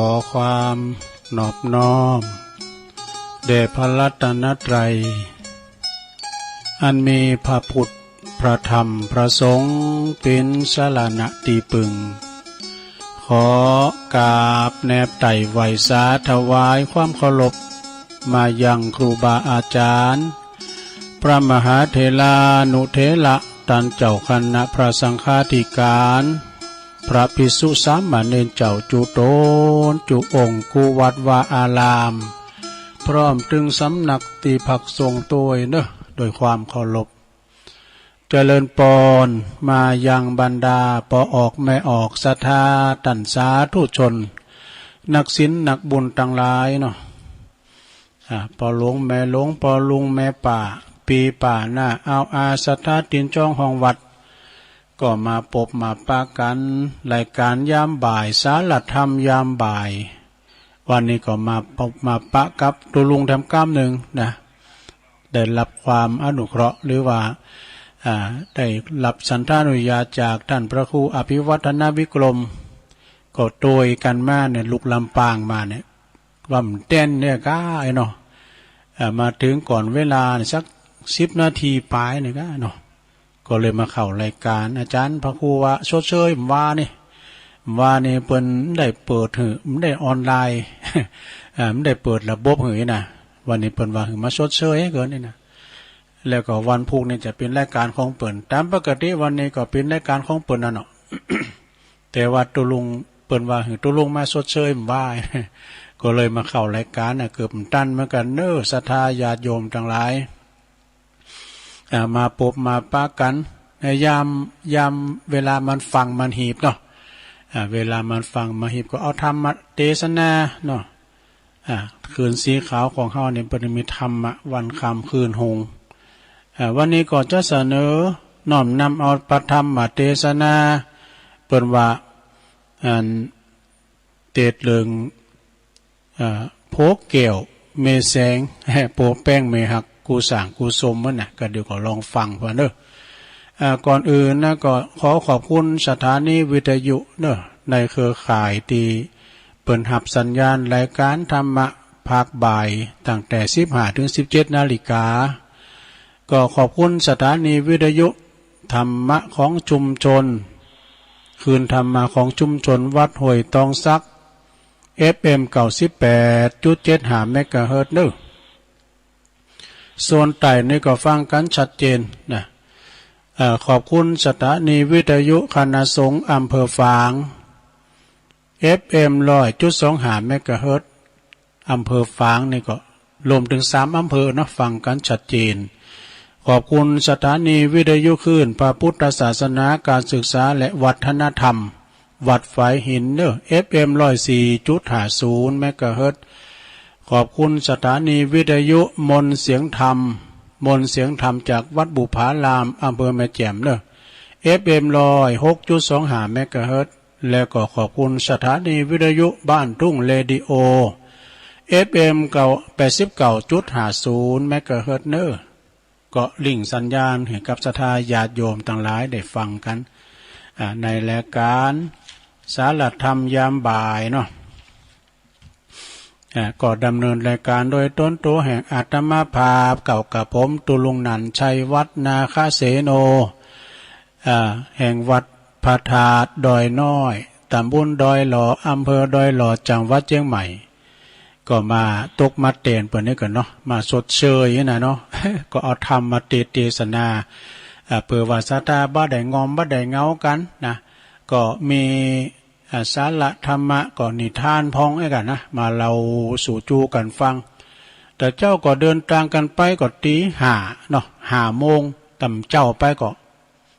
อความนอบน้อมแด่พระรัตนตรัยอันมีพระพุทธพระธรรมพระสงฆ์เป็นสรณะที่พึ่งขอกราบแนบไต่ไหวสาถวายความเคารพมายังครูบาอาจารย์พระมหาเถรานุเถระท่านเจ้าคณะพระสังฆาธิการพระภิกษุสามเณรเจ้าจุโตนจุองค์กุวัดวาอารามพร้อมถึงสำนักตีผักทรงตัวเนอะโดยความเคารพเจริญปอนมายังบรรดาปออกแม่ออกศรัทธาตันสาธุชนนักศีลนักบุญทั้งหลายเนาะปอหลวงแม่หลวงปอลุงแม่ป่าปีป่าหน้าเอาอาศรัทธาตินจ้องห้องวัดก็มาพบมาปะกันรายการยามบ่ายสารธรรมยามบ่ายวันนี้ก็มาพบมาปะกับตัวลุงทำกล้ามหนึ่งนะได้รับความอนุเคราะห์หรือว่าได้รับสันทานุญาตจากท่านพระครูอภิวัฒนวิกรมก็โดยกันมาเนี่ยลุกลำปางมาเนี่ยว่ามันเต้นเนี่ยก้าไอ้เนาะมาถึงก่อนเวลาสัก10 นาทีปลายเนี่ยก้าเนาะก็เลยมาเข้ารายการอาจารย์พระครูว่าชดเชยว่านี่เปิ้นได้เปิดหือมันได้ออนไลน์มันได้เปิดระบบหือนะวันนี้เปิ้นว่าหือมาชดเชยให้เกินนี่นะแล้วก็วันพุธนี่จะเป็นรายการของเปิ้นตามปกติวันนี้ก็เป็นรายการของเปิ้นน่ะเนาะ แต่ว่าตุลุงเปิ้นว่าหือตุลุงมาชดเชยว่า ก็เลยมาเข้ารายการน่ะเกือบตันเหมือนกันเน้อศรัทธาญาติโยมทั้งหลายมาพบมาปะกันยามเวลามันฟังมันหีบเนาะเวลามันฟังมาหีบก็เอาธรรมเทศนาเนาะคืนสีขาวของเฮาเนี่ยเพิ่นมีธรรมะวันค่ำคืนหงวันนี้ก็จะเสนอน้อมนำเอาพระธรรมเทศนาเปิ้นว่าเตดเลิงโพเกี่ยวเมแสงโปแป้งเมหักกูสร้างกูสมมันน่ะก็เดี๋ยวก็ลองฟังเพิ่นเด้อก่อนอื่นนะก็ขอขอบคุณสถานีวิทยุเด้อในเครือข่ายที่เปิดรับสัญญาณรายการธรรมะภาคบ่ายตั้งแต่ 15 ถึง 17 นาฬิกาก็ขอบคุณสถานีวิทยุธรรมะของชุมชนคืนธรรมะของชุมชนวัดห้วยตองซัก FM 98.75 เมกะเฮิรตซ์เด้อส่วนใต้นี่ก็ฟังกันชัดเจนนะขอบคุณสถานีวิทยุคณะสงฆ์อำเภอฝาง FM 100.25 เมกะเฮิรตซ์อำเภอฝางนี่ก็รวมถึง3อำเภอนะฟังกันชัดเจนขอบคุณสถานีวิทยุคลื่นพระพุทธศาสนาการศึกษาและวัฒนธรรมวัดฝายหินเนอ FM 104.50 เมกะเฮิรตซ์ขอบคุณสถานีวิทยุมนเสียงธรรมจากวัดบุพารามอำเภอแม่แจ่มเนอะ FM 106.25 เมกะเฮิรตซ์และก็ขอบคุณสถานีวิทยุบ้านทุ่งเรดิโอ FM 89.50 เมกะเฮิรตซ์เนอะก็ลิงก์สัญญาณให้กับศรัทธาญาติโยมทั้งหลายได้ฟังกันในรายการสารธรรมยามบ่ายเนาะก็ดำเนินรายการโดยต้นตัวแห่งอาตมาภาพเก่ากับผมตุลุงนันชัยวัฒนาคเสโนแห่งวัดพระธาตุดอยน้อยตำบลดอยหล่ออำเภอดอยหล่อจังหวัดเชียงใหม่ก็มาตกมาเต้นเปิดนี่กันเนาะมาสดเชยนะเนาะ ก็เอาธรรมมาเทศนาเพื่อว่าศรัทธาบ่ได้งอมบ่ได้เงากันนะก็มีสาระธรรมะก็นิทานพ้องไอ้กันนะมาเราสู่จูกันฟังแต่เจ้าก็เดินทางกันไปก็ตี5เนาะ5 โมงต่ำเจ้าไปก็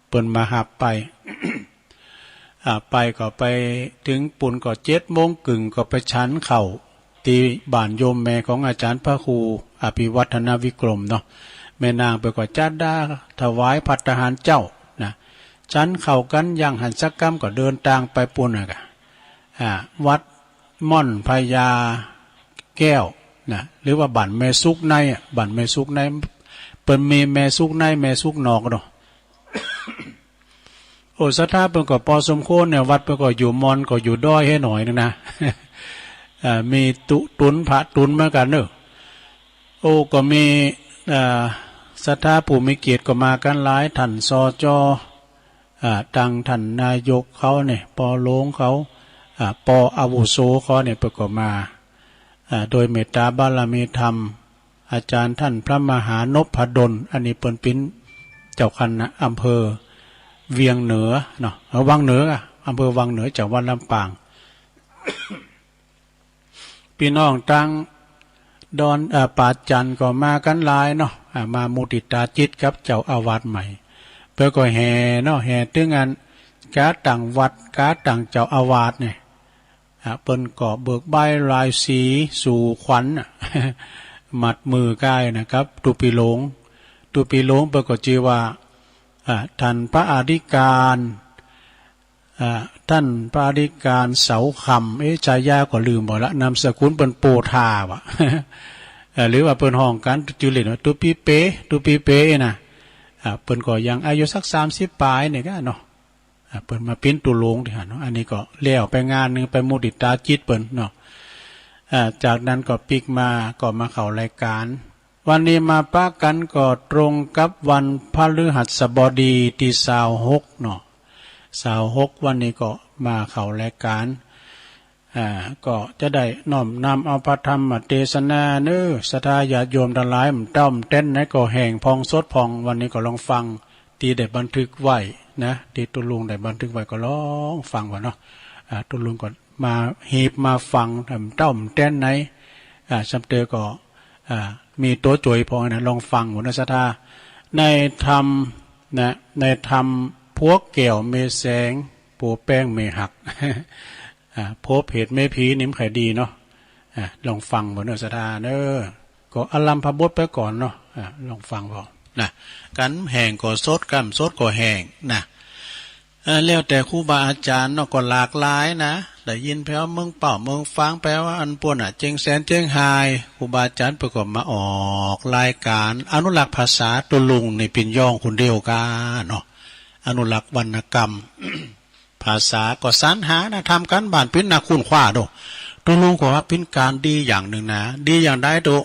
เปิ้นมาหับไป ไปก็ไปถึงปุ่นก็7 โมงกึ่งก็ไปชั้นเข่าตีบ้านโยมแม่ของอาจารย์พระครูอภิวัฒนวิกรมเนาะแม่นางไปก็จัดได้ถวายภัตตาหารเจ้านะชั้นเข่ากันยังหันสักกรรมก็เดินทางไปปุ่นน่ะวัดม่อนพญาแก้วนะหรือว่าบ้านแม่สุกในบ้านแม่สุกในเปิ้นมีแม่สุกในแม่สุกนอกเนาะ โอ้ศรัทธาเปิ้นก็พอสมควรเนี่ยวัดเปิ้นก็อยู่มอนก็อยู่ด้อยให้หน่อยนึงนะ มีตุนพระตุนเหมือนกันเนอะโอ้ก็มีศรัทธาผู้มีเกียรติก็มากันหลายท่านสจตังท่านนายกเขาเนี่ยปอโลงเขาปออาวุโสเขาเนี่ยประกอบมาโดยเมตตาบารมีธรรมอาจารย์ท่านพระมหานพดลอันนี้เปิ้นปิ้นเจ้าคณะอำเภอเวียงเหนือเนาะวังเหนืออำเภอวังเหนือจังหวัดลำปาง พี่น้องตั้งดอนป่าจันก็มากันหลายเนาะมามุติตาจิตกับเจ้าอาวาสใหม่เพื่อก็แห่เนาะแห่ถึงงานกาต่างวัดกาต่างเจ้าอาวาสเนี่ยเปิ้นก็เบิกใบลายสีสู่ขวัญหมัดมือกายนะครับตุปีหลงเปิ้นก็ชื่อว่าท่านพระอธิการท่านพระอธิการเสาคำฉายาก็ลืมหมดละนามสกุลเปิ้นโปธาวะ หรือว่าเปิ้นห้องกันจื่อเล่นว่าตุปีเป้นะเปิ้นก็ยังอายุสัก30ปลายเนี่ยก็เนาะเปิ้นมาปิ้นตุลงที่หั่นเนาะอันนี้ก็เลี้ยวไปงานนึงไปมุติตาจิตเปิ้นเนาะจากนั้นก็ปิกมาก็มาเข้ารายการวันนี้มาปะกันก็ตรงกับวันพฤหัสบดีที่26เนาะ26วันนี้ก็มาเข้ารายการก็จะได้น้อมนำเอาพระธรรมเทศนาเนื้อศรัทธาญาติโยมทั้งหลายมันต้อมเต้นไหนก็แห่งพองสดพองวันนี้ก็ลองฟังที่ได้บันทึกไว้นะที่ตุลุงได้บันทึกไว้ก็ลองฟังก่อนเนาะตุลุงก็มาหีบมาฟังทำต้อมเต้นไหนสัมเตอก็มีตัวจ่วยพอนะลองฟังหัวนักศรัทธาในธรรมนะในธรรมพวกเกี่ยวเมแสงปูแป้งเมหักพบเหตุไม่ผีนิ่มไข่ดีเนาะลองฟังบนเนื้อสถานก็อลัมพบทไปก่อนเนาะลองฟังพอนะกันแห่งก็สดกันสดก็แห่งนะแล้วแต่ครูบาอาจารย์เนาะก็หลากหลายนะได้ยินแปลว่าเมืองเป่าเมืองฟังแปลว่าอันปวนเจงแสนเจงไฮครูบาอาจารย์ประกอบมาออกรายการอนุรักษ์ภาษาตุลุงในปิ่นย่องคนเดียวกันเนาะอนุรักษ์วรรณกรรม ภาษาก็สรรหานะทำกันบ้านปิ้นนาคุณขว้าดูตุลุงก็ว่าปิ้นการดีอย่างหนึ่งนะดีอย่างใดดู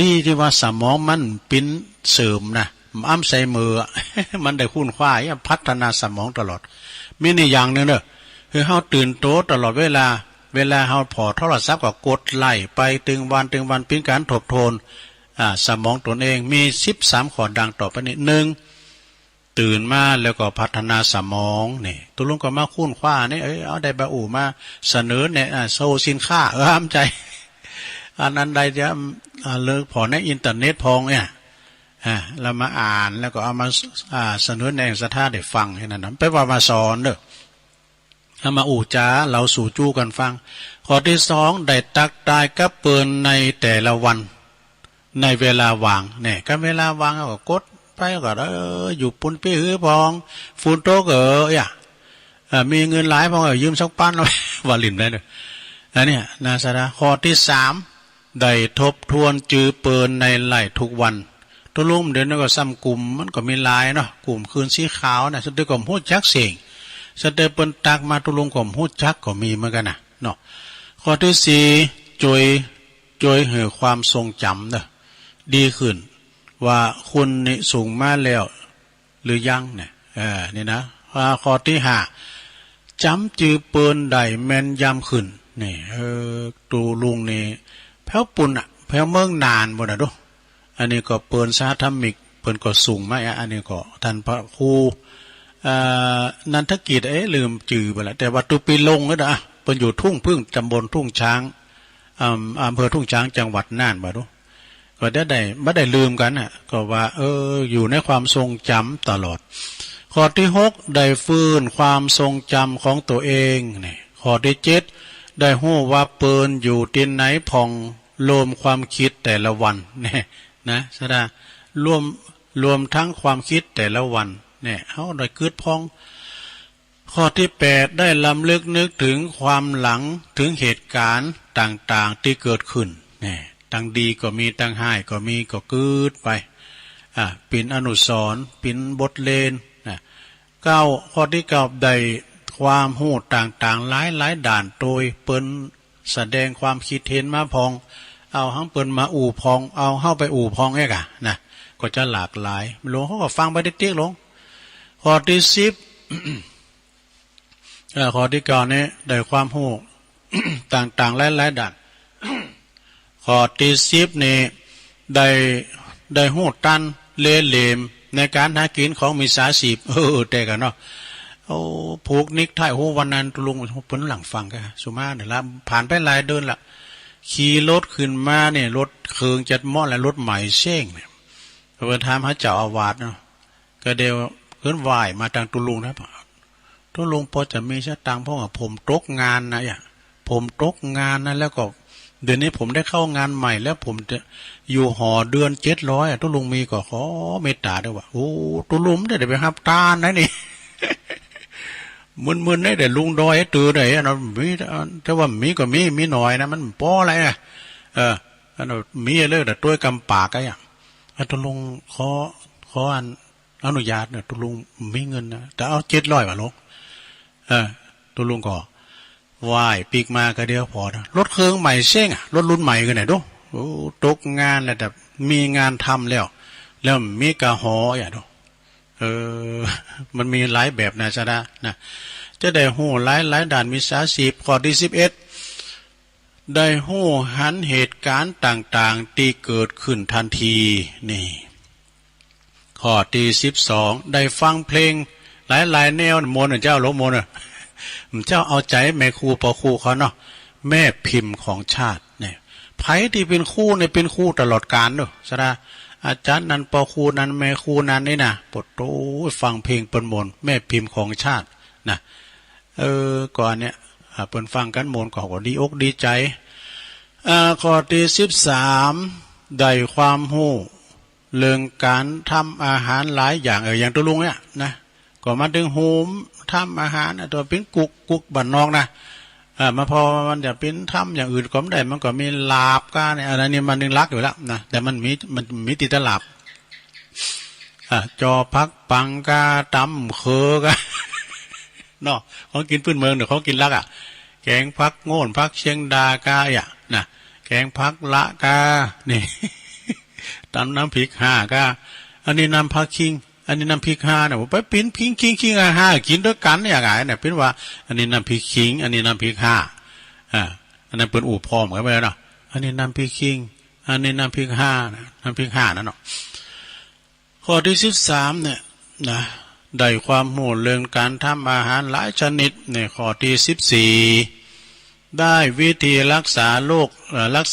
ดีที่ว่าสมองมันปิ้นเสริมนะอ้ำใส่มือ มันได้คุณขว้าพัฒนาสมองตลอดมีนี่อย่างหนึ่งเนอะคือเฮาตื่นโตตลอดเวลาเฮาพอโทรศัพท์ก็กดไล่ไปตึงวันปิ้นการทบทวนสมองตนเองมี13ข้อดังต่อไปนี้1ตื่นมาแล้วก็พัฒนาสมองนี่ตุลุงก็มาคุ้นคว้านี่เอาได้บาอูมาเสนอเนี่ยโซสินค้าห้ามใจอันนั้นใดจะเลิกพอในอินเทอร์เน็ตพองเนี่ยเรามาอ่านแล้วก็เอามาเสนอในศรัทธาได้ฟังให้นั่นนะไปว่ามาสอนเด้อเอามาอู้จ้าเราสู่จู้กันฟังข้อที่2ได้ตักตายกับเปินในแต่ละวันในเวลาว่างเนี่ยก็เวลาว่างก็กดไปก็อยู่ปุ่นปี้หื้อพองฝุ่นโตก็มีเงินหลายพองยืมสักปั้นว่าลิ่นได้เลยอันนี้นาสดาข้อที่3ได้ทบทวนจือเปินในไหลทุกวันตัวลุ่มเดี๋ยวนี้ก็ซ้ำกลุ่มมันก็มีลายเนาะกลุ่มคืนสีขาวนะสุดท้ายก็หูจักเสียงสุดท้ายเปินตักมาตัวลุ่มก็หูจักก็มีเหมือนกันนะเนาะข้อที่4จอยเหอความทรงจำเนาะดีขึ้นว่าคุณนี่สูงมาแล้วหรือยังเนี่ยนี่นะข้อที่5จำจือเปินได้แม่นยำขึ้นนี่ตูลุงนี่แพ้วปุ่นแพ้วเมืองนานบ่นะดูอันนี้ก็เปินสาธรรมิกเปินก็สูงมาอันนี้ก็ท่านพระครูนันทกิจลืมจือไปแล้วแต่ว่าตุปีลงก็ได้เปินอยู่ทุ่งพึ่งตำบลทุ่งช้างอำเภอทุ่งช้างจังหวัดน่านบ่ดูก็ได้ไม่ได้ลืมกันก็ว่าอยู่ในความทรงจำตลอดข้อที่6ได้ฟื้นความทรงจำของตัวเองนี่ข้อที่7ได้หู้ว่าเปินอยู่ที่ไหนพองรวมความคิดแต่ละวันเนี่ยนะสดารวมทั้งความคิดแต่ละวันเนี่ยเขาได้คืดพองข้อที่8ได้ลำลึกนึกถึงความหลังถึงเหตุการณ์ต่างๆที่เกิดขึ้นเนี่ยตั้งดีก็มีตั้งห้ายก็มีก็กืดไปปิ่นอนุสรณ์ปิ่นบทเลน9ข้อที่9ได้ความหู้ต่างๆหลายด่านโดยเปิ้น แสดงความคิดเห็นมาพองเอาทั้งเปิ้นมาอู่พองเอาเข้าไปอู่พองเอกอะนะก็จะหลากหลายหลวงเขาก็ฟังไปเตี้ยๆหลวงข้อที่10ข้อที่9นี้ได้ความรู้ ต่างๆหลายๆด้านข้อที่10นี่ได้หู้ตันเล่เหลมในการหากินของมิจฉาชีพแต่กันเนาะโอ้ผูกนิกถ่ายหูวันนั้นตุลุงเปิ้นหลังฟังกันสุมาเนี่ยละผ่านไปหลายเดือนละขี่รถขึ้นมาเนี่ยรถเครื่องจัดหม้อและรถใหม่เช่งเนี่ยเพิ่นถามหาเจ้าอาวาสเนาะก็เดียวเพิ่นไหว้มาทางตุลุงนะตุลุงพอจะมีชะตังเพราะว่าผมตกงานนะอย่าผมตกงานนะแล้วก็เดือนนี้ผมได้เข้างานใหม่แล้วผมจะอยู่หอเดือน700ตุลุงมีก็ขอเมตตาด้วยว่าโอ้ตุลุงได้ไปรับทานนะนี่มึนๆได้แต่ลุงดอยตื่นได้เนาะมีแต่ว่ามีก็มีหน่อยนะมันป้ออะไรอ่ะอันมีเลยแต่ตัวกำปากอ่ะตุลุงขออนุญาตเนี่ยตุลุงมีเงินนะแต่เอา700ว่ะลูกตุลุงก็ไหว้ปีกมาก็เดียวพอนะรถเครื่องใหม่เช่งอ่ะรถรุ่นใหม่กันไหนดูโอ้ตกงานแล้วแต่มีงานทำแล้วมีกะหออย่างดูมันมีหลายแบบนะจ๊ะนะจะได้หู้หลายด้านมิจฉาชีพข้อที่11ได้หู้หันเหตุการณ์ต่างๆที่เกิดขึ้นทันทีนี่ข้อที่12ได้ฟังเพลงหลายแนวมนต์เจ้าหลวงมนต์เจ้าเอาใจแม่ครูปอครูเขาเนาะแม่พิมพ์ของชาติเนี่ยไผที่เป็นคู่เนี่ยเป็นคู่ตลอดกาลเนาะจ๊ะอาจารย์นั้นปอครูนั้นแม่ครูนั้นนี่นะปดโต้ฟังเพลงเปิ้นมนต์แม่พิมพ์ของชาตินะก่อนเนี่ยเปิ้นฟังกันมนต์ก็ดีอกดีใจข้อที่13ได้ความรู้เรื่องการทำอาหารหลายอย่างอย่างตัวลุงเนี่ยนะก็มาดึงโฮมทำอาหารตัวเป็นกุกบันนอกนะมาพอมันจะเป็นทำอย่างอื่นก็ไม่ได้มันก็มีลาบก้าเนี่ยอะไรนี่มันนึงรักอยู่แล้วนะแต่มันมีติดตลาบจอพักปังกาตำเคอกะเนาะเขากินพื้นเมืองเดี๋ยวเขากินรักแกงพักโง่นพักเชียงดากานะแกงพักละกานี่ตำน้ำพริก5กาอันนี้น้ำพักคิงอันนี้น้ำพริก5เนี่ยไปปิ้นพิงคิง5กินด้วยกันอย่างไรเนี่ยเป็นว่าอันนี้น้ำพริกคิงอันนี้น้ำพริก5อันนั้นเป็นอู่พอมกันไปเนาะอันนี้น้ำพริกคิงอันนี้น้ำพริก5น้ำพริก5นั่นเนาะข้อที่13เนี่ยนะได้ความรู้เรื่องการทำอาหารหลายชนิดในข้อที่14ได้วิธีรักษาโรครัก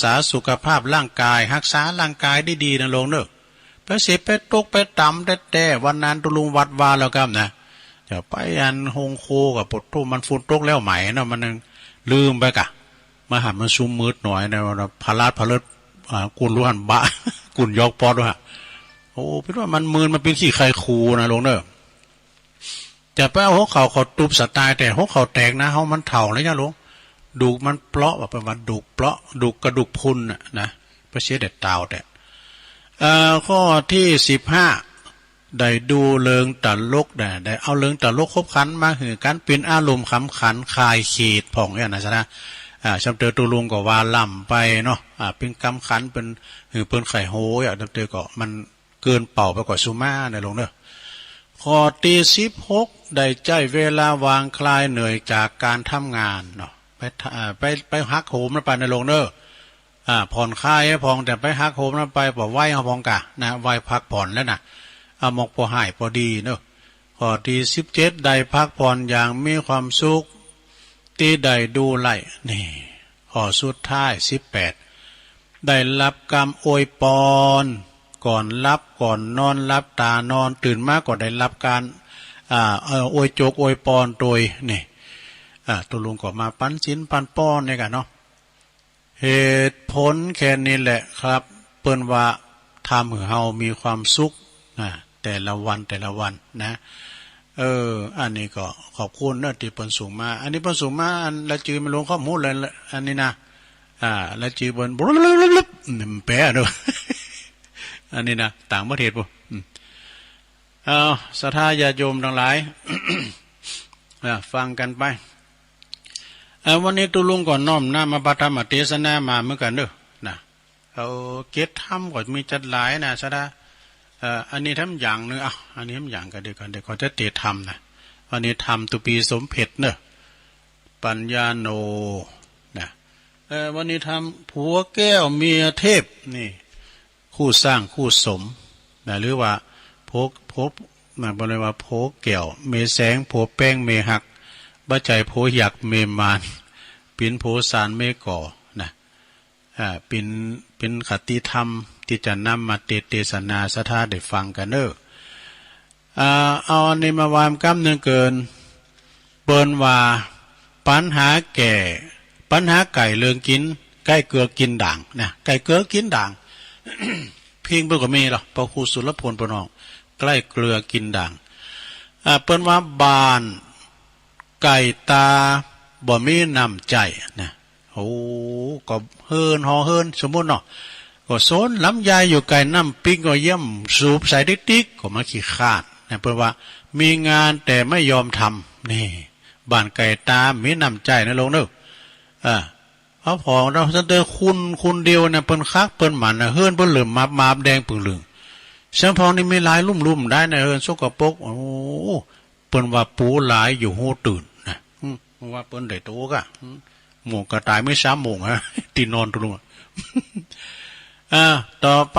ษาสุขภาพร่างกายรักษาร่างกายได้ดีนะลงเนอะไปเสพไปตกไปต่ำแต่วันนั้นตุลุงวัดวาแล้วครับนะจะไปอันฮงโคกับปดทุ่มมันฝุ่นตกแล้วไหมเนาะมันลืมไปกะมาหันมาซุ่มมืดหน่อยนะพลาดกุนรู้หันบะกุนยอกปอดด้วยฮะโอ้เป็นว่ามันมืนมันเป็นขี้ไข่คูนะลงเนอะแต่ไปเอาหัวเข่าเขาตุบสไตล์แต่หัวเข่าแตกนะเขามันเถ่าเลยจ้ะลุงดูมันเปราะแบบประมาณดูเปราะดูกระดูกพุนนะไปเสียเด็ดตาวแต่ข้อที่15ได้ดูเลิงตลกได้เอาเลิงตลกคบขันมาหือกันเป็นอารมณ์ขำขันคลายขีดผ่องเนี่ยนะจ๊ะนะจำเตอตุลุงก็ว่าล่ำไปเนาะเป็นกำขันเป็นหือเปิ้นไข่โหจำเตอก็มันเกินเป่าไปกว่าซูม่าในลงเนอะข้อที่16ได้ใจเวลาวางคลายเหนื่อยจากการทำงานเนาะไปฮักโหมไปในลงเนอะผ่อนคลายให้พองแต่ไปฮักโหมไปปะไหวเอาพองกะนะไหวพักผ่อนแล้วนะเอามอกพอหายพอดีเนอะข้อที่17ได้พักผ่อนอย่างมีความสุขที่ได้ดูไล่นี่ข้อสุดท้าย18ได้รับกรรมอวยพรก่อนรับก่อนนอนรับตานอนตื่นมาก็ได้รับการอวยโจกอวยพรโดยนี่ตัวลุงก็มาปั้นชิ้นปั้นป้อนเนี่ยกันเนาะเหตุผลแค่นี้แหละครับเปิ้นว่าทำให้เฮามีความสุขแต่ละวันนะอันนี้ก็ขอบคุณนะที่เปิ้นส่งมาอันนี้เปิ้นส่งมาอันละจือมันลงข้อมูลเลยอันนี้นะละจือเปิ้นแปะเด้ออันนี้นะต่างประเทศป่ะศรัทธาญาติโยมทั้งหลาย ฟังกันไป วันนี้ตุลุงก่อนน้อมหน้ามาปฐมเทศนามาเหมือนกันเด้อนะเอาเกตทำก็มีจัดหลายนะซะนะอันนี้ทำอย่างนึงอันนี้ทำอย่างกันเดียวกันเดี๋ยวเขาจะเตะทำนะวันนี้ทำตุปีสมเพชรเนอะปัญญาโนนะวันนี้ทำผัวแก้วเมียเทพนี่คู่สร้างคู่สมนะหรือว่าโพนะบอกเลยว่าโพแก้วเมแสงโพแป้งเมหักบ้าใจโพหยักเมมานปินโพสารเมก่อนะเป็นคติธรรมที่จะนำมาเทศนาสถาได้ฟังกันเนอะเอาอันนี้มาวามกำเนืองเกินเปิ้นว่าปัญหาแก่ปัญหาไก่เลืองกินไก่เกลือกินด่างนะไก่เกลือกินด่าง เพียงเพื่อก็มีหรอกพระครูสุรพลปนองใกล้เกลือกินด่างเปิ้นว่าบานไก่ตาบ่มีน้ำใจนะโอ้ก็เฮินหอเฮินสมมุติเนาะก็โซนลำไยอยู่ไก่น้ำปิ้งก็เยี่ยมสูบใส่ติ๊กก็มาขี้คาดนะเปิ้นว่ามีงานแต่ไม่ยอมทำนี่บ้านไก่ตามีน้ำใจนะลงเนอะเอาพอเราเจอคุณเดียวนะเปิ้นคักเปิ้นหมันนะเฮินเปิ้นเหลือมาแดงปึงเหลืองเสียงพองนี่มีหลายลุ่มได้นะเฮินสกปรกโอ้เปิ้นว่าปูหลายอยู่หูตื่นนะว่าเปิ้นได้โตกะหมูกระต่ายไม่3 โมงฮะตีนอนตรงต่อไป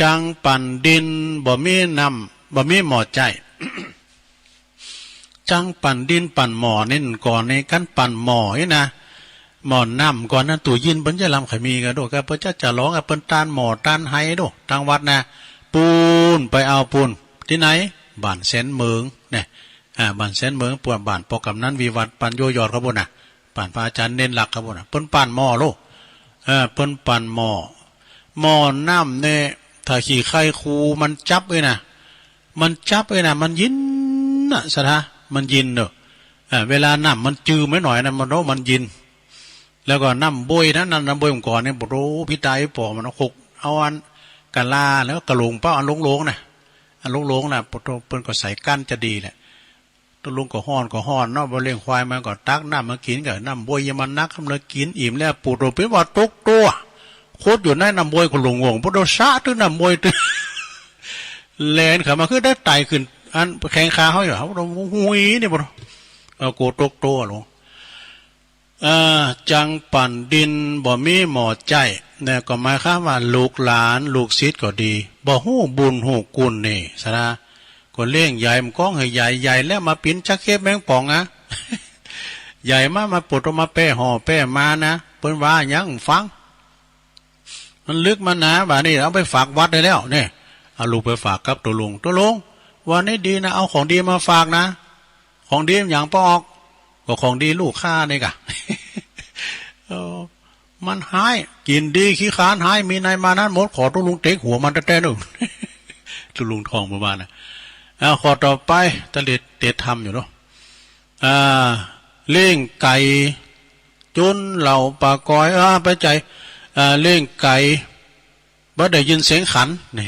จังปั่นดินบ่มีน้ำบ่มีหมอใจ จังปั่นดินปั่นหมอนี่ก่อนในกันปั่นหมอนี่นะหมอน้ำก่อนนั้นตัวยินเปิ้นจะลำไขมีกันด้วยก็เปิ้นจะร้องกับเปิ้นตานหมอตานไห้ด้วยทางวัดนะปูนไปเอาปูนที่ไหนบ้านแสนเมืองเนี่ยบ้านแสนเมืองปวดบ้านปอกำนั้นวิวัฒน์ปันโยยอดครับบุญนะป่านพระอาจารย์เน้นหลักครับบุญนะเปิ้นปั่นหมอโลเปิ้นปั่นหมอน้ำเนี่ยถ้าขี่ไข้คูมันจับเลยนะมันยินนะสะท้ามันยินเนอะเวลาน้ำมันจืดไม่หน่อยนะมันโน้มันยินแล้วก็น้ำบวยนะน้ำบวยก่อนเนี่ยปโรพิตายปอมันหกเอาอันกะลาแล้วกระลงเป้าอันลงนะอันลงนะปโรเปิ้นก็ใส่กั้นจะดีแหละตัวลุงก็ห้อนเนาะบ่เลี้ยงควายมันก็ตักน้ำมากินกับน้ำบวยยมันนักทำเลยกินอิ่มแล้วปูโรเป็นว่าตกตัวโคตรอยู่ในน้ำบวยก็หลงงปโรซาตื้อน้ำบวยตื้อแลนขามาคือได้ไตขึ้นอันแข้งขาเขาอยู่เขาเราหุยนี่ปโรโกตกตัวลงจังปั่นดินบ่มีหมอใจเนี่ยก็หมายความว่าลูกหลานลูกศิษย์ก็ดีบ่ฮู้บุญฮู้กุลนี่ซะนะก็เลี้ยงใหญ่มันก้องให้ใหญ่แล้วมาปิ้นชักเก็บแมงป่องนะ ใหญ่มาปลดออกมาแป้ห่อแป้มานะเปิ้นว่าหยังฟังมันลึกมานะบ่านี่เอาไปฝากวัดได้แล้วเนี่ยเอาลูกไปฝากกับตัวลุงวันนี้ดีนะเอาของดีมาฝากนะของดีอย่างปอกก็ของดีลูกข้าเนี่ยกะ มันหายกินดีขี้ค้านหายมีนายมานั้นหมดขอตัวลุงเต็กหัวมันแต่หนึ่ง ตัวลุงทองประมาณนะขอต่อไปตะเด็ดทำอยู่เนาะเลี้ยงไก่จุนเหล่าปากก้อยไปใจเลี้ยงไก่บ่ได้ยินเสียงขันนี่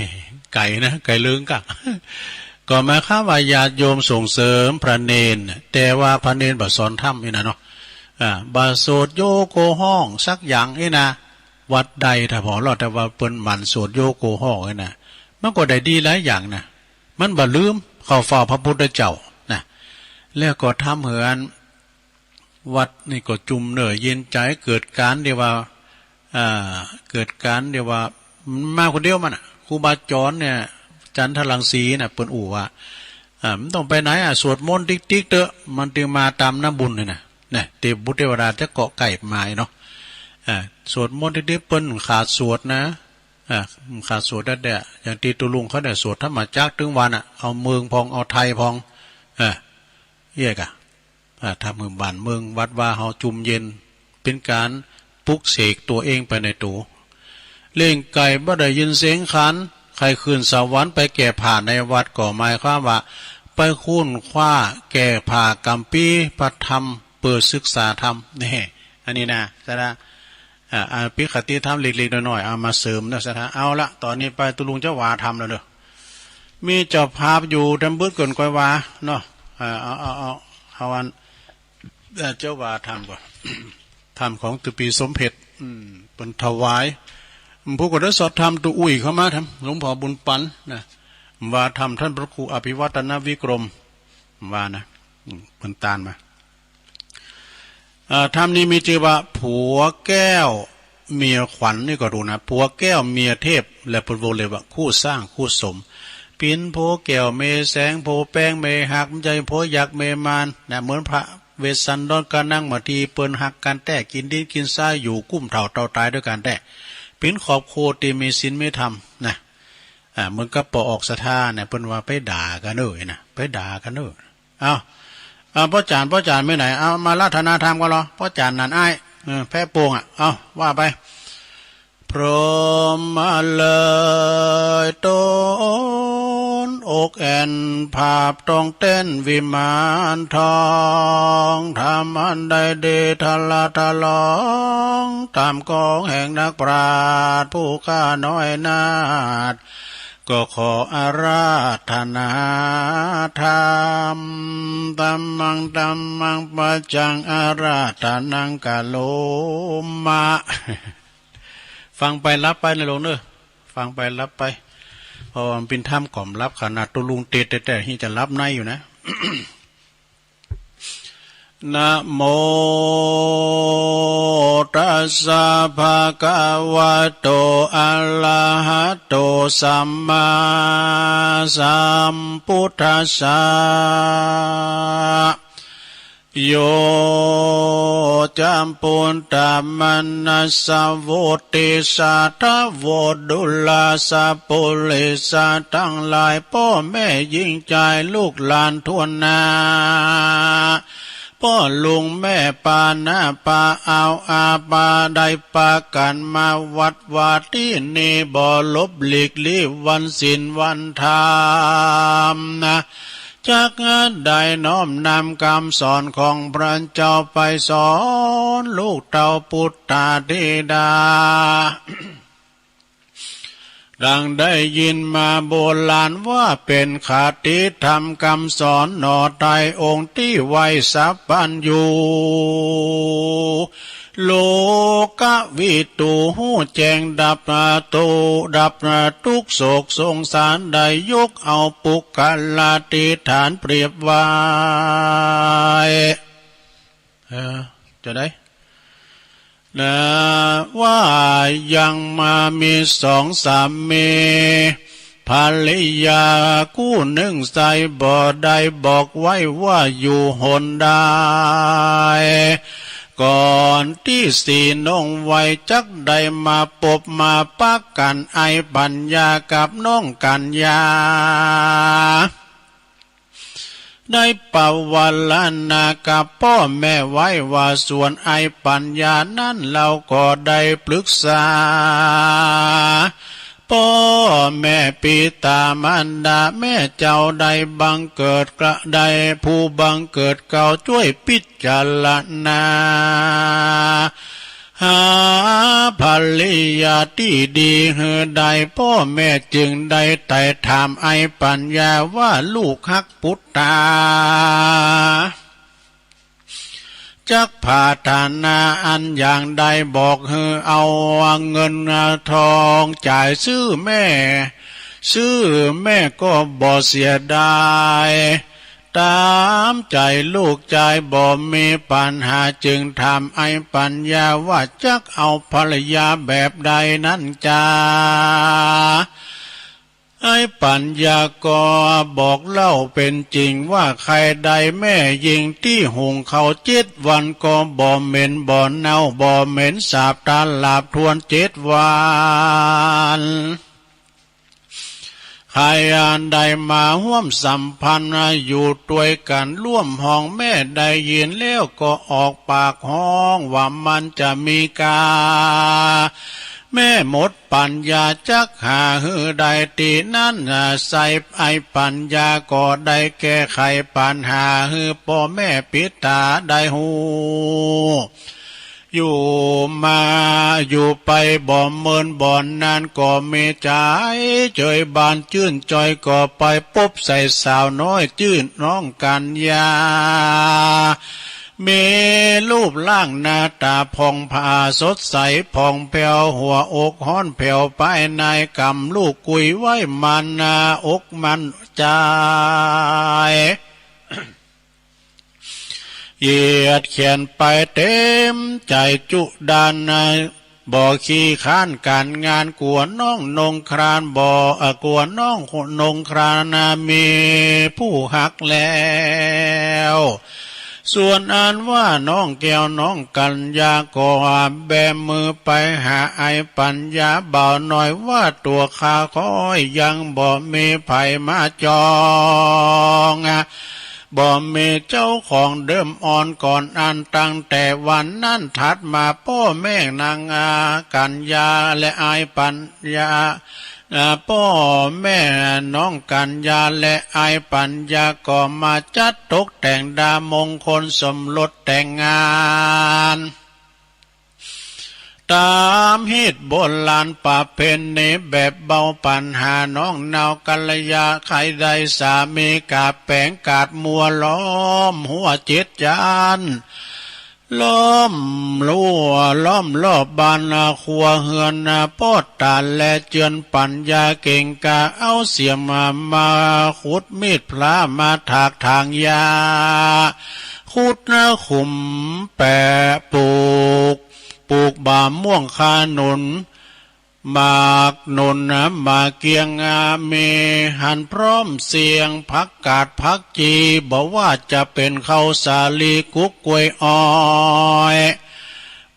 ไก่นะไก่เลื้งกะ ก็หมายความว่าญาติโยมส่งเสริมพระเนนแต่ว่าพระเนนบ่สอนธรรมนี่นะเนาะบาโสดโยโกห้องสักอย่างนี่นะวัดใดถ้าพอรอดแต่ว่าเปิ้นหมั่นโสดโยโกห้องนี่นะมันก็ได้ดีหลายอย่างนะมันบ่ลืมเข้าเฝ้าพระพุทธเจ้านะแล้วก็ทำเหือนวัดนี่ก็จุมเน่อเย็นใจเกิดการเดียวว่าเกิดการเดียวว่ามาคนเดียวมันครูบาจรเนี่ยจันทรังสีน่ะเปิ้นอู่ว่ามันต้องไปไหนสวดมนต์ติ๊กๆเด้อมันจึงมาตามน้ำบุญนี่นะเนี่ยเทพบุตรเทวดาจะเกาะไก่มาเนาะสวดมนต์ติ๊กๆเปิ้นขาดสวดนะขาดสวดได้อย่างที่ตุลุงเขาเนี่ยสวดธรรมจักรถึงวันเอาเมืองพองเอาไทยพองเยี่ยกะทำมือบ้านเมืองวัดว่าเฮาจุ่มเย็นเป็นการปลุกเสกตัวเองไปในตัวเล่งไก่บ่ได้ยินเสียงขันใครคืนสวรรค์ไปแก่ผ่าในวัดก็หมายความว่าไปคุ้นคว้าแก่ผ่ากัมปีพระธรรมเปิดศึกษาธรรมนี่อันนี้นะสะปิคติธรรมเล็กๆน้อยๆเอามาเสริมนะสะเอาละตอนนี้ไปตุลุงเจ้าว่าธรรมแล้วเด้อมีเจ้าภาพอยู่ดำบึ้ดก่อนก้อยว่าเนาะเอาอันเจ้าว่าธรรมก่อน ธรรมของตุปีสมเพชรเป็นถวายผู้ก็ได้สอบธรรมตัวอุ้ยเข้ามาทำหลวงพ่อบุญปันนะว่าทำท่านพระครูอภิวัตนวิกรมว่านะเป็นตานมาธรรมนี้มีชื่อว่าผัวแก้วเมียขวัญ นี่ก็ดูนะผัวแก้วเมียเทพและปุโวเลยว่าคู่สร้างคู่สมปินโพแก้วเมแสงโพแป้งเมหักใจโพยักเมมานนะเหมือนพระเวสสันดรก็นั่งมาทีเปิ้นหักกันแต่กินดิ้นกินซ่าอยู่กุ้มเถ่าเต่าตายด้วยกันแต่ปินขอบโคตีมีศีลไม่ทำนะเหมือนกับปอออกสถาเนี่ยเปิ้นว่าไปด่ากันนะไปด่ากันเอาพ่อจานไม่ไหนเอามาราธนาธรรมกันเหรอพ่อจานนั่นอ้ายแพ้โป่งเอาว่าไปพร้อมมาเลยต้นอกแอนภาพต้องเต้นวิมานทองทำอันใดเดทลาทลองตามกองแห่งนักปราชญ์ผู้ข้าน้อยนาฏก็ขออาราธนาธรรมตัมมังปัจจังอาราธนังกะโลมะฟังไปรับไปนะหลวงเนอะฟังไปรับไปเพราะมันเป็นถ้ำกล่อมรับขนาดตัวลุงเตะแต่ที่จะรับในอยู่นะ นะโมตัสสะภะคะวะโตอะระหะโตสัมมาสัมพุทธัสสะโยจัมปุนตามันนัสสะโวติสัทธโวดุลาสะปุริสะทั้งหลายพ่อแม่ยิ่งใจลูกหลานทั่วหน้าพ่อลุงแม่ปานาปาเอาอาปาได้ปากันมาวัดวาที่นี่บ่ลบหลีกลีวันศีลวันธรรมนะจากได้น้อมนำคำสอนของพระเจ้าไปสอนลูกเต่าพุทธาธิดา ดังได้ยินมาโบราณว่าเป็นคติธรรมคำสอนหนอไตรองค์ที่ไว้สัพพัญญูโลกวิตูหูแจงดับตูดับทุกโศกสงสารได้ยกเอาปุกลาติฐานเปรียบไว้จะได้นะว่ายังมามีสองสามเมภรรยากู้หนึ่งใส่บ่ได้บอกไว้ว่าอยู่หนได้ก่อนที่สี่น้องไว้จักได้มาปบมาปักกันไอปัญญากับน้องกัญญาได้ปวารณากับพ่อแม่ไว้ว่าส่วนไอปัญญานั้นเราก็ได้ปรึกษาพ่อแม่ปิตามารดาแม่เจ้าได้บังเกิดกระไดผู้บังเกิดเก่าช่วยพิจารณาหาภริยาที่ดีเฮือใดพ่อแม่จึงได้ไต่ถามไอปัญญาว่าลูกฮักพุทธาจักผาฐานาอันอย่างใดบอกเฮือเอาเงินทองจ่ายซื้อแม่ก็บ่เสียดายตามใจลูกใจบ่มีปัญหาจึงถามไอปัญญาว่าจักเอาภรรยาแบบใดนั้นจ้าไอ้ปัญญาก็บอกเล่าเป็นจริงว่าใครใดแม่ยิงที่หุงเขา7 วันก็บ่เหม็นบ่เน่าบ่เหม็นสาบตาลาบทวน7 วันใครอันใดมาร่วมสัมพันธ์อยู่ด้วยกันร่วมห้องแม่ได้ยินแล้วก็ออกปากห้องว่ามันจะมีกาแม่หมดปัญญาจักหาหือใดตีนั้นใส่ไอปัญญาก็ได้แก้ไขปัญหาหือพ่อแม่ปิตาได้หูอยู่มาอยู่ไปบ่เมินบ่นานก็มีใจเจยบานชื่นจอยก็ไปพบใส่สาวน้อยชื่นน้องกัญญา มีรูปร่างหน้าตาผ่องผ้าสดใสผ่องแผ้วหัวอกฮ้อนแผ่วไปในกำลูกกุยไว้มันนาอกมันใจเหยียดเขียนไปเต็มใจจุดานในบ่ขี้ข้านการงานกวนน้องนงครานบ่กวนน้องนงครานมีผู้หักแล้วส่วนอันว่าน้องแก้วน้องกัญญาก็แบมือไปหาไอปัญญาเบาหน่อยว่าตัวข้าคอยยังบ่มีไผมาจองบ่มีเจ้าของเดิมอ่อนก่อนอันตั้งแต่วันนั้นถัดมาพ่อแม่นางกัญญาและไอปัญญาพ่อแม่น้องกัญญาและไอปัญญาก็มาจัดตกแต่งดามงคลสมรสแต่งงานตามฮิตโบราณประเพณีแบบเบาปัญหาน้องนาวกัลยาใครใดสามีกาแปงกาดมัวล้อมหัวจิตจานล้อมลัวล้อมรอบบานขัวเฮือนปอดตาและเจือนปัญญาเก่งกาเอาเสียมาขุดมีดพระมาถากทางยาขุดขุมแปะปลูกบ่าม่วงคาหนุนหมากหนุนหมากเกียงเมหันพร้อมเสียงพักกาดพักจีบอกว่าจะเป็นข้าวสาลีกุ๊กกล้วยอ้อย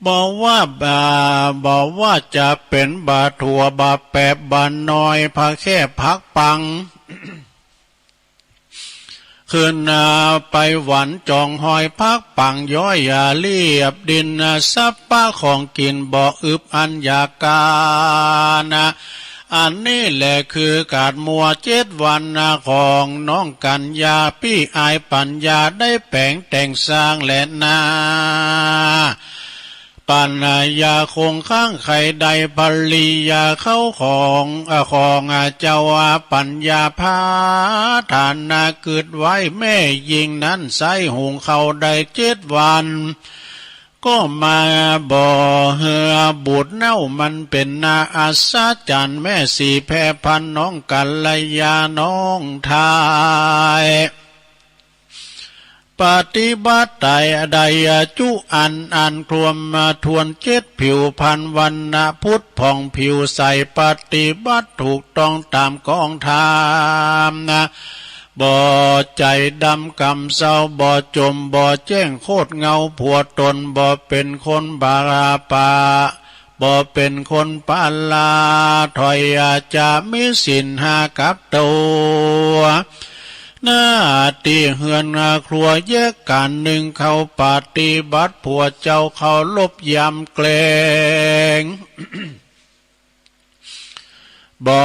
บอกว่าจะเป็นบาถั่วบาแปบบาน้อยพักแค่พักปังคืนไปหวันจองหอยพักปังย้อยอย่าเรียบดินซับป้าของกินบ่อึบอัญญาการอันนี้แหละคือกาดมัว7 วันของน้องกัญญาพี่อายปัญญาได้แปลงแต่งสร้างและนาปัญญาคงข้างไข่ใดภริยาเข้าของเจ้าปัญญาพาฐานนาเกิดไว้แม่ยิงนั้นใส่หุงเขาได้7 วันก็มาบ่อเหือบุตรเน่ามันเป็นนาอาสาจันแม่สีแพรพันน้องกัลยาน้องทายปฏิบัติใดจุอันครวมมาทวน7 ผิวพันวันนะพุทธผ่องผิวใสปฏิบัติถูกต้องตามกองธรรมบ่ใจดำกำเศร้าบ่จมบ่แจ้งโคตรเงาผัวตนบ่เป็นคนบาราปาบ่เป็นคนปาลาถอยจะมีศีล5 กับตัวหน้าตีเฮือนครัวแยกกันหนึ่งเขาปฏิบัติผัวเจ้าเขาลบยำเกรงบ่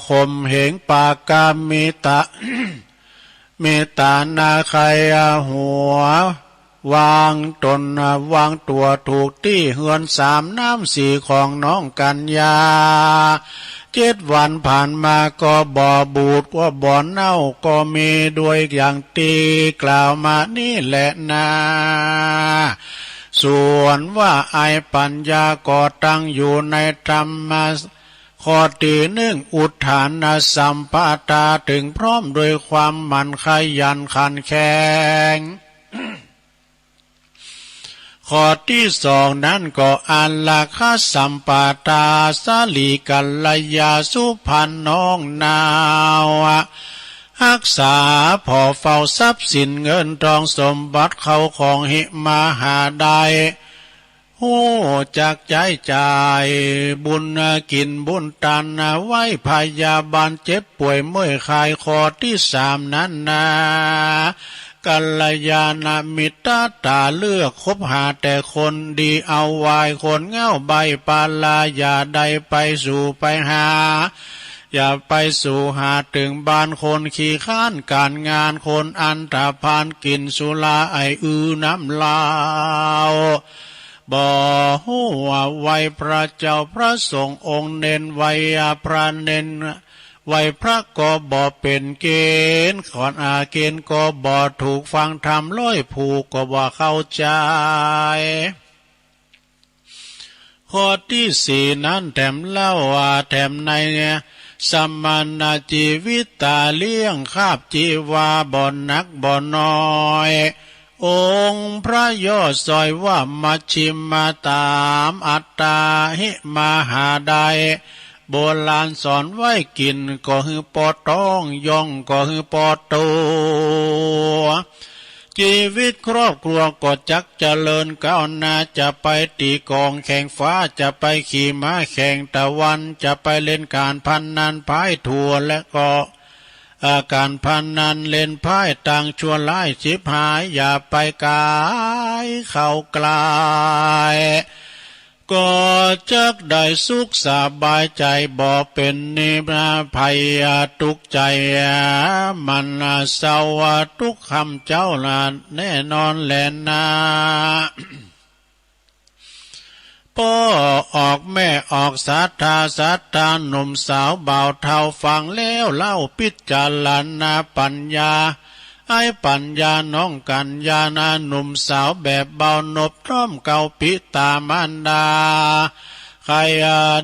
ข่มเหงปากกาเมตาเมตานาใครหัววางตนวางตัวถูกที่เฮือน3 น้ำ 4ของน้องกัญญา7 วันผ่านมาก็บ่อบูดก็บ่อเน่าก็มีด้วยอย่างตีกล่าวมานี่แหละนาส่วนว่าไอปัญญาก็ตั้งอยู่ในธรรมข้อที่1อุทานสัมปทาถึงพร้อมโดยความหมั่นขยันขันแข็งข้อที่2นั้นก็อันลาคาสัมปทาสาลีกัลยาสุพันน้องนาวรักษาพอเฝ้าทรัพย์สินเงินทองสมบัติเขาของหิมาหาได้หูจักใจจ่ายบุญกินบุญทานไว้พยาบาลเจ็บป่วยเมื่อยคายข้อที่3นั้นกัลยาณมิตรตาเลือกคบหาแต่คนดีเอาไว้คนเง่าใบปาลาอย่าได้ไปสู่ไปหาอย่าไปสู่หาถึงบ้านคนขี้ข้านการงานคนอันตรพานกินสุราไอน้ำลาวบ่ฮู้ว่าไว้พระเจ้าพระสงฆ์องค์เน้นไว้พระเน้น ไหวพระก็บ่เป็นเกณฑ์ขอนเกณฑ์ก็บ่ถูกฟังธรรมร้อยผูกก็บ่เข้าใจข้อที่สี่นั้นแถมเล่าแถมในสัมมานาชีวิตาเลี้ยงคาบจีวาบ่นักบ่น้อยองค์พระยอดซอยว่ามัชชิมาตามอัตตาหิมหาไดโบราณสอนไว้กินก็ฮือปอต้องย่องก็ฮือปอตัวชีวิตครอบครัวก็จักเจริญก้าวหน้าจะไปตีกองแข่งฟ้าจะไปขี่ม้าแข่งตะวันจะไปเล่นการพนันพายถั่วและก็การพนันเล่นพายต่างชวนไล่ชิบหายอย่าไปกายเข้าไกลก็จักได้สุขสบายใจบ่เป็นนิพภัยทุกใจมันเศร้าทุกคำเจ้าละแน่นอนแลนาพ่อออกแม่ออกศรัทธาหนุ่มสาวเบาเท่าฟังแล้วเล่าพิจารณาปัญญาไอ้ปัญญาน้องกัญญานาหนุ่มสาวแบบเบานบร้อมเก่าปิตามารดาใคร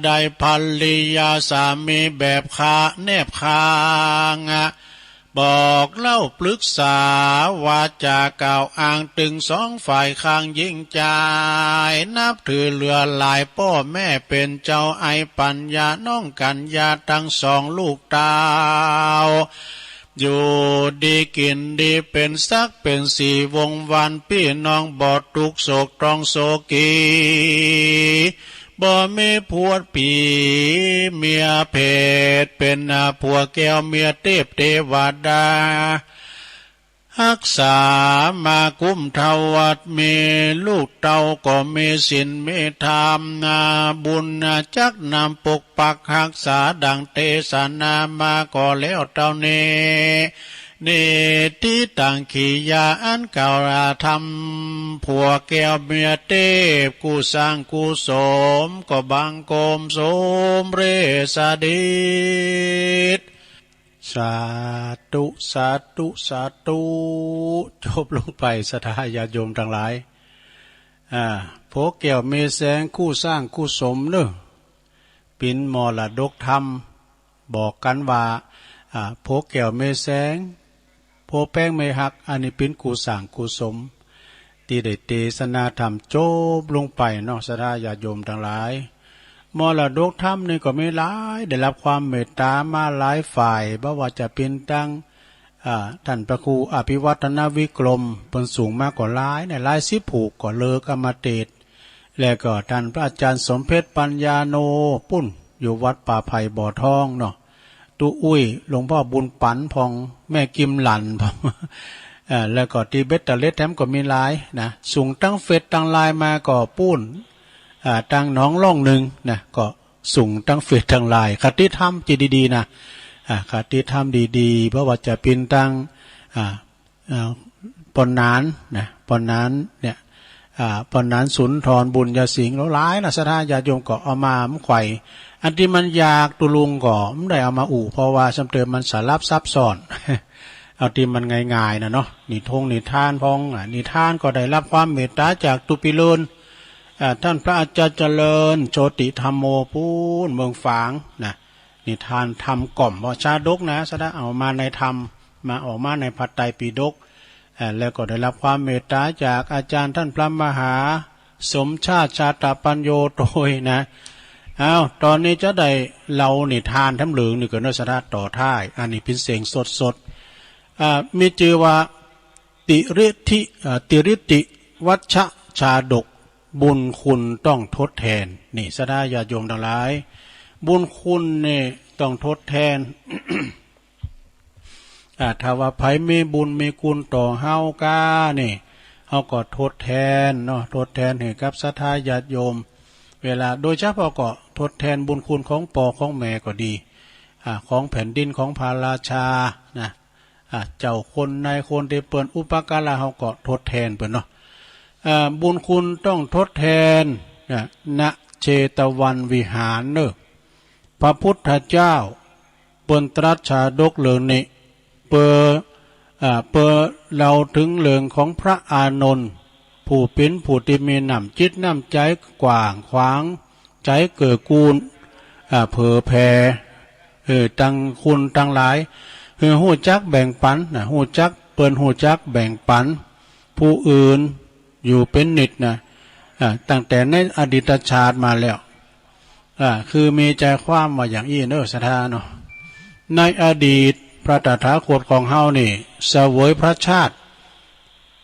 ได้ภรรยาสามีแบบคาแนบคางบอกเล่าปรึกษาวาจากล่าวอ้างตึงสองฝ่ายข้างยิ่งใจนับถือเรือหลายพ่อแม่เป็นเจ้าไอ้ปัญญาน้องกัญญาทั้งสองลูกดาวอยู่ดีกินดีเป็นสักเป็นสี่วงวันพี่น้องบอดทุกโศกตรองโศกีบ่มีผัวปีเมียเพศเป็นผัวแก้วเมียเทพเทวดารักษามาคุ้มทวัดมีลูกเต้าก็มีศีลมีธรรมบุญจักนำปกปักรักษาดังเทศนามาก็แล้วเท่านี้นี่ที่ต่างขียาอันเก่าทำผัวแก้วเมียเทพกูสร้างกูสมก็บังกมสมเรสดิตสาธุสาธุสาธุจบลงไปศรัทธาญาติโยมทั้งหลายผัวแก้วเมียแสงคู่สร้างคู่สมเนอะปินมรดกธรรมบอกกันว่าผัวแก้วเมียแสงผัวแป้งไม่หักอันนี้เป็นคู่สร้างคู่สมที่ได้เทศนาธรรมจบลงไปเนาะศรัทธาญาติโยมทั้งหลายมรดกธรรมนี่ก็ไม่หลายได้รับความเมตตามาหลายฝ่ายบ่ว่าจะเป็นตั้งท่านพระครูอภิวัฒนวิกรมเป็นสูงมากกว่าหลายในหลายสิบผูกก็เลิกอมเตศแล้วก็ท่านพระอาจารย์สมเพชรปัญญาโนปุ้นอยู่วัดป่าไผ่บ่อทองเนาะตุอุ้ยหลวงพ่อบุญปันพองแม่กิมหลันพองแล้วก็ที่เบตเตเลสแถมก็มีหลายนะสูงตั้งเฟซตั้งไลน์มาก็ปุ้นตั้งน้องล่องหนึ่งนะก็สูงตั้งเฟซตั้งไลน์คติธรรมจีดีๆนะคติธรรมดีๆเพราะว่าจะเป็นตั้งปนนานนะปนนานเนี่ยปนนานสุนทรบุญญาสิงห์แล้วหลายนะศรัทธาญาติโยมก็เอามามันไข่อันที่มันอยากตุลุงก็ไม่ได้เอามาอู่เพราะว่าจำเติมมันสารับซับซ้อน เอาที่มันง่ายๆนะเนาะนิทงนิทานพองนิทานก็ได้รับความเมตตาจากตุปิโลนท่านพระอาจารย์เจริญโชติธรรมโมพูนเมืองฝางนะนิทานธรรมกล่อมวชาดกนะซะได้เอามาในธรรมมาออกมาในพระไตรปิฎกแล้วก็ได้รับความเมตตาจากอาจารย์ท่านพระมหาสมชาติชาตปัญโยโตยนะตอนนี้จะได้เรานิทานทั้งเหลืองนี่ก็นสดาต่อท้ายอันนี้เป็นเสียงสดมีชื่อว่าติริติวัชชาดกบุญคุณต้องทดแทนนี่ศรัทธาญาติโยมทั้งหลายบุญคุณนี่ต้องทดแทน ถ้าว่าไผมีบุญมีคุณต่อเฮากานี่เฮาก็ทดแทนเนาะทดแทนให้กับศรัทธาญาติโยมเวลาโดยเฉพาะก็ทดแทนบุญคุณของพ่อของแม่ก็ดีของแผ่นดินของพระราชานะเจ้าคนนายคนที่เปิ้นอุปการะเฮาก็ทดแทนเปิ้นเนาะบุญคุณต้องทดแทนณเชตวันวิหารเนอะพระพุทธเจ้า เปิ้นตรัสชาดกเรื่องนี้เปอเราถึงเรื่องของพระอานนท์ผู้เป็นผู้ที่มีน้ำจิตน้ำใจกว้างขวางใจเกิดกูลเผอแผ่ตั้งคุณตั้งหลายหู้จักแบ่งปันหู้จักเปิ้นหู้จักแบ่งปันผู้อื่นอยู่เป็นนิดตั้งแต่ในอดีตชาติมาแล้วคือมีใจความว่าอย่างอี้เนอสถาเนาะในอดีตพระตถาคตของเฮานี่เสวยพระชาติ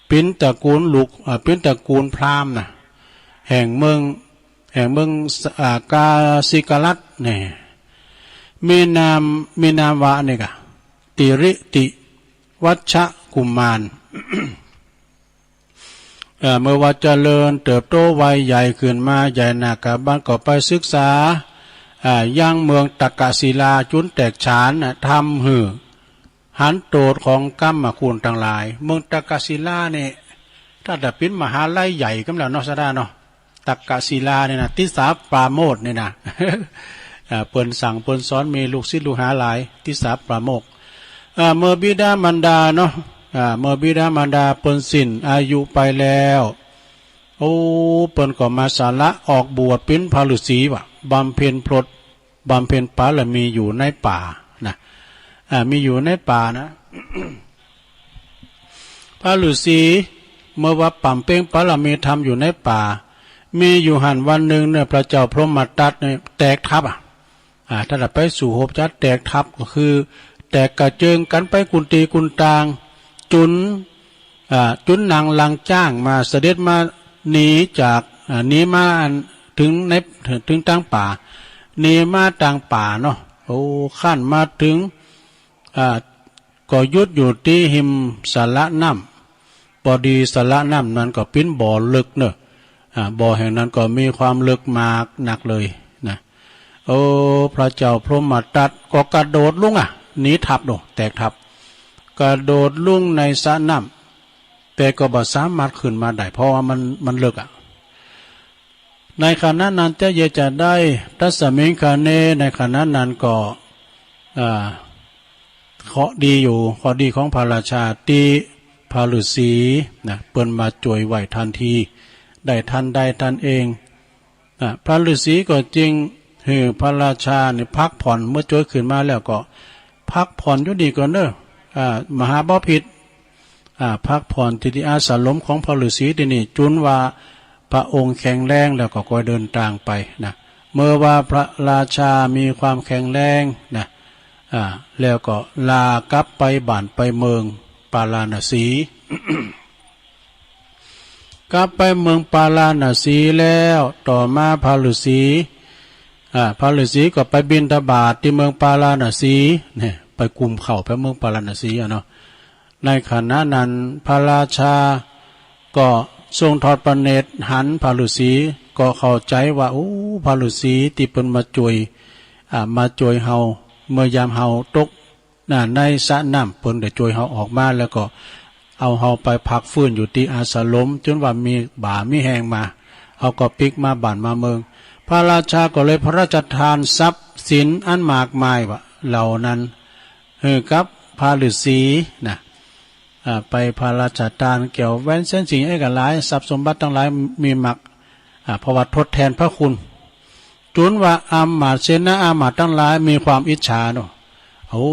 เป็นตระกูลลูกเป็นตระกูลพราหมณ์แห่งเมืองกาสิกรัตเนี่ยมีนามว่านี่กะติริติวัชกุมาร เมื่อว่าเจริญเติบโตวัยใหญ่ขึ้นมาใหญ่หนักกับบ้านก็ไปศึกษายังเมืองตักกศิลาจุนแตกฉานทำหือหันโตดของกัมมาคุณต่างหลายเมืองตักกศิลาเนี่ยถ้าจะเป็นมหาลัยใหญ่ก็แล้วเนาะซะได้เนาะตักกศิลาเนี่ยนะทิสาปราโมทเนี่ยนะ เปิ้นสั่งเปิ้นสอนมีลูกศิษย์ลูกหาหลายทิสาปราโมกเมื่อบิดามารดาเนาะเมื่อบิดามารดาเปิ้นสิ้นอายุไปแล้วโอ้เปิ้นก็มาสาระออกบวชเป็นพระฤาษีว่ะบำเพ็ญพรตบำเพ็ญปาละมีอยู่ในป่านะมีอยู่ในป่านะ พระฤาษีเมื่อว่าปั่มเป้งปาละมีทำอยู่ในป่ามีอยู่หันวันหนึ่งเนี่ยพระเจ้าพรหมทัตเนี่ยแตกทัพถ้าไปสู่ภพจัดแตกทัพก็คือแตกกระเจิงกันไปกุนตีกุนตางจุนนางลังจ้างมาเสด็จมาหนีจากหนีมาถึงทางป่าหนีมาทางป่าเนาะโอ้ขั้นมาถึงก็ยุดอยู่ที่หิมสาระน้ำพอดีสาระน้ำนั้นก็เป็นบ่อลึกเนอะบ่อแห่งนั้นก็มีความลึกมากหนักเลยนะโอ้พระเจ้าพรหมทัตก็กระโดดลุ่งหนีทับแตกทับกระโดดลุ่งในสระน้ำแต่ก็บ่สามารถขึ้นมาได้เพราะว่ามันลึกในขณะนั้นจะได้ทัศมิงคาเนในขณะนั้นก็เคราะดีอยู่ข้อดีของพระราชาตีพระฤาษีนะเปิ้นมาจ่วยไหวทันทีได้ทันเองพระฤาษีก็จริงพระราชาเนี่ยพักผ่อนเมื่อจ่วยขึ้นมาแล้วก็พักผ่อนอยู่ดีก่อนเนอะมหาบพิตรพักผ่อนที่อาสาล้มของพระฤาษีที่นี่จุนว่าพระองค์แข็งแรงแล้วก็เดินทางไปนะเมื่อว่าพระราชามีความแข็งแรงนะแล้วก็ลากลับไปบ้านไปเมืองปาลาณสี กลับไปเมืองปาลาณสีแล้วต่อมาพระฤาษีก็ไปบิณฑบาตที่เมืองปาลาณสีเนี่ยไปกุมเข่าไปเมืองปาลาณสีเนาะในขณะนั้นพระราชาก็ทรงทอดพระเนตรหันพระฤาษีก็เข้าใจว่าโอ้พระฤาษีที่เป็นมาจ่วยเฮาเมื่อยามเฮาตกในสระน้ำเพิ่นได้จ่วยเฮาออกมาแล้วก็เอาเฮาไปพักฟื้นอยู่ที่อาสาล้มจนว่ามีบ่ามีแหงมาเฮาก็ปิกมาบ้านมาเมืองพระราชาก็เลยพระราชทานทรัพย์สินอันมากมายว่าเหล่านั้นกับพระฤาษีนะไปพระราชทานเกี่ยวแว้นเส้นสิ่งหลายทรัพย์สมบัติทั้งหลายมีมักเพราะว่าทดแทนพระคุณจุนว่าอามาตย์เสนาอามาตย์ทั้งหลายมีความอิจฉาเนาะโอ้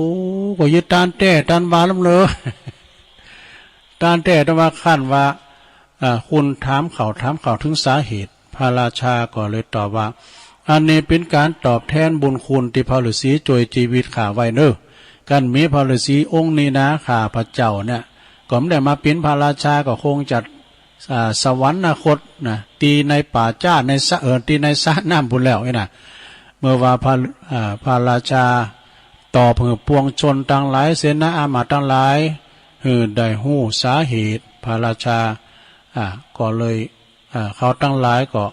ก็ยึดตานแต้ตานวาลำเลยตานแต้ตานวาขั้นว่าคุณถามเขาถึงสาเหตุพระราชาก็เลยตอบว่าอันนี้เป็นการตอบแทนบุญคุณที่พระฤาษีจ่วยชีวิตข้าไว้เนอะกันมีพระฤาษีองค์นี้นะข้าพระเจ้าเนี่ยก็ไม่ได้มาเป็นพระราชาก็คงจัดสวรรคตนะตีในป่าจ้าในสะตีในสระน้ำบุญแล้วนะเมื่อว่าพระราชาต่อเพื่อปวงชนทั้งหลายเสนาอามาตย์ทั้งหลายได้หู้สาเหตุพระราชาก็เลยเขาทั้งหลายก็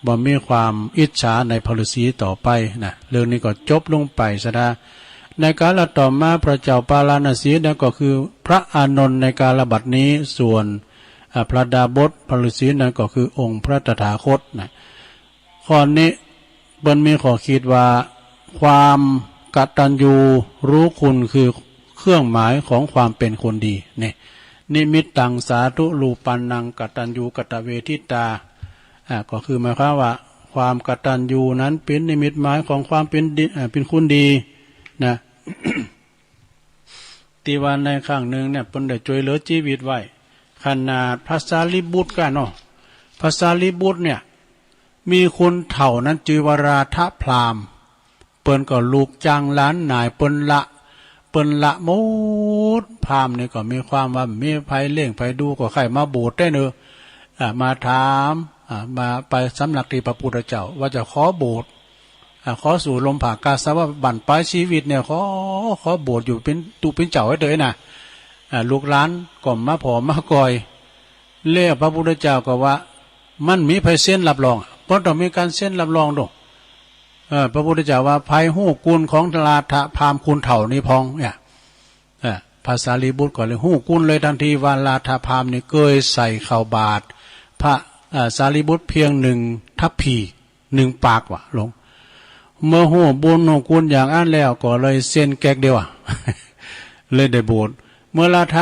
บ่มีความอิจฉาในพระฤาษีต่อไปนะเรื่องนี้ก็จบลงไปซะนะในกาลต่อมาพระเจ้าปาลาณสีนั่นก็คือพระอานนท์ในกาลบัดนี้ส่วนพระดาบสพระฤาษีนั่นก็คือองค์พระตถาคตนะข้อนี้บนมีขอคิดว่าความ กตัญญูรู้คุณคือเครื่องหมายของความเป็นคนดีเนี่ยนิมิตตังสาธุรูปันนังกตัญญูกตเวทิตาก็คือหมายความว่าความกตัญญูนั้นเป็นนิมิตหมายของความเป็นคุณดีนะ ตีวันในข้างหนึ่งเนี่ยเพิ่นได้ช่วยเหลือชีวิตไว้ขนาดพระสารีบุตรกันเนาะพระสารีบุตรเนี่ยมีคนเถ่านั้นจือวราทะพรามเปิ้นก็ลูกจ้างล้านนายเปิ้นละหมดพรามนี่ก็มีความว่ามีภัยเล่งภัยดูก็ใครมาโบสถ์ได้เนอะมาถามมาไปสำนักที่พระพุทธเจ้าว่าจะขอโบสถ์ขอสู่ลมผ่ากาสาวะบั่นปลายชีวิตเนี่ยขอโบสถ์อยู่เป็นเจ้าให้เถอะนะลูกหลานก็มาผอมมากอยเรียกพระพุทธเจ้าก็ว่ามันมีภัยเส้นรับรองเพราะต้องมีการเส้นรับรองด้วยพระพุทธเจ้าว่าภัยหู้กุลของลาทะพามคุณเถ่านี่พองเนี่ยภาษาลีบุตรก่อนเลยหู้กุลเลยทันทีว่าลาทะพามนี่เกยใส่เข่าบาทพระสารีบุตรเพียง1 ทัพพี1 ปากว่ะหลงเมื่อหู้บุญหู้กุลอย่างอันแล้วก็เลยเส้นแก๊กเดียวเลยได้โบสถ์เมื่อลาทะ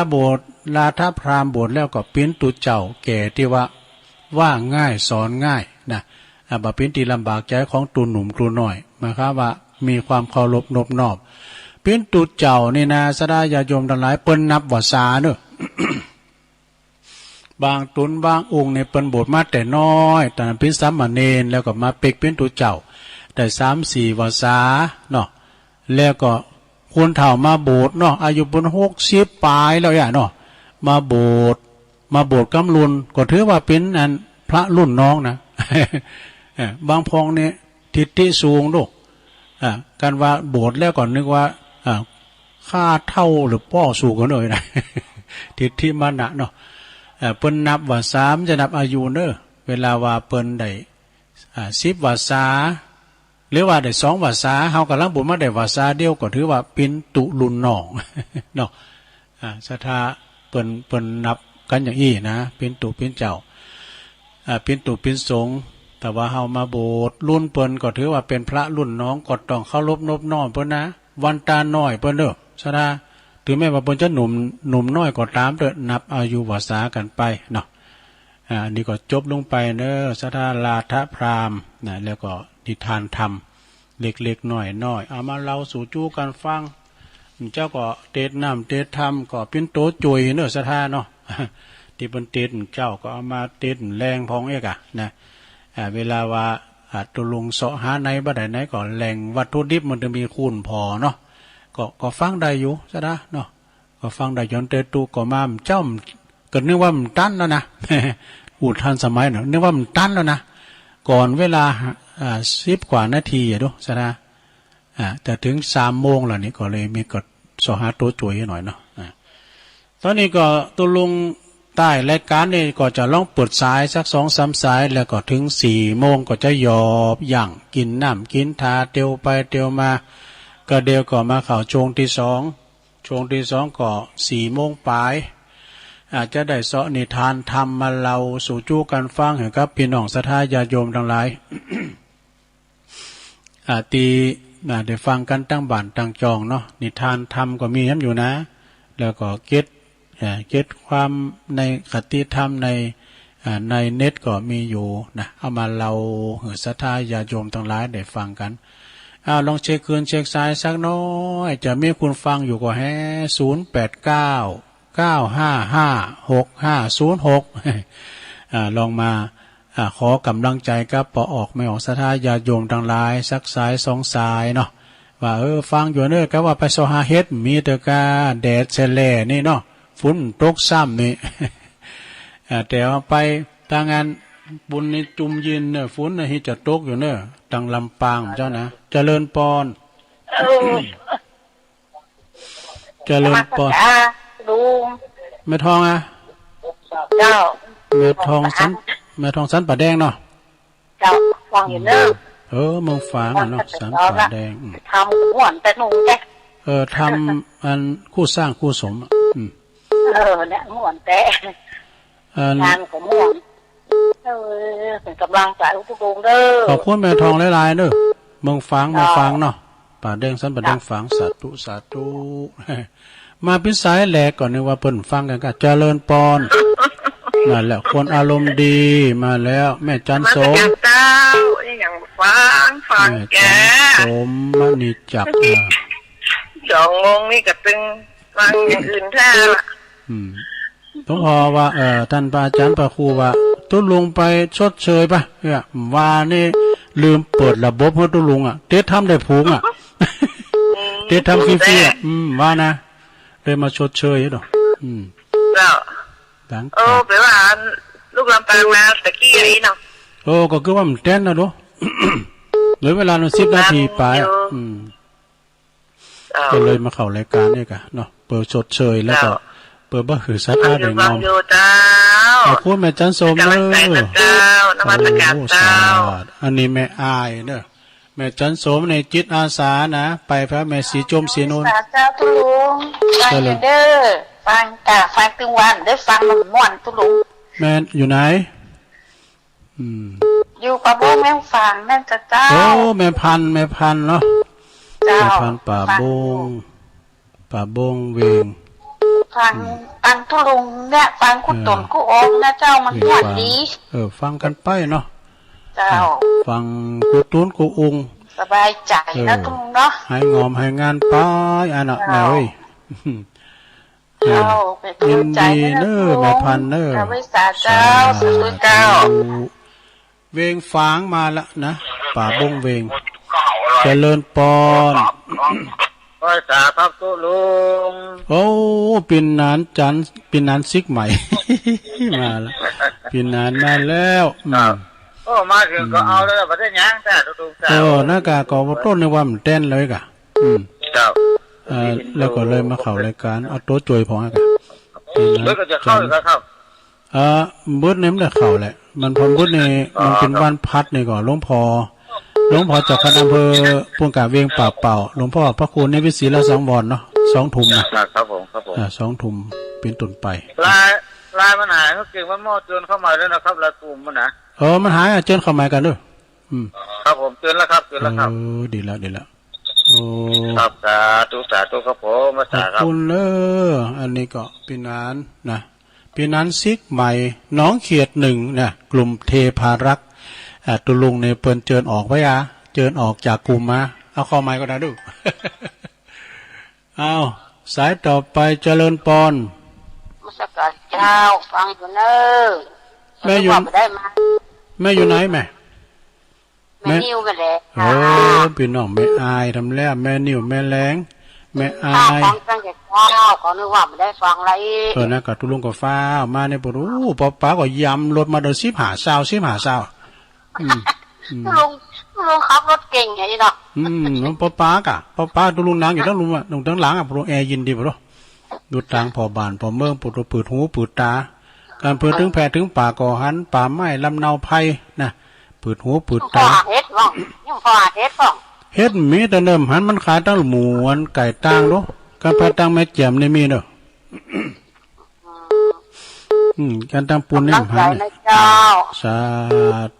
พรามโบสถ์แล้วก็ปิ้นตุเจ้าแก่ที่ว่าง่ายสอนง่ายนะบาปิ้นที่ลำบากใจของตูหนุ่มตูน้อยมาครับว่ามีความเคารพนบนอบปิ้นตุเจ้านี่นะสดาญาโยมทั้งหลายเปิ้นนับว่าสาเนอะ บางตุนบางองค์ในเปิ้นโบสถ์มาแต่น้อยแต่ปิ้นสามเณรแล้วก็มาเป็กปิ้นตุเจ้าแต่3-4 วาษาเนาะแล้วก็คนเฒ่ามาโบสถ์เนาะอายุบน60ปลายแล้วอย่าเนาะมาโบสถ์กำลุนก็ถือว่าเป็นอันพระรุ่นน้องนะ บางพองเนี่ยทิฏฐิสูงลูกการว่าโบสถ์แล้วก่อนนึกว่าข้าเท่าหรือป้อสูงกันเลยนะ ทิฏฐิมานะเนาะเปิ้นนับว่า3จะนับอายุเนอะเวลาว่าเปิ้นได้10 วาษาหรือว่าได้2 วาษาเฮากำลังบุญมาได้วาษาเดียวก็ถือว่าเป็นตุลุนน้อง เนาะศรัทธาเปิ้นนับกันอย่างอี้นะเป็นตุเป็นเจ้าเป็นตุเป็นสงฆ์แต่ว่าเฮามาโบสถ์รุ่นเปิ้นก็ถือว่าเป็นพระรุ่นน้องก็ต้องเคารพนบน้อมเปิ้นนะวันตาน้อยเปิ้นเด้อศรัทธาถึงแม้ว่าเปิ้นจะหนุ่มน้อยก็ตามเด้อนับอายุวาษากันไปเนาะนี่ก็จบลงไปเด้อศรัทธาลาทะพราหมณ์นะแล้วก็นิทานธรรมเล็กๆน้อยๆเอามาเล่าสู่จู้กันฟังเจ้าก็เทศน้ำเทศธรรมก็เป็นโตจุยเนอะศรัทธาเนาะ ที่เป็นเทศเจ้าก็เอามาเทศแรงพองเอกนะเวลาว่าตุลุงเสาะหาในบ่ได้ไหนก็แหล่งวัตถุดิบมันจะมีคูณพอเนาะก็ฟังได้อยู่ศรัทธาเนาะก็ฟังได้ย้อนเตตุก็มาเจ้าก็นึกว่ามันตันแล้วนะ อุทันสมัยเนาะนึกว่ามันตันแล้วนะก่อนเวลา10 กว่านาทีดูศรัทธาแต่ถึง3 โมงแล้วนี่ก็เลยมีกดสหาตัวจุ๋ยหน่อยเนาะตอนนี้ก็ตุลุงใต้รายการนี่ก็จะลองเปิดสายสัก2-3 สายแล้วก็ถึง4 โมงก็จะหยอบย่างกินน้ำกินทาเตียวไปเตียวมาก็เดียวก็มาเข้าช่วงที่2ก็4 โมงปลายอาจจะได้เสาะนิทานธรรมมาเล่าสู่จู้กันฟังให้กับพี่น้องศรัทธาญาติโยมทั้งหลาย ตีได้ฟังกันตั้งบ้านตั้งจองเนาะนิทานธรรมก็มีอยู่นะแล้วก็เก็ตความในคติธรรมในเน็ตก็มีอยู่นะเอามาเล่าให้ศรัทธาญาติโยมทั้งหลายได้ฟังกันลองเช็คคืนเช็คซ้ายสักน้อยจะมีคุณฟังอยู่ก็แฮ่089-955-6506 ลองมาขอกำลังใจกับปอออกไม่ออกศรัทธาญาติโยมทั้งหลายสักสาย2 สายเนาะว่าฟังอยู่เนอะก็ว่าไปโซหาเฮ็ดมีแต่กาแดดแฉลนี่เนาะฝนตกซ้ำนี่ แต่ว่าไปทางงานบุญในจุ่มยินเนอะฝนนี่จะตกอยู่เนอะตังลำปางเจ้านะเจริญปอนเจริญปอนลุงแม่ทองเจ้าแม่ทองสันป่าแดงเนาะเจ้าฟังอยู่เนอะเมืองฝางเนาะสันป่าแดงทำหวนแต่หนุ่มแกทำอันคู่สร้างคู่สมเนี่ยหวนแต่งานของหวนเป็นกำลังใจทุกลุงเด้อขอบคุณแม่ทองหลายๆเด้อเมืองฝางเนาะไป ป่าแดงสันป่าแดงฝังสาธุสาธุมาพิสายแหลกก่อนนึกว่าเพิ่นฟังกันก็เจริญปอนนั่นแหละคนอารมณ์ดีมาแล้วแม่จันสมเจ้าอย่างฟังแกสมมณีจัก2 โมงนี่ก็ตึงฟังอย่างอื่นแท้ละหลวงพ่อว่าท่านพระอาจารย์พระครูว่าตุ้ลุงไปชดเชยป่ะเนี่ยว่านี่ลืมเปิดระบบให้ตุ้ลุงเต๊ะทำได้ผูงเต๊ะทำฟรีๆว่านะเลยมาชดเชยหรอเจ้าแปลว่าลูกลำปางมาตะกี้อะไรเนาะก็คือว่ามันเต้นนะดูเหลือเวลา10 นาทีไปก็เลยมาเข้ารายการนี่กะเนาะเปิดชดเชยแล้วก็เปิดบ่หือสัตว์ได้งอมขอบคุณแม่จันสมเด้อนมัสการเจ้าอันนี้แม่อายเด้อแม่จันสมในจิตอาสานะไปพระแม่สีจมสีนูนเจ้าตุลุงฟังเด้อฟังตึงวันได้ฟังมันม่วนตุลุงแม่อยู่ไหนอยู่ป่าบงแม่ฟังแม่เจ้าแม่พันเนาะแม่พันป่าบงเวงฟังตุลุงเนี่ยฟังคุณตนกูองนะเจ้ามันม่วนดีฟังกันไปเนาะเจ้าฟังกูตุนกูองสบายใจนะตุลุงเนาะให้งอมให้งานไปอันน่ะแม่เอ้ยเจ้าเป็นใจเด้อแม่พันเด้อไว้สาเจ้าสุดเจ้าเวงฟางมาละนะป่าบงเวงเจริญปอนสาพักตุลุงปินนานจันปินนานซิกใหม่มาละปินนานมาแล้วมาถึงก็เอาเลยประเทศยังแต่ตุลุงหน้ากากก็ต้นในว่ามันเต้นเลยกะแล้วก็เลยมาเข้ารายการเอาโต๊ะจวยพอกันแล้วก็จะเข้าอีกครับบึ้ดเนี่ยมันได้เข้าแหละมันพอบึ้ดเนี่ยมันเป็นวันพัดเนี่ยก่อนหลวงพ่อจากคณะอำเภอพุ่งกาเวียงป่าเป่าหลวงพ่อพระครูในวิสีละ2 วันเนาะ2 ทุ่มนะครับผม2 ทุ่มเป็นต้นไปลายมันหายเขาเก่งมันมอเตือนเข้ามาแล้วนะครับลายกลุ่มมันนะมันหายเจิญเข้ามากันด้วยครับผมเตือนแล้วครับดีแล้วครับสาธุครับผมมาสาครับคุณอันนี้ก็ปีนานนะปีนานซิกใหม่น้องเขียด1เนี่ยกลุ่มเทพารักษ์ตุลุงเนี่ยเปิ้นเจิญออกไว้เจิญออกจากกลุ่มมาเอาเข้าไม้ก็ได้ดูเอาสายต่อไปเจริญปอนมัสการเจ้าฟังอยู่เนอแม่อยู่ไหนแม่นิ้วกันเลยพี่น้องแม่อายทำแล้วแม่นิ้วแม่แรงแม่อายฟังตั้งแต่เช้าก็นึกว่าไม่ได้ฟังอะไรนะกับตุลุงก็ฟ้ามาในปรู้ป้าก็ยำรถมาเดิน10 หาเช้าลุงขับรถเก่งไงเนาะลุงป้าตุลุงนั่งอยู่ตั้งลุงตั้งหลังลุงแอร์ยินดีป่ะดูทางพอบานพอเมืองปุดปืดหูปืดตาการเปิดถึงแผ่ถึงป่าก่อหันป่าไม้ลำเนาไผ่นะปืดหูปืดตาเฮ็ดบ้องยังพอเฮ็ดบ้องเฮ็ดมีแต่เดิมหันมันขายตั้งหมูอันไก่ตั้งเนาะการพาตั้งแม่แจ่มนี่มีเนาะการตั้งปูนนี่หันสา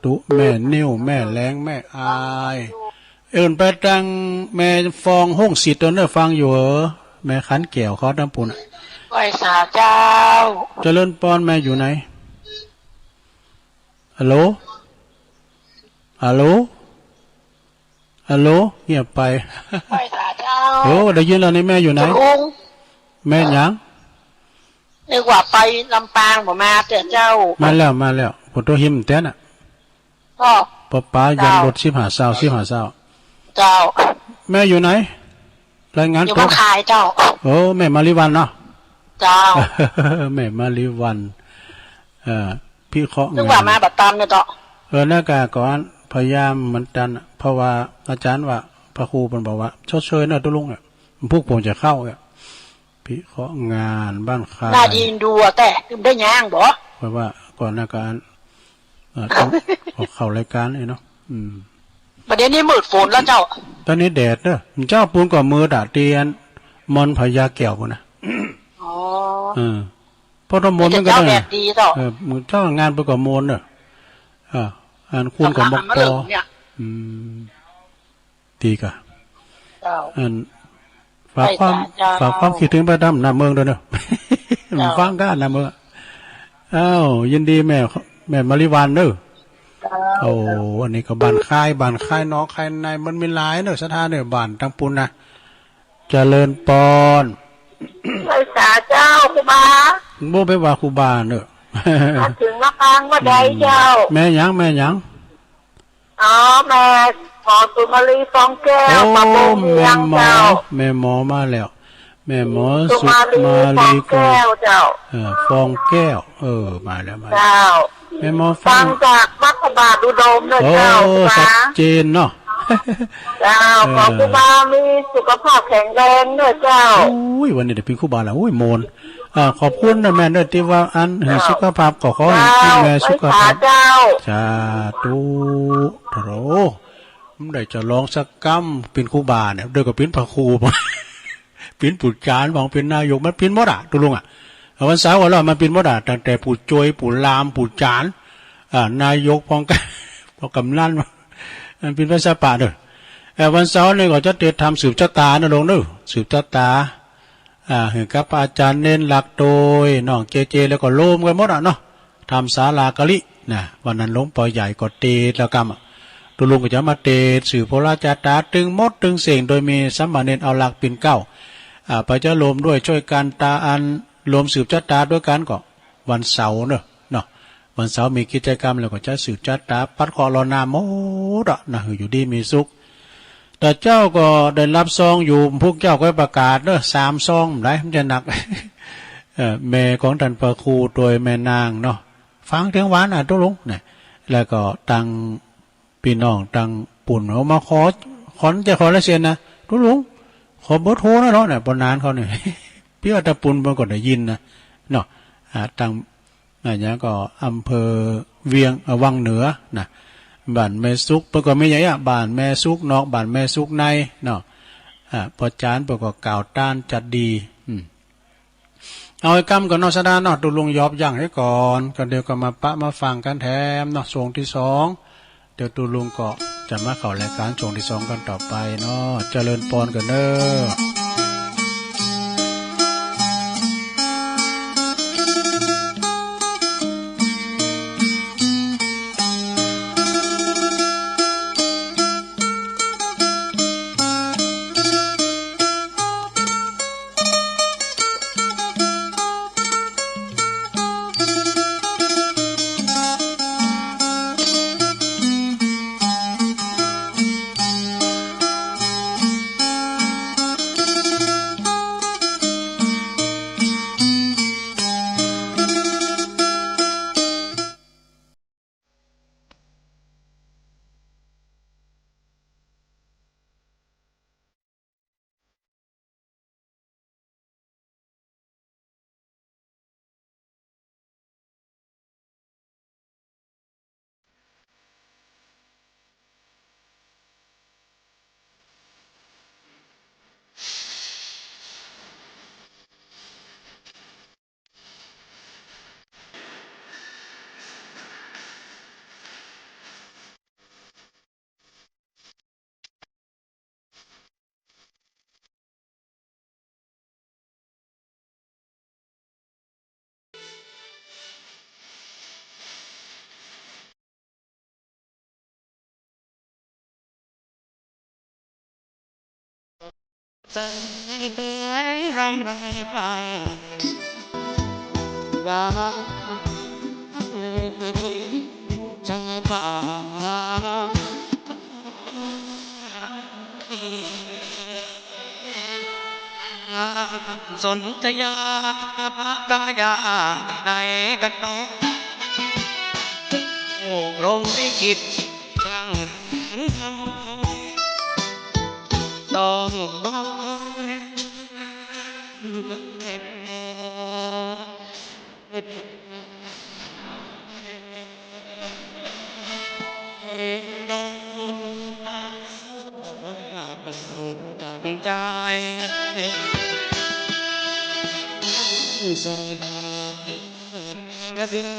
ธุแม่นิ้วแม่แรงแม่อายไปตั้งแม่ฟองห้องสิทธิ์เนอฟังอยู่แม่ขันแก้วเขาตั้งปูนไหว้สาเจ้าเจริญปอนแม่อยู่ไหนฮัลโหลเงียบไปไหว้สาเจ้าได้ยินแล้วนี่แม่อยู่ไหนแม่ยังนึกว่าไปลำปางบ่มาแต่เจ้ามาแล้วผมตัวหิมเต้นป้ายันรถ10 หาเช้าเจ้าแม่อยู่ไหนรายงานอยู่บ้านขายเจ้าแม่มาริวันเนาะเจ้าแม่มาริวันพี่เคาะนึกว่ามาบัดตามเนี่ยเจ้าหน้ากากก่อนพยายามมันดันเพราะว่าอาจารย์ว่าพระครูมันบอกว่าชดเชยนะตุลุงพวกผมจะเข้าพี่เคาะงานบ้านคาน่ายินดูแต่ได้ย่างบ่เพราะว่าก่อนหน้าการต้องเข้ารายการเนาะประเด็นนี้มืดฝนแล้วเจ้าตอนนี้แดดเด้อเจ้าปูนก่อมือด่าเตียนมอนพญาแก้วพุ่นนะเพราะตมนมันก็ได้มึงเจ้างานไปก่อมนเด้ออันคุณกับบอกปอตีกะ อันฝากความคิดถึงประดำนาเมืองด้วยเนอะฟังกันนาเมืองอ้าวยินดีแม่มาริวันเนอะโอ้อันนี้ก็บ้านค่ายนอกค่ายในมันมีหลายเนอะสถานเนอะบ้านตั้งปุ่นนะเจริญปอนไปสาเจ้าครูบาโบไปว่าครูบาเนอะมาถึงมะปางว่าใดเจ้าแม่ยังอ๋อแม่หมอสุมาลีฟองแก้วมาโบเมียงเจ้าแม่หมอมาแล้วแม่หมอสุมาลีฟองแก้วเจ้าฟองแก้วมาแล้วเจ้าแม่หมอฟังจากมัคคบาทอุดมด้วยเจ้าชัดเจนเนาะเจ้าขอครูบามีสุขภาพแข็งแรงด้วยเจ้าอุ้ยวันนี้เดี๋ยวเป็นครูบาแล้วอุ้ยโมนขอบคุณนะแม่ด้วยที่ว่าอันให้สุขภาพขอให้แม่สุขภาพสาธุโธ่มันได้จะลองสักกำเป็นครูบาเนี่ยด้วยกับเป็นพระครูเป็นปุจจานบางเป็นนายกมันเป็นมดอ่ะตุลุงอ่ะวันเสาร์วันเรามันเป็นมดอ่ะตั้งแต่ปุจจอยปุลามปุจจานนายกพองกันพอกำนันมันเป็นภาษาป่าเด้อวันเสาร์นี่ก็จะเตรียมทำสืบชะตานะลงเด้อสืบชะตาเห็นกับอาจารย์เน้นหลักโดยน้องเจแล้วก็โลมกันหมดอ่ะเนาะทำศาลากะลินะวันนั้นหลวงพ่อใหญ่ก็เตะแล้วกรรมตุลุงก็จะมาเตะสื่อโพราจาตาตึงมดตึงเสียงโดยมีสัมมาเนนเอาหลักปิ่นเก้าไปจะโลมด้วยช่วยกันตาอันโลมสืบชะตาด้วยกันก็วันเสาร์เนาะวันเสาร์มีกิจกรรมแล้วก็จะสืบชะตาปัดคอรอนาโมดะนะอยู่ดีมีสุขแต่เจ้าก็ได้รับซองอยู่พวกเจ้าก็ประกาศ3 ซองได้มันจะหนักแม่ของท่านพระครูโดยแม่นางเนาะฟังเสียงหวานตุลุงเนี่ยแล้วก็ตังพี่น้องตังปุ่นเขามาขอละเซียนนะตุลุงขอเบอร์โทรนะเนาะเนี่ยปนานเขาเนี่ยพี่ว่าตะปุ่นมันก็ได้ยินนะเนาะตังอย่างก็อำเภอเวียงวังเหนือนะบ้านแม่ซุกปก็ไม่ใหญ่บ้านแม่ซุกนอกบ้านแม่ซุกในเนาะพอจานปก็กล่าวต้านจัดดีเอาไอ้กำกับนอสดาเนาะตุลุงยอบย่างให้ก่อนก็เดี๋ยวก็มาฟังกันแถมเนาะช่วงที่2เดี๋ยวตุลุงก็จะมาเข้ารายการช่วงที่2กันต่อไปเนาะเจริญปอนกันเด้อใจเบื่อรำไรฟังว่าจังป่าสนธยาพระกายาในกันน้องลงไปคิดจังต้องบ้องใจสดากระเดือ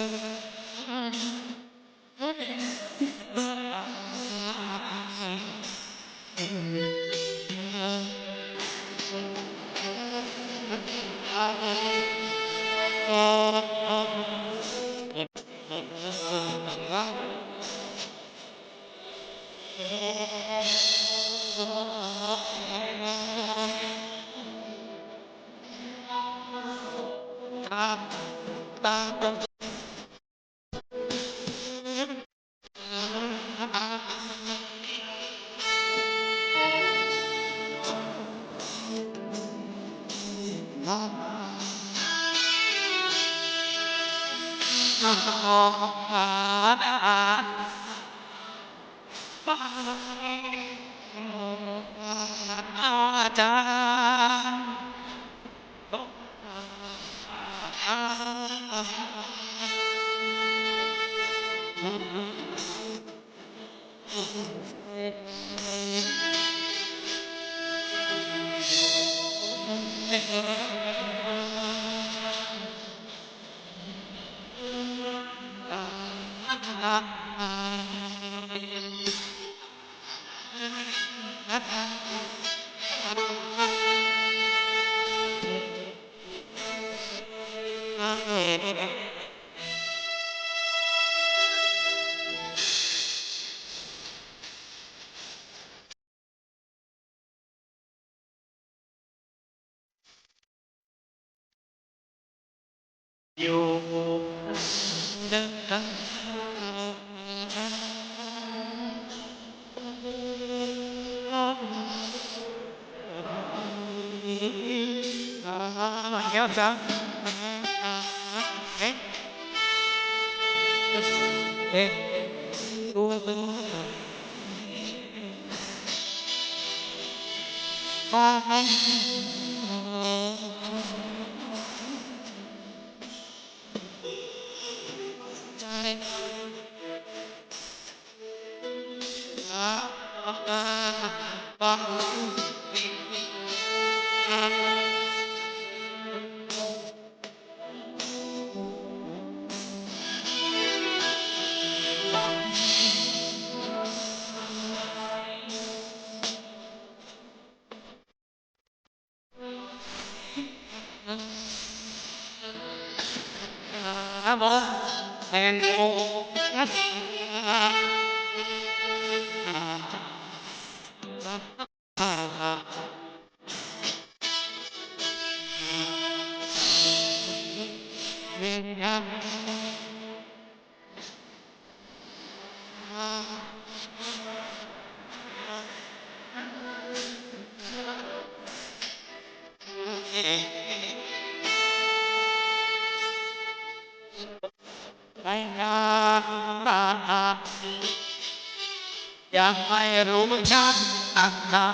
ยังไม่รู้มึงชักอักนะ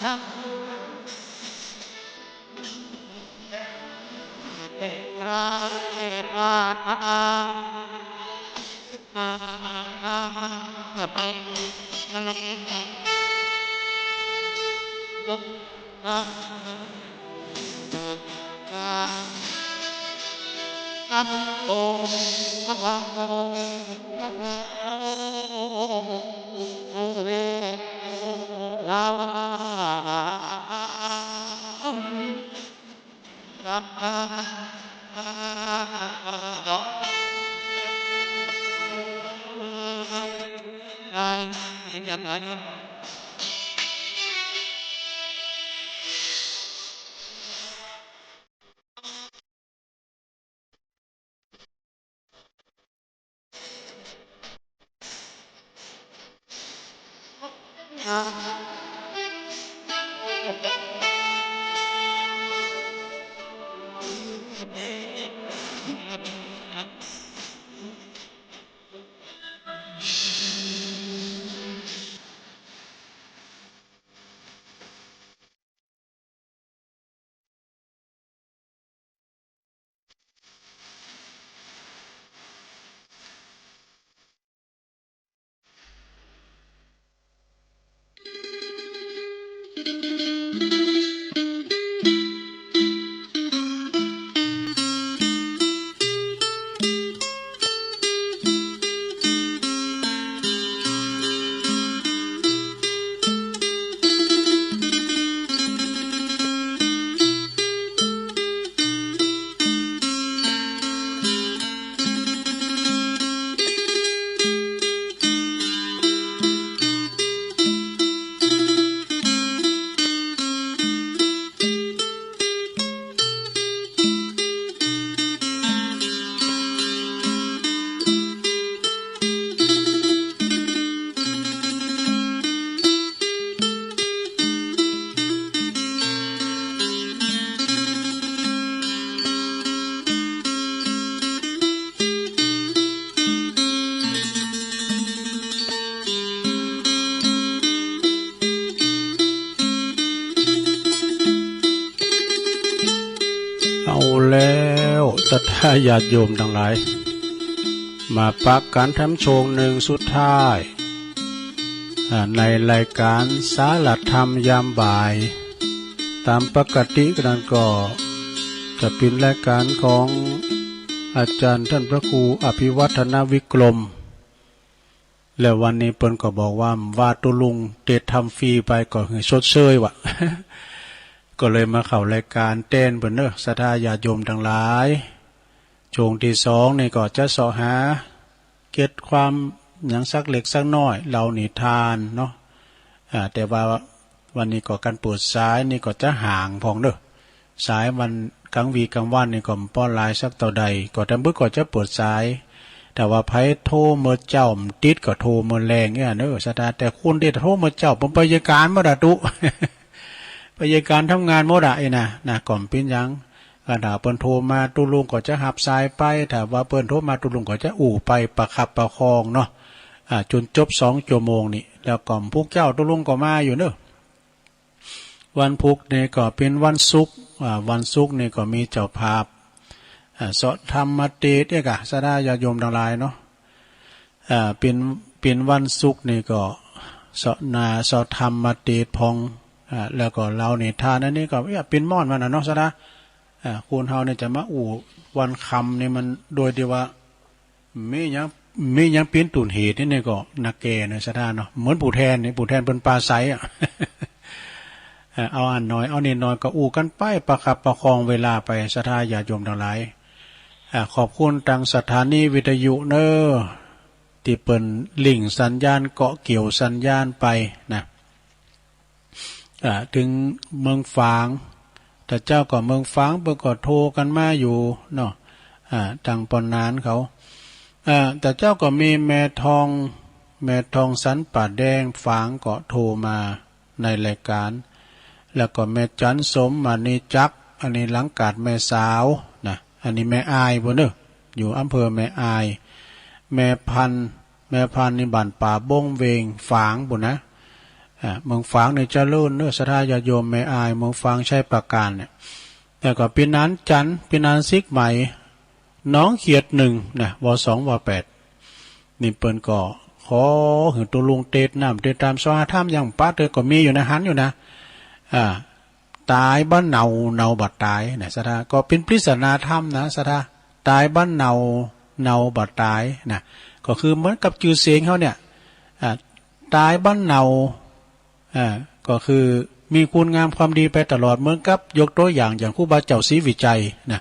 นักเอกราเอกราโอ้ ศรัทธาญาติโยมทั้งหลายมาปักการทำโชงหนึ่งสุดท้ายในรายการสารธรรมยามบ่ายตามปกติกันก็จะเป็นรายการของอาจารย์ท่านพระครูอภิวัฒนวิกรมแล้ววันนี้เปิ้นก็บอกว่าตุลุงเตะทำฟรีไปก็คือชดเชยวะ ก็เลยมาเข้ารายการเต้นเปิ้นเนอะศรัทธาญาติโยมทั้งหลายช่วงที่2นี่ก็จะสอหาเก็ดความอย่างสักเล็กสักน้อยเรานิทานเนาะแต่ว่าวันนี้ก็การปวดสายนี่ก็จะห่างพองเด้อสายวันกลางวีกลางวันนี่ก็ป้อนลายสักต่อใดก็ทำบึกก็จะปวดสายแต่ว่าไผโทรเมื่อเจ้าติดก็โทรเมื่อแรงเนี่ยเนอะสตาแต่คุณที่โทรเมื่อเจ้าผมไปยการบ่ดะตุ ไปยการทำงานบ่ได้นะก่อนเป็นยังถ้าเปิ้นโทรมาตุลุงก็จะหับสายไปถ้าว่าเปิ้นโทรมาตุลุงก็จะอู่ไปประคับประคองเนาะจนจบ2 ชั่วโมงนี่แล้วก็พวกเจ้าตุลุงก็มาอยู่เนอะวันพุธนี่ก็เป็นวันศุกร์วันศุกร์นี่ก็มีเจ้าภาพสอธรรมเทศน์เนี่ยกะสดาญาติโยมทั้งหลายเนาะเป็นวันศุกร์นี่ก็สอธรรมเทศน์พองแล้วก็เรานี่ทานอันนี้ก็เป็นม่อนมันเนาะสดาคุณเฮาเนี่ยจะมาวันคำนี่มันโดยที่ว่าไม่ยังเป็นตุนเหตุนี่ก็นักแก่เนี่ยสดาเนาะเหมือนปู่แทนนี่ปู่แทนเป็นปลาไซเอาอันน้อยเอานี่น้อยก็กันไปประคับประคองเวลาไปศรัทธาญาติโยมทั้งหลายขอบคุณทางสถานีวิทยุเนอที่เปิ่นลิงสัญญาณเกาะเกี่ยวสัญญาณไปนะถึงเมืองฝางแต่เจ้าก็เมืองฝางเปิ่นก็โทรกันมาอยู่เนาะทางปอนนานเขาแต่เจ้าก็มีแม่ทองสันป่าแดงฝางก็โทรมาในรายการแล้วก็แม่จันสมมานี่จักอันนี้หลังกาดแม่สาวนะอันนี้แม่อายบ่เด้ออยู่อำเภอแม่อายแม่พันนี่บ้านป่าบงเวงฝางบ่นะเมืองฝางนี่เจริญเด้อศรัทธาญาติโยมแม่อายเมืองฝางใช้ประการเนี่ยแต่ก็ปีนั้นจันปีนั้นซิกใหม่น้องเขียด1นะว2ว8นี่เปิ้นก็ขอหือตัวลุงเตดน้ำเตดตามสวาถ้ำอย่างป้าเตยก็มีอยู่นะหันอยู่นะตายบ้านเนาบัดตายนะสะทาก็เป็นปริศนาธรรมนะสะทาตายบ้านเนาบัดตายนะก็คือเหมือนกับจือเสียงเขาเนี่ยตายบ้านเนาก็คือมีคุณงามความดีไปตลอดเหมือนกับยกตัวอย่างครูบาเจ้าศรีวิจัยนะ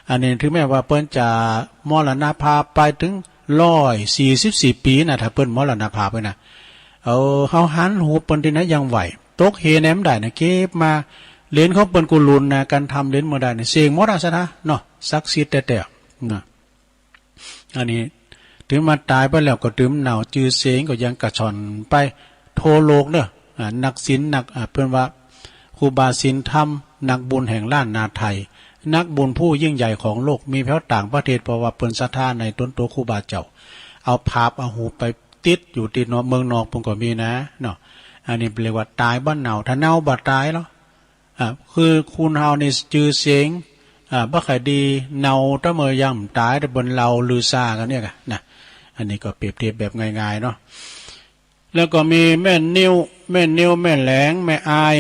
อันนี้ถึงแม้ว่าเปิ้นจะมรณภาพไปถึง144 ปีนะถ้าเปิ้นมรณภาพไปนะเฮาหันหูเปิ้นที่นะยังไหวตกเฮแนมได้นะเก็บมาเลนเขาเปิ้นกุลุนนะการทำเลนมาได้เนี่ยเสียงหมดอ่ะซะนะเนาะศักดิ์สิทธิ์แต่นะอันนี้ถึงมาตายไปแล้วก็ถึงหนาวจือเสียงก็ยังกระชอนไปโทโลกเด้อนักศิลป์นักเพิ่นว่าครูบาศิลป์ธรรมนักบุญแห่งล้านนาไทยนักบุญผู้ยิ่งใหญ่ของโลกมีแถวต่างประเทศเพราะว่าเปิ้นศรัทธาในต้นตัวครูบาเจ้าเอาภาพเอาหูไปติดอยู่ที่เมืองนอกปุ่นก็มีนะเนาะอันนี้เรียกว่าตายบ้านเนาถ้าเน่าบัดตายแล้วคือคุณเฮานี่จือเสียงบ่ค่อยดีเน่าตะเมยย่ำตายแต่บนเราลือซากันเนี่ยนะอันนี้ก็เปรียบเทียบแบบง่ายๆเนาะแล้วก็มีแม่นิ้วแม่แหลงแม่อาย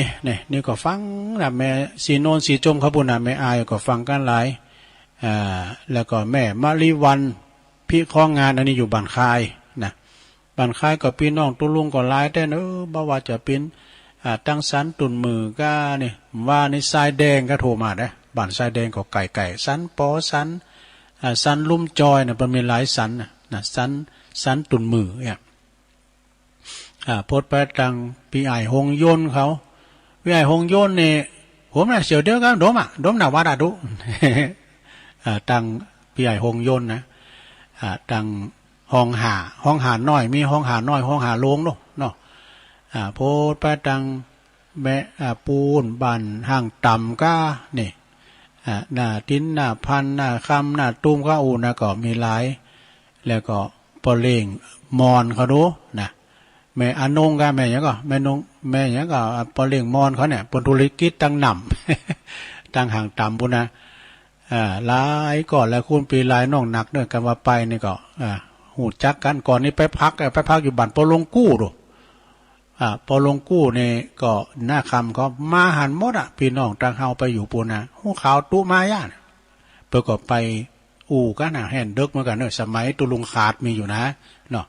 นี่ก็ฟังนะแม่สีโนนสีจมเขาพูดนะแม่อายก็ฟังกันหลายแล้วก็แม่มาริวันพี่ข้องงานอันนี้อยู่บ้านคายนะบ้านคายก็พี่น้องตุลุงก็หลายแต่บ่ว่าจะเป็นตั้งสันตุนมือก็นี่ว่าในทรายแดงก็โทรมาได้บ้านทรายแดงก็ไก่สันปอสันลุ่มจอยนะมันมีหลายสันนะสันตุนมือเนี่ยพดไปตังพี่ไอหงยนเขาพี่ไอหงยนเนี่ยผมน่ะเสียวเดียวกันดมหนาวัดดุตังพี่ไอหงยนนะตังห้องหาน้อยมีห้องหาน้อยห้องหาโลงเนาะโพดไปตังแม่ปูนบันห่างต่ำก็นี่หน้าทิ้นหน้าพันหน้าคำหน้าตุ้มก็อูนะก็มีหลายแล้วก็ปอเล่งมอนเขาดูนะแม่อนงก็แม่ยังก็แม่นงแม่ยังก็ปอเล่งมอนเขาเนี่ยปนธุรกิจตั้งหนำตั้งห่างต่ำปุ่นนะ หลายก่อนแล้วคุณปีหลายน้องหนักเนื่องกันว่าไปนี่ก็หูจักกันก่อนนี้ไปพักอยู่บ้านปอลงกู้ดูปอลงกู้นี่ก็หน้าคำก็มาหันหมดพี่น้องต่างเฮาไปอยู่ปูนะหูขาวตุมาย่าเปิดก็ไปอู่กันแห่นเด็กเหมือนกันเนอะสมัยตุลุงขาดมีอยู่นะเนาะ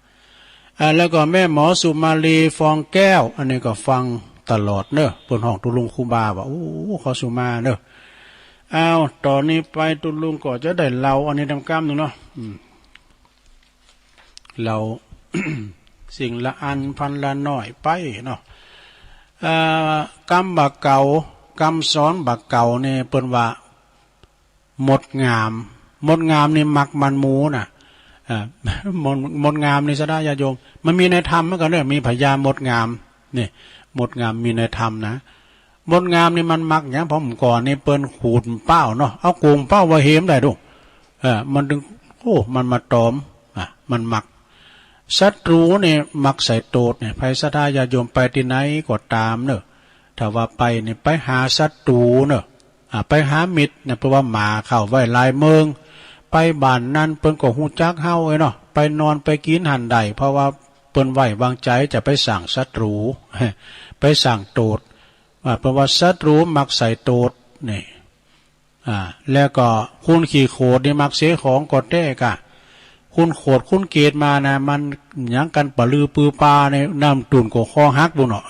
แล้วก็แม่หมอสุมาลีฟองแก้วอันนี้ก็ฟังตลอดเนอะบนห้องตุลุงคูบาว่าโอ้เขาสุมาเนอะตอนนี้ไปตุลุงก็จะได้เราอันนี้ทำกล้ามหนึ่งเนาะเรา สิ่งละอันพันละน้อยไปเนาะกำบักเก่ากำซ้อนบักเก่าเนี่ยเปิ้นว่าหมดงามนี่มักมันหมูน่ะหมดงามในสดาญาโยมมันมีในธรรมเมื่อก่อนเนี่ยมีพญาหมดงามนี่หมดงามมีในธรรมนะหมดงามนี่มันมักอย่างผมก่อนนี่เปิ้นขูดเป้าเนาะเอาโกงเป้าว่าเฮมได้ดูมันดึงมันมาตอมมันมักศัตรูเนี่ยมักใส่โตดเนี่ยภัยสดาญาโยมไปที่ไหนก็ตามเนอะถ้าว่าไปเนี่ยไปหาศัตรูเนอะไปหามิตรเนี่ยเพราะว่าหมาเข้าไว้ลายเมืองไปบ้านนั้นเปิ้นก็ฮู้จักเฮาเนาะไปนอนไปกินหันใดเพราะว่าเปิ้นไว้วางใจจะไปสั่งศัตรูไปสั่งโตดเพราะว่าศัตรูมักใส่โตดนี่แล้วก็คุณขี่โคดนี่มักเสียของกอดแต้กะคุณโคดคุณเกตมานะมันหยังกันปะลือปือปลาในน้ำตุ่นก็คอฮักบุเนาะ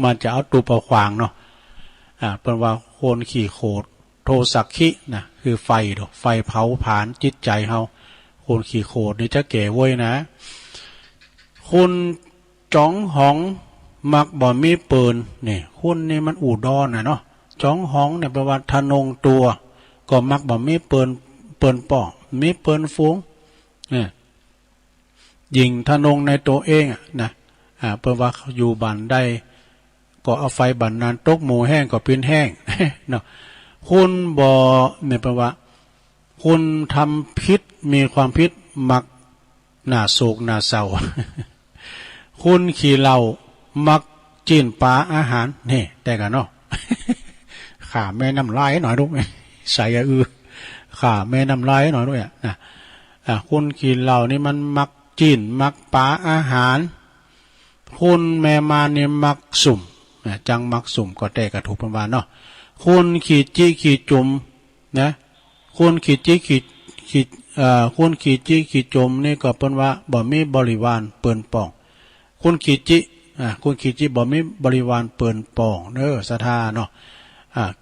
มันจะเอาตูปเอาขวางเนาะเป็นว่าคนขี่โคดโทสักขินะคือไฟดอกไฟเผาผลาญจิตใจเฮาคนขี่โคดนี่จะแก่เว้ยนะคุณจ้องหองมักบ่มีปืนนี่คุณนี่มันอู่ดอนเนาะจ้องหองเนี่ยแปลว่าทะนงตัวก็มักบ่มีปืนป่อมีปืนฟุ้งยิงทะนงในตัวเองนะเพื่อว่าเขาอยู่บ้านได้ก็เอาไฟบ้านนั้นตกหมูแห้งก็เป็นแห้งเนาะคุณบ่เนี่ยแปลว่าคุณทำพิษมีความพิษมักหน้าโศกหน้าเศร้า คุณขี่เหล้ามักจีนปลาอาหารนี่แต่กันเนาะ ข่าแม่น้ำลายหน่อยด้วยใส่ข่าแม่น้ำลายหน่อยด้วยนะคุณขี่เหล้านี่มันมักจีนมักปลาอาหารคุณแม่มาเนี่ยมักสุ่มจังมักสุ่มก็แต่กระถูกประมาณเนาะคุณขีดจี้ขีดจุ่มนะคุณขีดจี้ขีดคุณขีดจี้ขีดจุ่มนี่ก็เป็นว่าบ่มีบริวารเปิ่นป่องคุณขีดจี้คุณขีดจี้บ่มีบริวารเปิ่นป่องเด้อศรัทธาเนาะ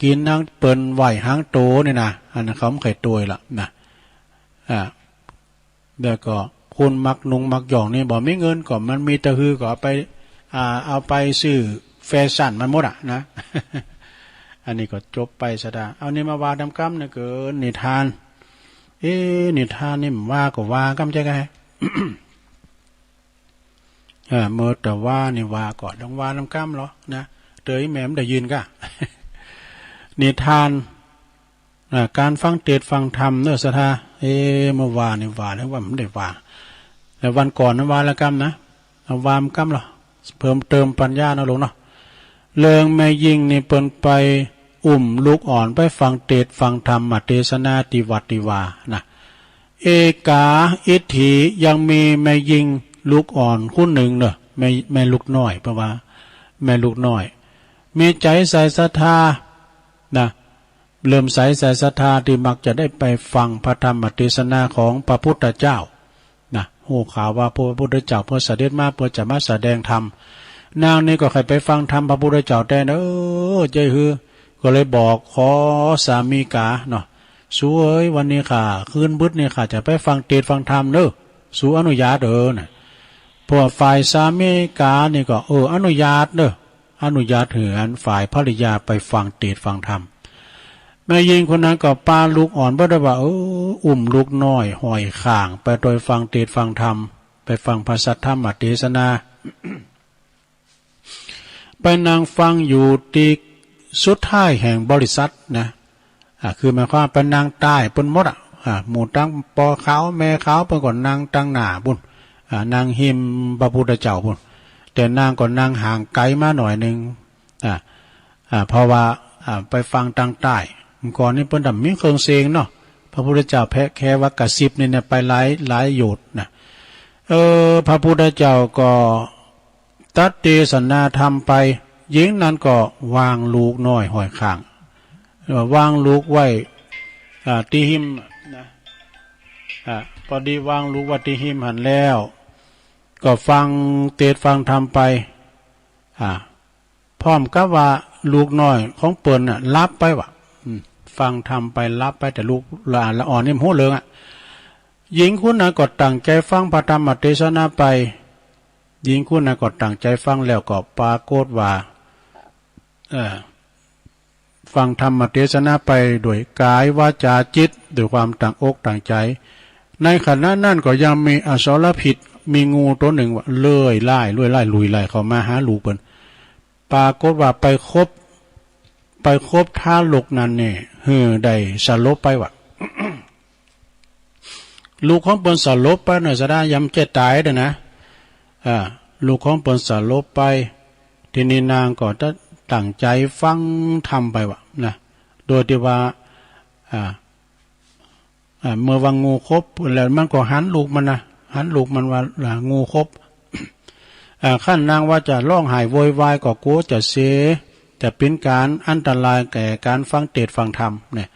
กินนั่งเปิ่นไหวหางโตนี่นะอันนั้นเขาไม่เคยตัวละนะแล้วก็คุณมักนุงมักหยองนี่บ่มีเงินก็มันมีตะฮือก็เอาไปซื้อแฟชั่นมันหมดนะ อันนี้ก็จบไปซะดาเอานี่มาว่าดำกำเนี่ยเกินนิทานนิทานนี่มันว่าก็ว่ากำใจไง เมื่อแต่ว่านี่ว่าก่อนต้องว่าดำกำเหรอนะเตยแม่มได้ยืนกะ นิทานการฟังเทศน์ฟังธรรมเนื้อศรัทธาเมื่อวานนี่ว่าแล้วว่ามันได้ว่าแต่วันก่อนนั้นว่าละกำนะเอาวามกำเหรอเพิ่มเติมปัญญานะลงเนาะเลิงแม่ยิงนี่เปิ้นไปลูกอ่อนไปฟังเทศน์ฟังธรรมเทศนาติวัติวานะเอกาอิทธิยังมีแม่ยิงลูกอ่อนคู่หนึ่งเนอะแม่ลูกน้อยเพราะว่าแม่ลูกน้อยมีใจใส่ศรัทธานะเริ่มใส่ศรัทธาที่มักจะได้ไปฟังพระธรรมเทศนาของพระพุทธเจ้านะหูข่าวว่าพระพุทธเจ้าเพื่อเสด็จมาเพื่อจะมาแสดงธรรมนางนี่ก็ใครไปฟังธรรมพระพุทธเจ้าแต่ใจฮือก็เลยบอกขอสามีกาเนาะสวยวันนี้ค่ะคืนบึดนี่ค่ะจะไปฟังเทศน์ฟังธรรมเนอะสู่อนุญาตนะพวกฝ่ายสามีกานี่ก็อนุญาตเนอะอนุญาตเหือนฝ่ายภริยาไปฟังเทศน์ฟังธรรมแม่ยิงคนนั้นก็ปาลูกอ่อนบ่ได้ว่าลูกน้อยห้อยข่างไปโดยฟังเทศน์ฟังธรรมไปฟังพระสัทธรรมเทศนา ไปนั่งฟังอยู่ที่สุดท้ายแห่งบริษัทนะคือหมายความเป็นนางใต้ปนมดหมู่ตั้งปอขาวแม่ขาวเป็นก่อนนางตั้งหน้าบุญนางหิมพระพุทธเจ้าบุญแต่นางก่อนนางห่างไกลมาหน่อยหนึ่งเพราะว่าไปฟังตั้งใต้ก่อนนี้เปิ้นดำมีเครื่องเสียงเนาะ พระพุทธเจ้าแพ้แค่ว่ากระซิบนี่เนี่ยไปหลายโยชน์นะพระพุทธเจ้าก็ตัดเตศนาธรรมไปหญิงนั้นก็วางลูกน้อยห้อยข้างวางลูกไว้ที่หิมนะพอดีวางลูกไว้ที่หิมหันแล้วก็ฟังเทศฟังธรรมไปพร้อมกับว่าลูกน้อยของเปิ้นน่ะรับไปว่ะฟังธรรมไปรับไปแต่ลูกละอ่อนนี่โหเลิงหญิงคุณน่ะก็ตั้งใจฟังพระธรรมเทศนาไปหญิงคุณน่ะก็ตั้งใจฟังแล้วก็ปรากฏว่าฟังธรรมเทศนาไปโดยกายวาจาจิตด้วยความตั้งอกตั้งใจในขณะนั้นก็ยังมีอสรพิษมีงูตัวหนึ่งว่าเลื่อยไล่ลุยไล่เข้ามาหาลูกเปิ้นปรากฏว่าไปคบท่าลูกนั้นเนี่ยได้สลบไปว่ะ ลูกของเปิ้นสลบไปน่ะจะได้ยำเจ็ดตายเด้อนะลูกของเปิ้นสลบไปทีนี้นางก็จะตั้งใจฟังทำไปว่ะนะโดยที่ว่าเมื่อวังงูครบแล้วมันก็หันลูกมันว่างูครบขั้นนางว่าจะร้องไห้โวยวายก็กลัวจะเสียแต่เป็นการอันตรายแก่การฟังเทศน์ฟังธรรมเนี่ย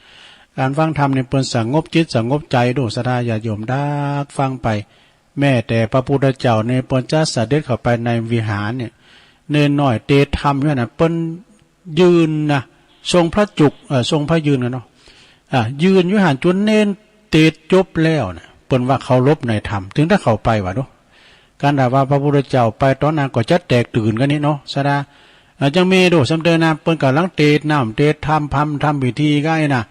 การฟังธรรมเนี่ยเป็นสงบจิตสงบใจดูศรัทธาญาติโยมได้ฟังไปแม้แต่พระพุทธเจ้าในปนจะเสด็จเข้าไปในวิหารเนี่ยเนินหน่อยเทศธรรมเนี่ยนะเปิ้นยืนนะทรงพระจุกทรงพระยืนกันเนาะยืนอยู่หันจนเน้นเทศจบแล้วนะเปิ้นว่าเคารพในธรรมถึงถ้าเข้าไปวะเนาะการด่าว่าพระพุทธเจ้าไปตอนนั้นก็จะแตกตื่นกันนี่เนาะศรัทธาจังมีดูสำเดินนะเปิ้นกำลังเทศน้ำเทศธรรมทำพิธีก็ไอ้นะ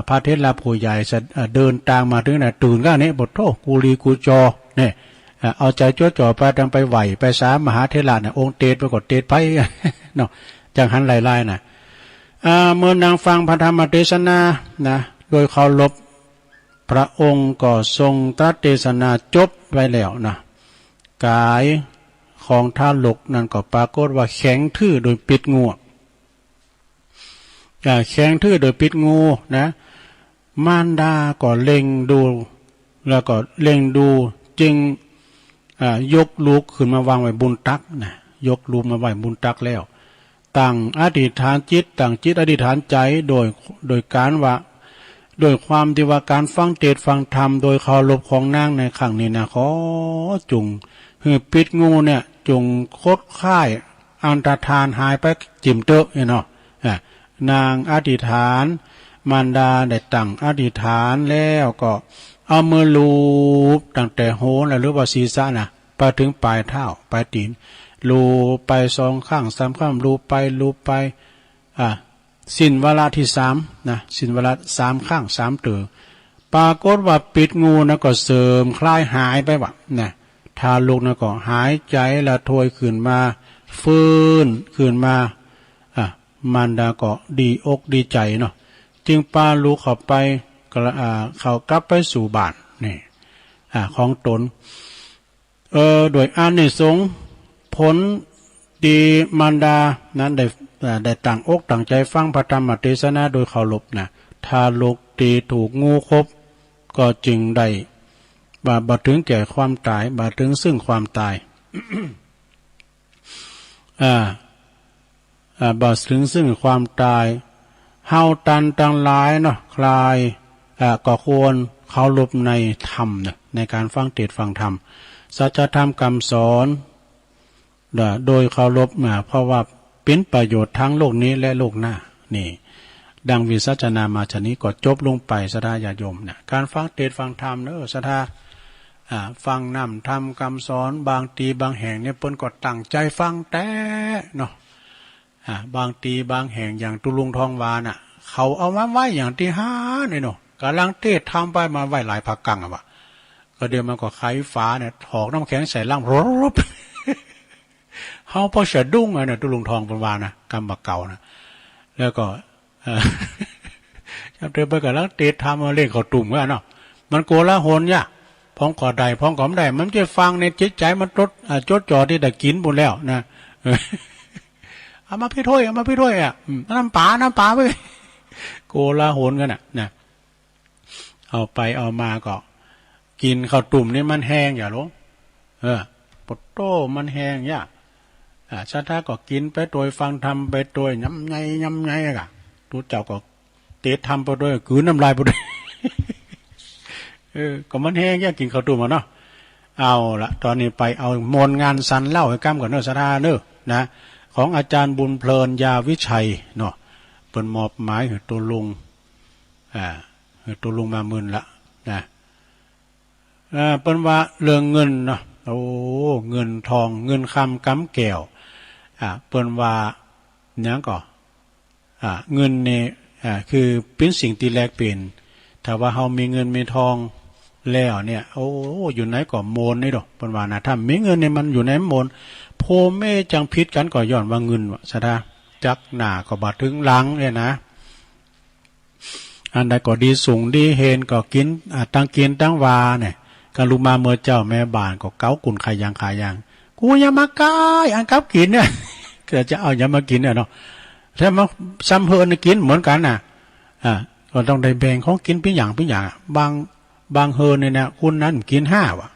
พระเทศลาผู้ใหญ่เดินตามมาถึงน่ะตื่นก็นี่บทโตกูรีกูจอเนี่ยเอาใจจ้วจ่อไปดังไปไหวไปสามมหาเทศราน่ะองค์เทศปรากฏเทศไปเนาะจังหันไล่ๆน่ะเมื่อนางฟังพระธรรมเทศนานะโดยเคารพพระองค์ก็ทรงตรัสเทศนาจบไว้แล้วนะกายของท่านหลกนั่นก็ปรากฏว่าแข็งทื่อโดยปิดงูแข็งทื่อโดยปิดงูนะมารดาก็เล็งดูแล้วก็เล็งดูจึงยกลูกขึ้นมาวางไว้บนตักนะยกลูกมาไว้บนตักแล้วตั้งอธิษฐานจิตอธิษฐานใจโดยการว่าโดยความที่ว่าการฟังเทศน์ฟังธรรมโดยเคารพของนางในครั้งนี้นะขอจุงปิดงูเนี่ยจงคดค่ายอันตรธานหายไปจิมเตอะเนาะนางอธิษฐานมารดาได้ตั้งอธิษฐานแล้วก็เอามือลูบตั้งแต่โหนหรือว่าศีรษะนะไปถึงปลายเท้าปลายตีนลูบไป2 ข้าง3 ข้างลูบไปสิ้นเวลาที่3นะสิ้นเวลา3 ข้าง3เตือปรากฏว่าปิดงูนะก็เสริมคลายหายไปว่ะนะทาลูกนะก็หายใจละถอยขึ้นมาฟื้นขึ้นมามารดาก็ดีอกดีใจเนาะจึงพาลูกเข้าไปเขากลับไปสู่บ้านนี่ของตนโดยอานิสงส์ผลดีมารดานั้นได้ตั้งอกตั้งใจฟังพระธรรมเทศนาโดยเคารพนะทาลูกตีถูกงูคบก็จึงได้บ่ถึงแก่ความตายบ่ถึงซึ่งความตาย บ่ถึงซึ่งความตายเฮาตันตั้งหลายเนาะคลายก็ควรเคารพในธรรมนะในการฟังเทศน์ฟังธรรมสัจธรรมคำสอนโดยเคารพเพราะว่าเป็นประโยชน์ทั้งโลกนี้และโลกหน้านี่ดังวิสัชนามาชนี้ก็จบลงไปศรัทธาญาติโยมนะการฟังเทศน์ฟังธรรมเนอะศรัทธาฟังนำทำคำสอนบางทีบางแห่งเนี่ยเปิ้นก็ตั้งใจฟังแต่เนาะบางทีบางแห่งอย่างตุลุงทองวาน่ะเขาเอามาไว้อย่างที่5เนี่ยเนาะกำลังเทศทำไปมาไว้หลายผักกังว่ะก็เดี๋ยวมันก็ไขฟ้าเนี่ยถอกน้ำแข็งใส่ล่างรบเฮาพอสะดุ้งเนี่ยตุลุงทองวานะกำบักเก่านะแล้วก็จับเดินไปกับลังเทศทำมาเล่นเขาตุ่มก็เนาะมันโกลาหลยะพ้องก่อใดพ้องก่อมใดมันจะฟังในจิตใจมันจดจ่อที่ได้กินบุญแล้วนะเอามาพี่ถ้วยน้ำปลาไปโกลาหลกันนะ เอาไปเอามาก็กินข้าวตุ่มนี่มันแห้งอย่าลงปดโต้มันแห้งย่าชาติก็กินไปโดยฟังทำไปโดยย้ำไงกะตูเจ้าก็เตะทำไปโดยกืนน้ำลายไปโดย ก็มันแห้งย่ากินข้าวตุ่มเนาะเอาละตอนนี้ไปเอามนงานสันเล่าให้ก้ามก่อนเนอะชาติเนอะนะของอาจารย์บุญเพลินยาวิชัยเนาะเป็นมอบหมายให้ตัวลุงตัวลุงมามื่นละนะเป็นว่าเรื่องเงินเนาะโอ้เงินทองเงินคำกำแก้วเป็นว่าเนี้ยก็เงินเนี่ยคือเป็นสิ่งที่แลกเปลี่ยนถ้าว่าเรามีเงินมีทองแล้วเนี่ยโอ้อยู่ไหนก็โมนนี่ดอกเป็นว่านะถ้ามีเงินเนี่ยมันอยู่ในโมนโพเมจังพิษกันก็ย้อนว่าเงินวะสะดาจักหน้าก็บาดถึงหลังเนี่ยนะอันใดก็ดีสูงดีเห็นก็กินตั้งกินตั้งวาเนี่ยกาลุมาเมื่อเจ้าแม่บ้านก็เก้ากุนขายางกูอย่ามากายอันกับกินเนี่ยเกิดจะเอาอย่ามากินเนี่ยเนาะถ้ามาซ้ำเพลินกินเหมือนกันน่ะก็ต้องได้แบ่งของกินเป็นอย่างบางเฮอเนี่ยนะคุณนั้นกิน5ว่ะ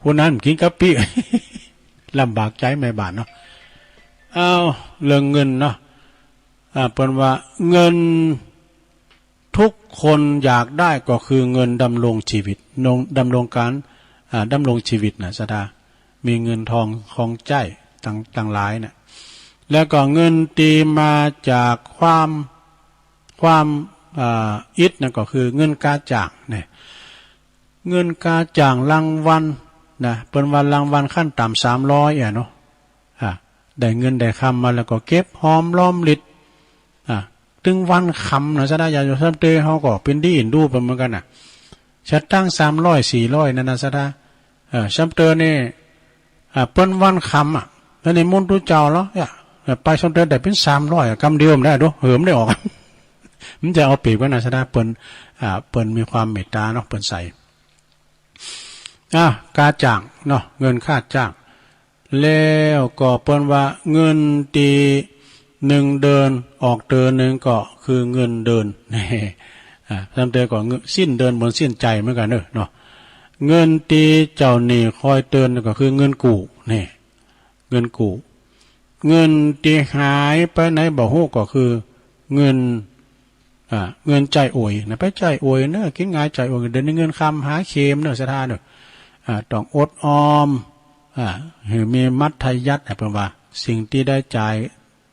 คุณนั้นกินกะปิ ลำบากใจแม่บ้านเนาะเอาเรื่องเงินเนาะเป็นว่าเงินทุกคนอยากได้ก็คือเงินดำรงชีวิตดำรงการดำรงชีวิตนะสดามีเงินทองของใจต่างหลายนะแล้วก็เงินตีมาจากความอิดนะก็คือเงินกาจ่างเนี่ยเงินกาจ่างรางวัลนะเป็นวันรางวัลขั้นต่ำ300เนาะได้เงินได้คำมาแล้วก็เก็บหอมล้อมลิดถึงวันคำนะสดาอย่าอยู่ซ้ำเตะเขาก็เป็นดีอินดูไปเหมือนกันนะชัดตั้ง300-400นั่นนะสดาซ้ำเตะนี่เป็นวันคำแล้วในมุนตุเจ้าแล้วไปซ้ำเตะได้เป็น300กำเดียวมันได้ด้วยเหิมได้ออก มันจะเอาปีกไว้นะสดาเปิ้นมีความเมตตาเนาะเปิ้นใส่กาจ้างเนาะเงินค่าจ้างแล้วก็เปิ้นว่าเงินตี1เดือนออกเดือนนึงก็คือเงินเดือนนี่ทำเตือนก็สิ้นเดือนบนสิ้นใจเหมือนกันเนาะเงินตีเจ้าหนี้คอยเตือนก็คือเงินกู้นี่เงินกู้เงินตีหายไปไหนบ่ฮู้ก็คือเงินใจโอยนะไปใจโอยเนอะกินง่ายใจโอยเดินเงินคำหาเค็มเนอะสถานเนอะต้องอดออมมีมัธยัติเป็นว่าสิ่งที่ได้จ่าย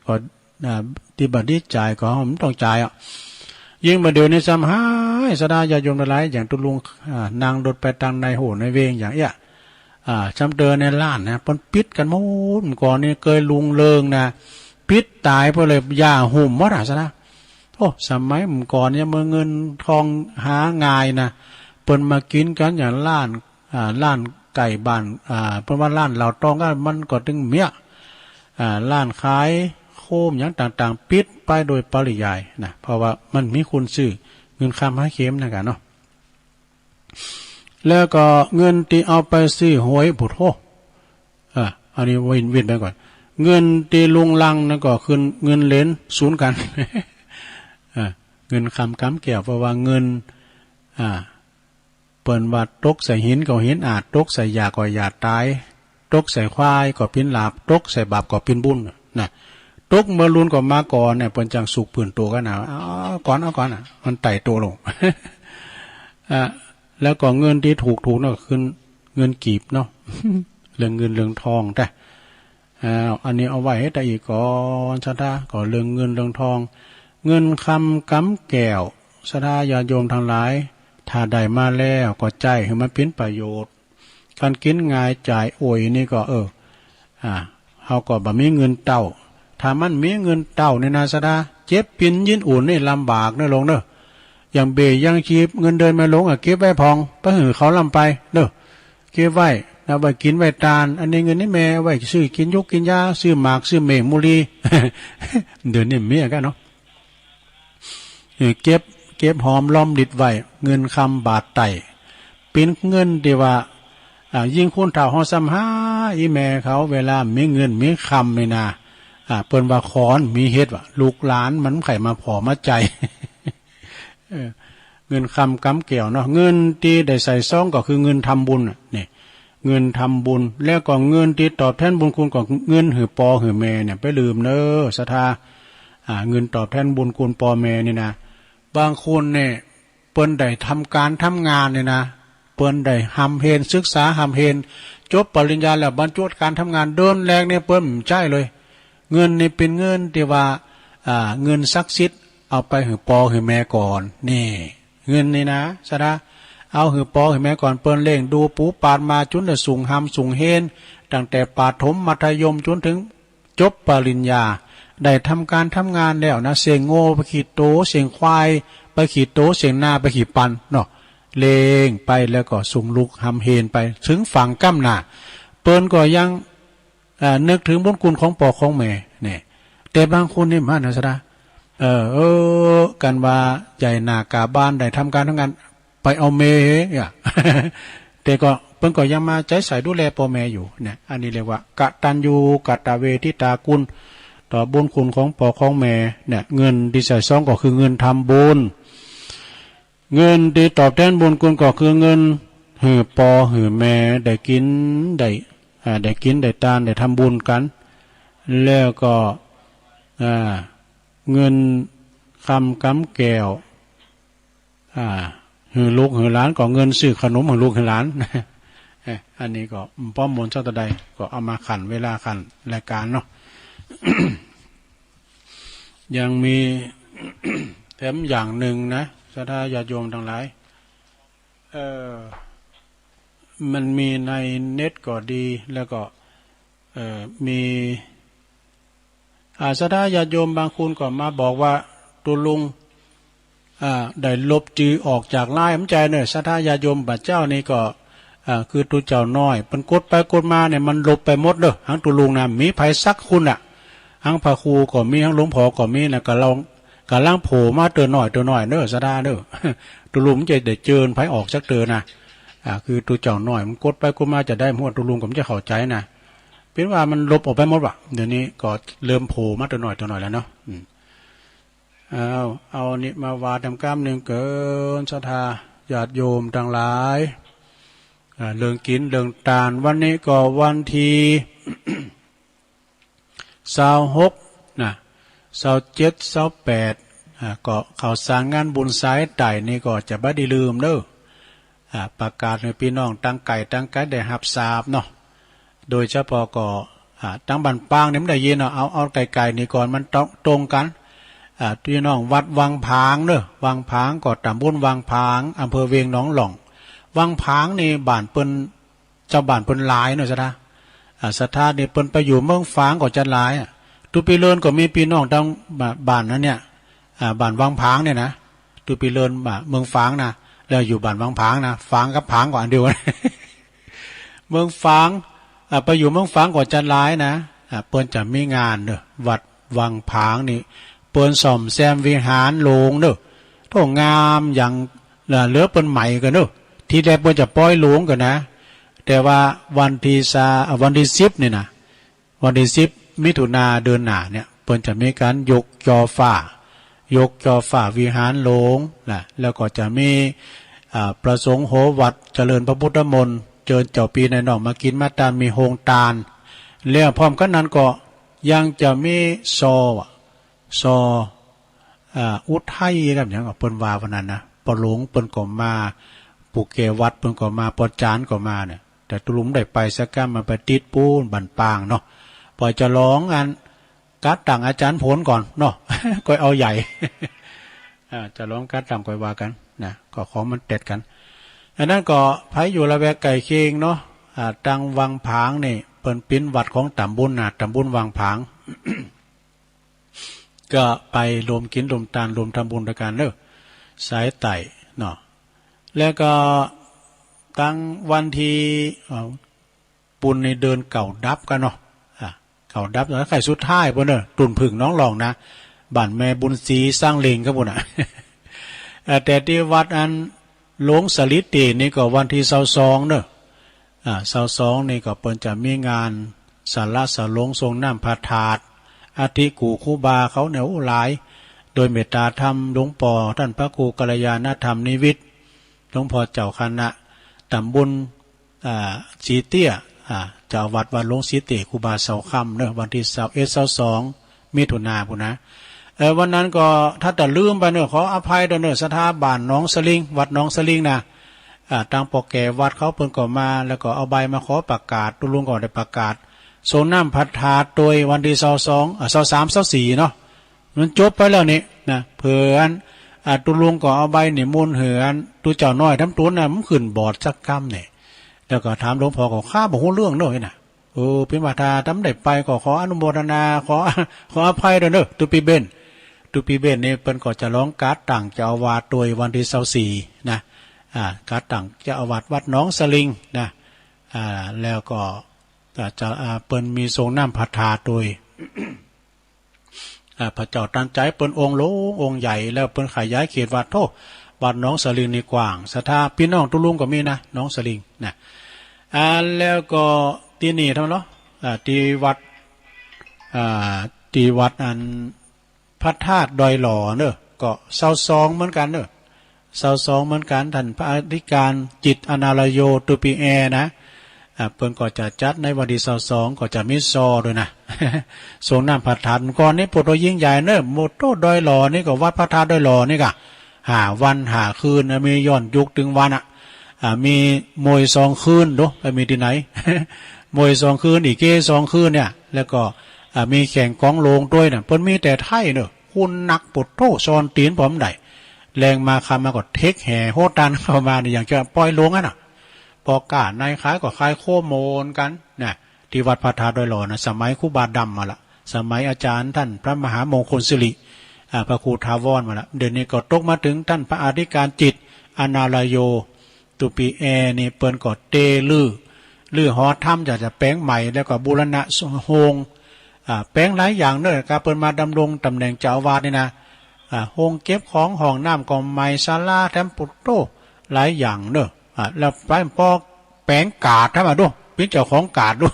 ก็ที่บัดนี้จ่ายก็ผมต้องจ่ายยิ่งมาเดี๋ยวนี้ซ้ำหายสดาญาโยมหลายอย่างตุลุงนางรถไปทางในโหในเวงอย่างจำเดินในล้านนะปนปิดกันหมดก่อนนี่เคยลุงเลิงนะปิดตายเพราะเลยยาหุ่มวัดสนะโอ้สมัยก่อนเนี่ยเมื่อเงินทองหาง่ายนะเปิ้นมากินกันอย่างล้านไก่บ้านเพราะว่าล้านเหล่าตองก็มันก็ถึงเมียล้านขายโคมอย่างต่างๆปิดไปโดยปริยายนะเพราะว่ามันมีคุณซื้อเงินคำหาเข็มนะกันเนาะแล้วก็เงินที่เอาไปซื้อหวยผุดโหอันนี้วินไปก่อนเงินที่ลุงลังนั่นก็คือเงินเหรียญศูนย์กันเงินคำกำแก้วเพราะว่าเงินเปิ่นว่าตกใส่หินก็หินอาจตกใส่ยาก็ยาตายตกใส่ควายก็เป็นลาบตกใส่บาปก็เป็นบุญนะตกเมื่อรุนก็มาก่อนเนี่ยเปิ่นจังสุกปืนตัวกันนะก่อนมันไต่ตัวลง แล้วก็เงินที่ถูกนั่นก็คือเงินกีบเนาะ เรื่องเงินเรื่องทองแต่อันนี้เอาไว้ให้ได้อีกก่อนชะตาก็เรื่องเงินเรื่องทองเงินคำกำแก้วสดาญาโยมทั้งหลายถ้าได้มาแล้วก็ใจให้มันเป็นประโยชน์การกินง่ายจ่ายโอยนี่ก็เฮาก็บ่มีเงินเต้าถ้ามันมีเงินเต้าในนาสดาเจ็บปินยินอุ่นนี่ลำบากเด้อลงเด้ออย่างเบยยังชีพเงินเดินมาลงเก็บไว้พองไปหือเขาลำไปเด้อเก็บไว้เอาไว้กินไว้ตาลอันนี้เงินนี่แม่ไว้ซื้อกินยกกินยาซื้อหมากซื้อเมงมุลี เดือนนี้เมียกันเนาะเก็บหอมล้อมดิดไว้เงินคำบาทไต่เป็นเงินที่ว่ายิ่งคุณเฒ่าเฮาซ้ำหาอีแม่เขาเวลามีเงินมีคำนี่นะเปิ้นว่าขอนมีเฮ็ดว่าลูกหลานมันไข่มาผอมาใจ เงินคำกำเกี่ยวเนาะเงินที่ได้ใส่ซองก็คือเงินทำบุญนี่เงินทำบุญแล้วก็เงินที่ตอบแทนบุญคุณก็เงินหือปอหือแม่เนี่ยไปลืมเนอศรัทธาเงินตอบแทนบุญคุณปอแม่นี่นะบางคนเนี่ยเปิ้นได้ทำการทำงานเนี่ยนะเปิ้นได้หำเฮนศึกษาหำเฮนจบปริญญาแล้วบรรจุการทำงานเดินแรกเนี่ยเปิ้นใช่เลยเงินนี่เป็นเงินที่ว่าเงินศักดิ์สิทธิ์เอาไปหือปอหือแม่ก่อนนี่เงินนี่นะศรัทธาเอาหือปอหือแม่ก่อนเปิ้นเล่งดูปูปาดมาจนได้สูงหำสูงเฮนตั้งแต่ปฐมมัธยมจนถึงจบปริญญาได้ทำการทำงานแล้วนะเสียงโง่ไปขี่โตเสียงควายไปขี่โตเสียงหน้าไปขี่ปันเนาะเลงไปแล้วก็สูงลุกหำเฮนไปถึงฝั่งก้ำหน้าเปิ้นก็ยังนึกถึงบุญคุณของปอของแม่เนี่ยแต่บางคนนี่มานะสระกันว่าใหญ่นากาบ้านได้ทำการทำงานไปเอาเมเนี่ย แต่ก็เพิ่นก็ยังมาใจใส่ดูแลพ่อแม่อยู่เนี่ยอันนี้เรียกว่ากตัญญูกตเวทิตาคุณต่อบุญคุณของพ่อของแม่เนี่ยเงินที่ใส่ซองก็คือเงินทำบุญเงินที่ตอบแทนบุญคุณก็คือเงินหือปอหือแม่ได้กินได้กินได้ทานได้ทำบุญกันแล้วก็เงินคำกำแก้วหือลูกหือหลานก็เงินซื้อขนมของลูกหือหลานอันนี้ก็ป้อมมนเจ้าตะใดก็เอามาขันเวลาขันรายการเนาะ ยังมี แถมอย่างหนึ่งนะศรัทธาญาติโยมทั้งหลายมันมีในเน็ตก็ดีแล้วก็มีศรัทธาญาติโยมบางคนก็มาบอกว่าตุลุงได้ลบจือออกจากไล่น้ำใจเนี่ยศรัทธาญาติโยมบัดเจ้านี่ก็คือตัวเจ้าน้อยเป็นกดไปกดมาเนี่ยมันลบไปหมดเด้อทั้งตุลุงนะมีไผซักคุณทั้งพระครูก็มีทั้งหลวงพ่อก็มีนะก็เรากำลังโผล่มาเตือนหน่อยเด้อศรัทธาเด้อ ตุลุงจะได้เจิญไผออกสักเตือนนะคือตัวเจ้าน้อยมันกดไปกดมาจะได้หัวตุลุงผมจะเข้าใจนะเป็นว่ามันลบออกไปหมดว่ะเดี๋ยวนี้ก็เริ่มโผล่มาเตือนหน่อยแล้วเนาะเอานี่มาวาทำกรรมหนึ่งเกินศรัทธาญาติโยมทั้งหลายเรื่องกินเรื่องทานวันนี้ก็วันที่26นะ27 28ก็เขาสร้างงานบุญสายไต่นี่ก็จะบ่ได้ลืมเด้อประกาศให้พี่น้องตั้งไก่ได้รับทราบเนาะโดยเฉพาะก็ตั้งบันปางนี่มันได้ยินเอาไก่นี่ก่อนมันตรงกันพี่น้องวัดวังผางเด้อวังผางก็ตำบลวังผางอำเภอเวียงหนองหล่องวังผางนี่บ้านเปิ้นเจ้าบ้านเปิ้นหลายเนาะจ้ะศรัทธานี่เปิ้นไปอยู่เมืองฝางก็จะหลายตุปีเลินก็มีพี่น้องทั้งบ้านนั้นเนี่ยบ้านวังผางเนี่ยนะตุปีเลินเมืองฝางนะแล้วอยู่บ้านวังผางนะฝางกับผางก็อันเดียวกัน เมืองฝางไปอยู่เมืองฝางก็จะหลายนะเปิ้นจะมีงานเด้อวัดวังผางนี่เปิ้นซ่อมแซมวิหารโลงเด้อโถ่งามอย่างเหลือเปิ้นใหม่กันเด้อที่แรกเปิ้นจะปล่อยหลวงกันนะแต่ว่าวันที่10นี่นะวันที่10มิถุนาเดือนหน้าเนี่ยเปิ้นจะมีการยกจอฟ้าวิหารโลงนะแล้วก็จะมีประสงค์โหวัดเจริญพระพุทธมนต์เจิญเจ้าปีในน้องมากินมาตานมีโฮงตาลแล้วพร้อมกันนั้นก็ยังจะมีซออุทัยกับอย่างเปิ้นว่าวันนั้นนะปอหลวงเปิ้นก็มาปุเกวัดเปิ้นก็มาปอจานก็มาเนี่ยแต่ตุลุมได้ไปสักกรรมมาไปติดปูนบันปางเนาะปล่อยจะร้องอันกัดต่างอาจารย์ผลก่อนเนาะ ก็เอาใหญ่ จะร้องกัดต่างก็ว่ากันนะก็ของมันเด็ดกันอันนั้นก็ไผอยู่ละแวกไก่เคียงเนาะตังวังผางนี่เปิ้นปิ้นวัดของตำบลตำบลวังผาง ก็ไปรวมกินรวมทานรวมทำบุญด้วยกันเนอะสายไต่เนาะแล้วก็ตั้งวันที่ปุณในเดินเก่าดับกันเนาะเก่าดับแล้วใครสุดท้ายปุ่นเนอะตุ่นผึ่งน้องหลองนะบ้านแม่บุญศรีสร้างเลงครับปุ่นอ่ะ แต่ที่วัดอันหลวงสลิดตีนี่ก็วันที่22เนอะ22นี่ก็เปิ้นจะมีงานสาระสะลงทรงน้ำพระธาตุอาทิกูคูบาเขาเนี่ยหลาย โดยเมตตาธรรมหลวงพ่อท่านพระครูกัลยาณธรรมนิวิตหลวงพ่อเจ้าคณะตำบลสีเตี้ยเจ้าวัดหลวงสีเตี้ยครูบาเสาคำเนอะวันที่22มิถุนายนพุ่นนะวันนั้นก็ถ้าแต่ลืมไปเนอะขออภัยด้วยเนอะสถาบันน้องสลิงวัดน้องสลิงนะทางปกแก่วัดเขาเพิ่นก็มาแล้วก็เอาใบมาขอประกาศตุลุงก็ได้ประกาศโซนน้ำพัดถาดโดยวันที่23 24เนาะมันจบไปแล้วนี่นะเพื่อนตุลุงก็เอาใบนี่มูลเหือนตุเจ้าน้อยทำตัวน่ะมันขึ้นบอดสักกำเนี่ยแล้วก็ถามหลวงพ่อก็ข้าบอกเรื่องเนอะน่ะเป็นว่าถ้าทำได้ไปก็ขออนุโมทนาขออภัยด้วยเนอะตุปีเบนนี่เปิ้นก็จะร้องการ์ดต่างเจ้าอาวาสโดยวันที่24นะการ์ดต่างเจ้าอาวาสวัดหนองสลิงนะแล้วก็จะเปิ้นมีทรงน้ำพัดถาโดยพระเจ้าตั้งใจเปิ้นองค์โลองค์ใหญ่แล้วเปิ้นขยายเขตวัดโทวัดหนองสลิงนี่กว้างศรัทธาพี่น้องตุลุงก็มีนะหนองสลิงนะแล้วก็ที่นี่ทำเนาะที่วัดอันพระธาตุดอยหล่อเนอะก็22เหมือนกันเนอะ22เหมือนกันท่านพระอธิการจิตอนาลโยตุปีแอนะเพิ่นก็จะจัดในวันที่22ก็จะมีซอด้วยนะทรงน้ำพระธาตุก่อนนี้โปรโตยิ่งใหญ่เนอะโมโตดอยหล่อนี่ก็วัดพระธาตุดอยหล่อนี่ก็5 วัน5 คืนมีย้อนยุคถึงวันมีมวย2 คืนดูไปมีที่ไหน มวย2 คืนอีกเก้2 คืนเนี่ยแล้วก็มีแข่งกองโลงด้วยน่ะเพิ่นมีแต่ไทยเนอะคุณนักปุถโธซอนตีนผมได้แรงมาคำมาก็เทคแห่โหดันเข้ามานี่อย่างจะปล่อยลงน่ะปอกาในคล้ายก็คล้ายโคโมนกันน่ะที่วัดพระธาตุดอยหล่อนะสมัยครูบาดำมาละสมัยอาจารย์ท่านพระมหามงคลสิริพระครูทาวรมาละเดี๋ยวนี้ก็ตกมาถึงท่านพระอธิการจิตอนาลโยตุปีแอนี่เปิ้นก็เตลือหอถ้ำจะแปลงใหม่แล้วก็บูรณะโฮงแปลงหลายอย่างเนอะการเปิ้นมาดำรงตำแหน่งเจ้าอาวาสนี่นะโฮงเก็บของห้องน้ำก็ใหม่ศาลาแถมปุถโธหลายอย่างเนอะแล้วไปพอแปลงกาดทำมาด้วยเป็นเจ้าของกาดด้วย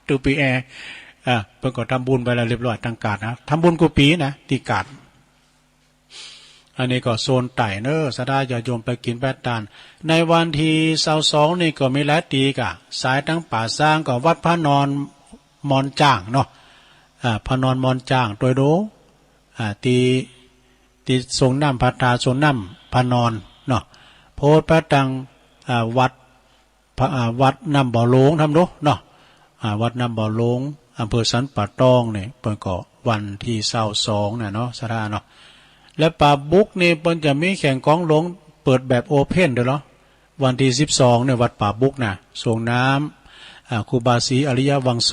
ตุปีแอเพิ่นก็ทำบุญไปแล้วเรียบร้อยตั้งกาดนะทำบุญกุปีนะที่กาดอันนี้ก็โซนไต่เนอะสดาญาโยมไปกินแปดตานในวันที่22นี่ก็มีหลายตีกะสายทั้งป่าสร้างก็วัดพระนอนมอนจ้างเนาะพระนอนมอนจ้างโดยดูตีทรงน้ำพัดถาทรงน้ำพระนอนเนาะโพธิพระตังวัดน้ำบ่อหลวงทำดูเนาะวัดน้ำบ่อหลวงอำเภอสันป่าตองเนี่ยเปิดก็วันที่22เนี่ยเนาะสดาเนาะและป่าบุกนี่เปิ้นจะมีแข่งกองหลงเปิดแบบโอเพ่นด้วยเนาะวันที่12เนี่ยวัดป่าบุกนะส่งน้ำครูบาศรีอริยวังโส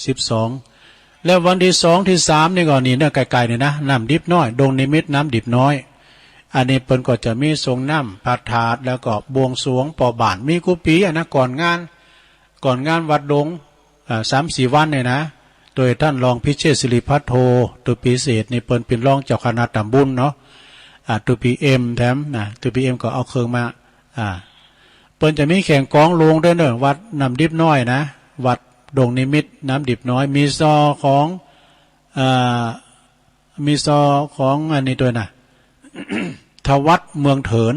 12แล้ววันที่2ที่3นี่ก็นี่เนี่ยไกลๆเนี่ยนะน้ำดิบน้อยดงนิมิตน้ำดิบน้อยอันนี้เปิ้นก็จะมีส่งน้ำพัดถาดแล้วก็บวงสรวงปอบานมีกุปีนะก่อนงานวัดดง3-4 วันเนี่ยนะโดยท่านรองพิเชษสิริพัทโทตัวพิเศษนี่เปิ้นเป็นรองเจ้าคณะตำบลเนาะตัวพีเอ็มแถมนะตัวพีเอ็มก็เอาเครื่องมาเปิ้นจะมีแข่งกองลงด้วยเนอะวัดน้ำดิบน้อยนะวัดดงนิมิตน้ำดิบน้อยมีซอของอันนี้ด้วยนะทวัดเมืองเถิน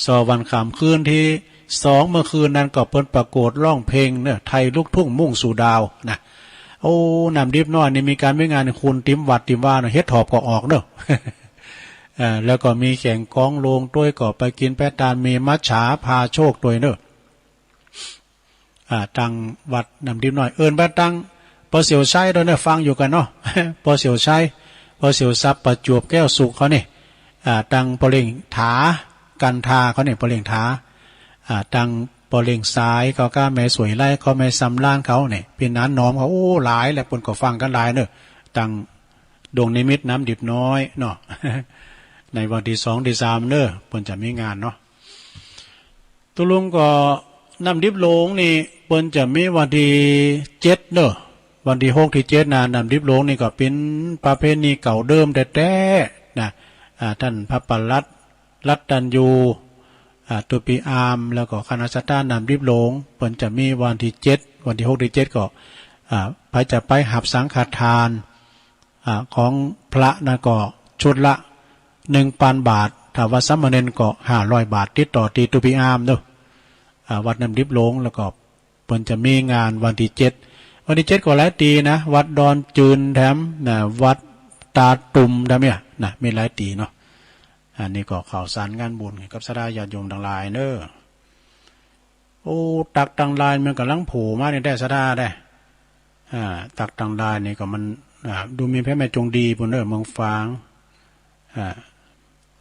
ซอวันขามคืนที่2เมื่อคืนนั้นก็เปิ้นประกวดร้องเพลงเนี่ยไทยลูกทุ่งมุ่งสู่ดาวนะโอ้น้ำดิบน้อยนี่มีการไม่งานคุณติมวัดติมว่าเฮ็ดถอบก็ออกเนอะ แล้วก็มีแข่งกองโลงด้วยก็ไปกินแปะตานมีมัจฉาพาโชคด้วยเนอะตังวัดน้ำดิบน้อยเอิญแปะตังพอเสียวใช้ด้วยเนี่ยฟังอยู่กันเนาะ พอเสียวใช้พอเสียวซับประจวบแก้วสุขเขาเนี่ยตังปลิงถากันทาเขาเนี่ยปลิงถาตังปอเล่งซ้ายเขาก็แม่สวยไล่เขาแม่ซ้ำล้านเขาเนี่ยเป็นนั้นน้อมเขาโอ้หลายแหละปนก็ฟังกันหลายเนอะตังดงนิมิตน้ำดิบน้อยเนาะ ในวันที่2ที่3เนอะปนจะมีงานเนาะตุลุงก็น้ำดิบโลงนี่ปนจะมีวันที่7เนอะวันที่6ที่7นะน้ำดิบโลงนี่ก็เป็นประเพณีเก่าเดิมแต่ๆนะท่านพระปลัดรัตตัญญูตุปีอามแล้วก็คณะสัตตานำริบหลงเปิ้นจะมีวันที่7วันที่6ที่7ก็ไปจะไปหับสังฆทานของพระนะก็ ชุดละ1,000 บาทถ้าว่าสามเณรก็500 บาทติดต่อตีตุปีอามเด้อวัดน้ำดิบหลงแล้วก็เพิ่นจะมีงานวันที่7วันที่7ก็หลายตีนะวัดดอนจืนแถมนะวัดตาตุ่มแถมเนี่ยนะมีหลายตีเนาะอันนี้ก็ข่าวสารงานบุญกับศรัทธาญาติโยมทั้งหลายเด้อโอ้ตักตังลายมันกำลังโผล่มาในได้ศรัทธาได้ตักตังลายนี่ก็มันดูมีพระแม่จงดีพุ่นเด้อเมืองฟาง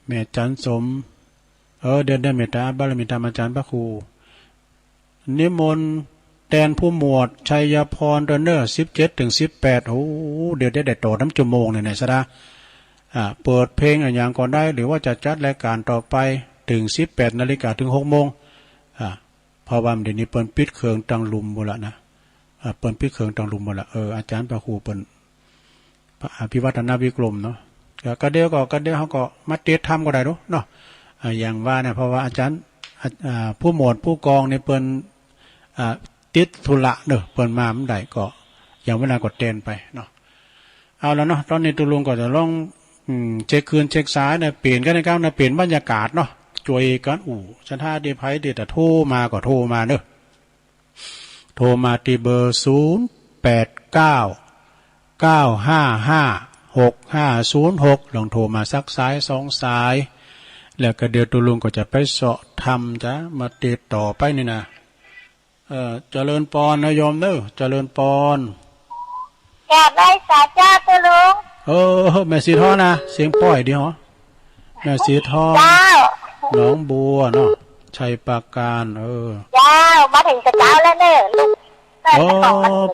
แม่จันสมเดือนเมตตาบารมีธรรมอาจารย์พระครูนิมนต์แตนผู้หมวดชัยพรเดนเนอร์17-18โอ้เดี๋ยวได้ต่อน้ำชั่วโมงในสระเปิดเพลงอย่างก่อนได้หรือว่าจะจัดรายการต่อไปถึง18 นาฬิกาถึง6 โมงพอวันเดี๋ยวนี้เปิดปิดเครื่องตังลุมหมดละนะเปิดปิดเครื่องตังลุมหมดละอาจารย์พระครูเปิดอภิวัฒนาวิกรมเนาะก็เดี๋ยวเขาก็มาเตรียมทำก็ได้เนาะอย่างว่าเนี่ยเพราะว่าอาจารย์ผู้หมวดผู้กองเนี่ยเปิดติดธุระเด้อเปิดมาไม่ได้ก็อย่างเวลากดเต้นไปเนาะเอาแล้วเนาะตอนนี้ตุลุงก็จะลองเช็คคืนเช็คซ้ายเนี่ยเปลี่ยนกันในก้าวเนี่ยเปลี่ยนบรรยากาศเนาะจวยกันฉันท่าดีไพ่ดีแต่โทรมาก็โทรมาเด้อโทรมาที่เบอร์0899556506ลองโทรมาสักสาย2 สายแล้วก็เดี๋ยวตุลุงก็จะไปเสาะทำจ้ะมาติดต่อไปนี่นะเจริญปอนนะโยมเด้อเจริญปอนแกได้สาจ้าตุลุงแม่สีทอนะเสียงป้อยดีเหรอแม่สีทอน้องบัวเนาะชัยปราการเจ้ามาถึงเจ้าแล้วเนี่ยลูก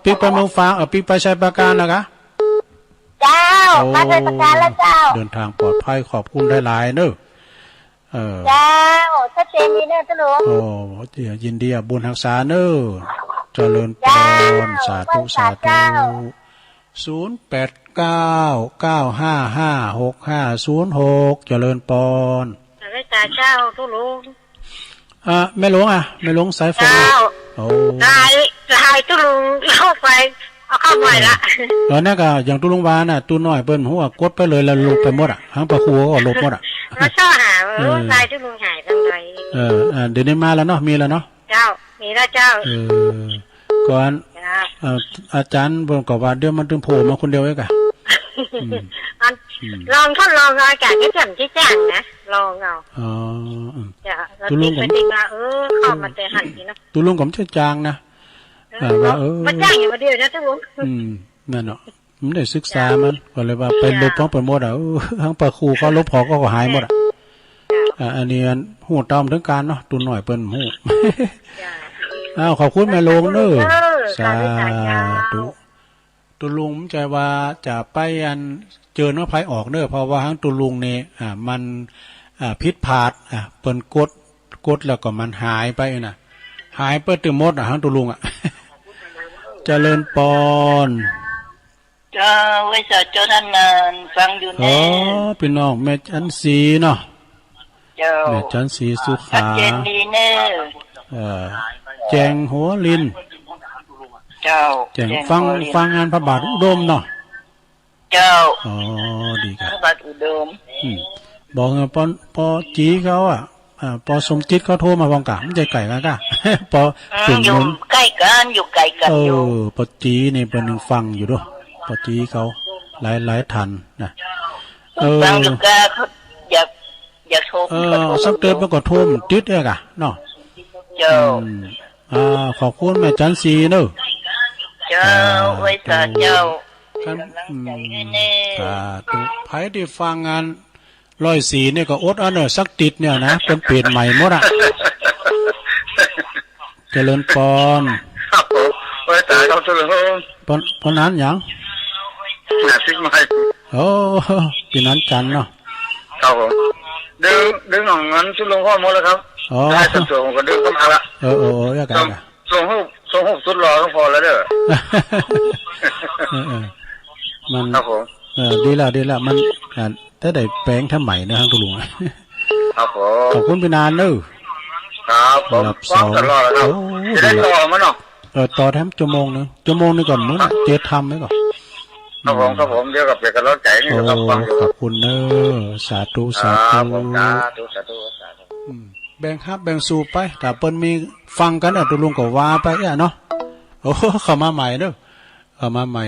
ปีไปเมืองฟ้าปีไปชัยปราการนะกะเจ้ามาชัยปราการแล้วเจ้าเดินทางปลอดภัยขอบคุณหลายๆเด้อเจ้าชัดเจนดีเนี่ยตุลุงยินดีบุญรักษาเด้อเจริญปอนสาธุสาธุ0899556506เจริญปอนได้ตาเจ้าตุลุงแม่หลวงแม่หลวงสายฝนลายตุลุงเข้าไปเอาเข้าไปละนั่นก็อย่างตุลุงวาน่ะตุน้อยเปิ้นหัวกดไปเลยแล้วลบไปหมดทั้งประครูก็ลบหมดเราชอบหาลายตุลุงหายจังเลยเดี๋ยวนี้มาแล้วเนาะมีแล้วเนาะเจ้ามีแล้วเจ้าก่อนอาจารย์บอกว่าเดี๋ยวมันถึงโผล่มาคนเดียวเองอะลองทดลองอากาศที่แจ่มที่แจ้งนะลองเอาตุลุงผมเข้ามาแต่หันนี่นะตุลุงผมจะจางนะว่ามันจ้างอยู่มาเดียวนะตุลุงนั่นเนาะผมได้ศึกษามันก็เลยว่าไปลบพ้องไปหมดทั้งประครูเขาลบพอก็หายหมดอันนี้หูตอมถึงการเนาะตุนหน่อยเปิ้นหูขอบคุณแม่ลงเด้อสาธุตุลุงใจว่าจะไปเจอน้องไผออกเด้อเพราะว่าทั้งตุลุงนี่มันพิษผาดเปิ้นกดแล้วก็มันหายไปนะหายไปตึมมดทั้งตุลุงเจริญปอนเจ้าไว้สัจเจ้าท่านนานฟังอยู่แน่พี่น้องแม่จันสีเนาะแม่จันสีสุขาเจนดีเนแจงหัวลินเจ้าแจงฟังงานพระบาทอุดมเนาะเจ้าดีครับพระบาทอุดมบอกปอจีเขาปอสมจิตเขาโทรมาฟังกะมันใจไก่กันก้ะปอถึงอยู่ใกล้กันอยู่ไกลกันอยู่ปอจีนี่เป็นหนึ่งฟังอยู่ด้วยปอจีเขาหลายทันนะฟังอยู่ก็อยากโทรสักเดือนมันก็โทรมันติดเองอะเนาะเจ้าขอบคุณแม่จันสีเนอะเจ้าไว้สาเจ้ากันไผ่ที่ฟังงาน104เนี่ยก็อดสักติดเนี่ยนะเป็นเปลี่ยนใหม่หมดเจริญปอนครับผมไว้สาเขาเจริญปอนนั้นยังซิกไม่ปีนั้นจันเนาะครับผมดึงของเงินชุดลงข้อมูลแล้วครับได้สัดส่วนผมก็ดึงเข้ามาละยังไงส่งหูสุดรอก็พอแล้วเด้อมันดีแล้วมันถ้าได้แปลงทำใหม่นะทางตุลุงครับผมขอบคุณไปนานเนอะครับผมฟังตลอดแล้วจะได้ต่อมั้ยเนาะต่อแถมชั่วโมงนึงก่อนมื้อเจ็ดทำไหมก่อน ครับผมเดี๋ยวกับเป็นกำลังใจนี่ โอ้ ครับฟังอยู่ ขอบคุณเนอสาธุสา ค ธุ รับผมสาธุสาธุสาธุ แบ่งครับแบ่งสูบไปแต่เปิ้นมีฟังกันอ่ะตุลุงก็ว่าไปอ่ะเนาะโอ้เข้ามาใหม่เด้อเข้ามาใหม่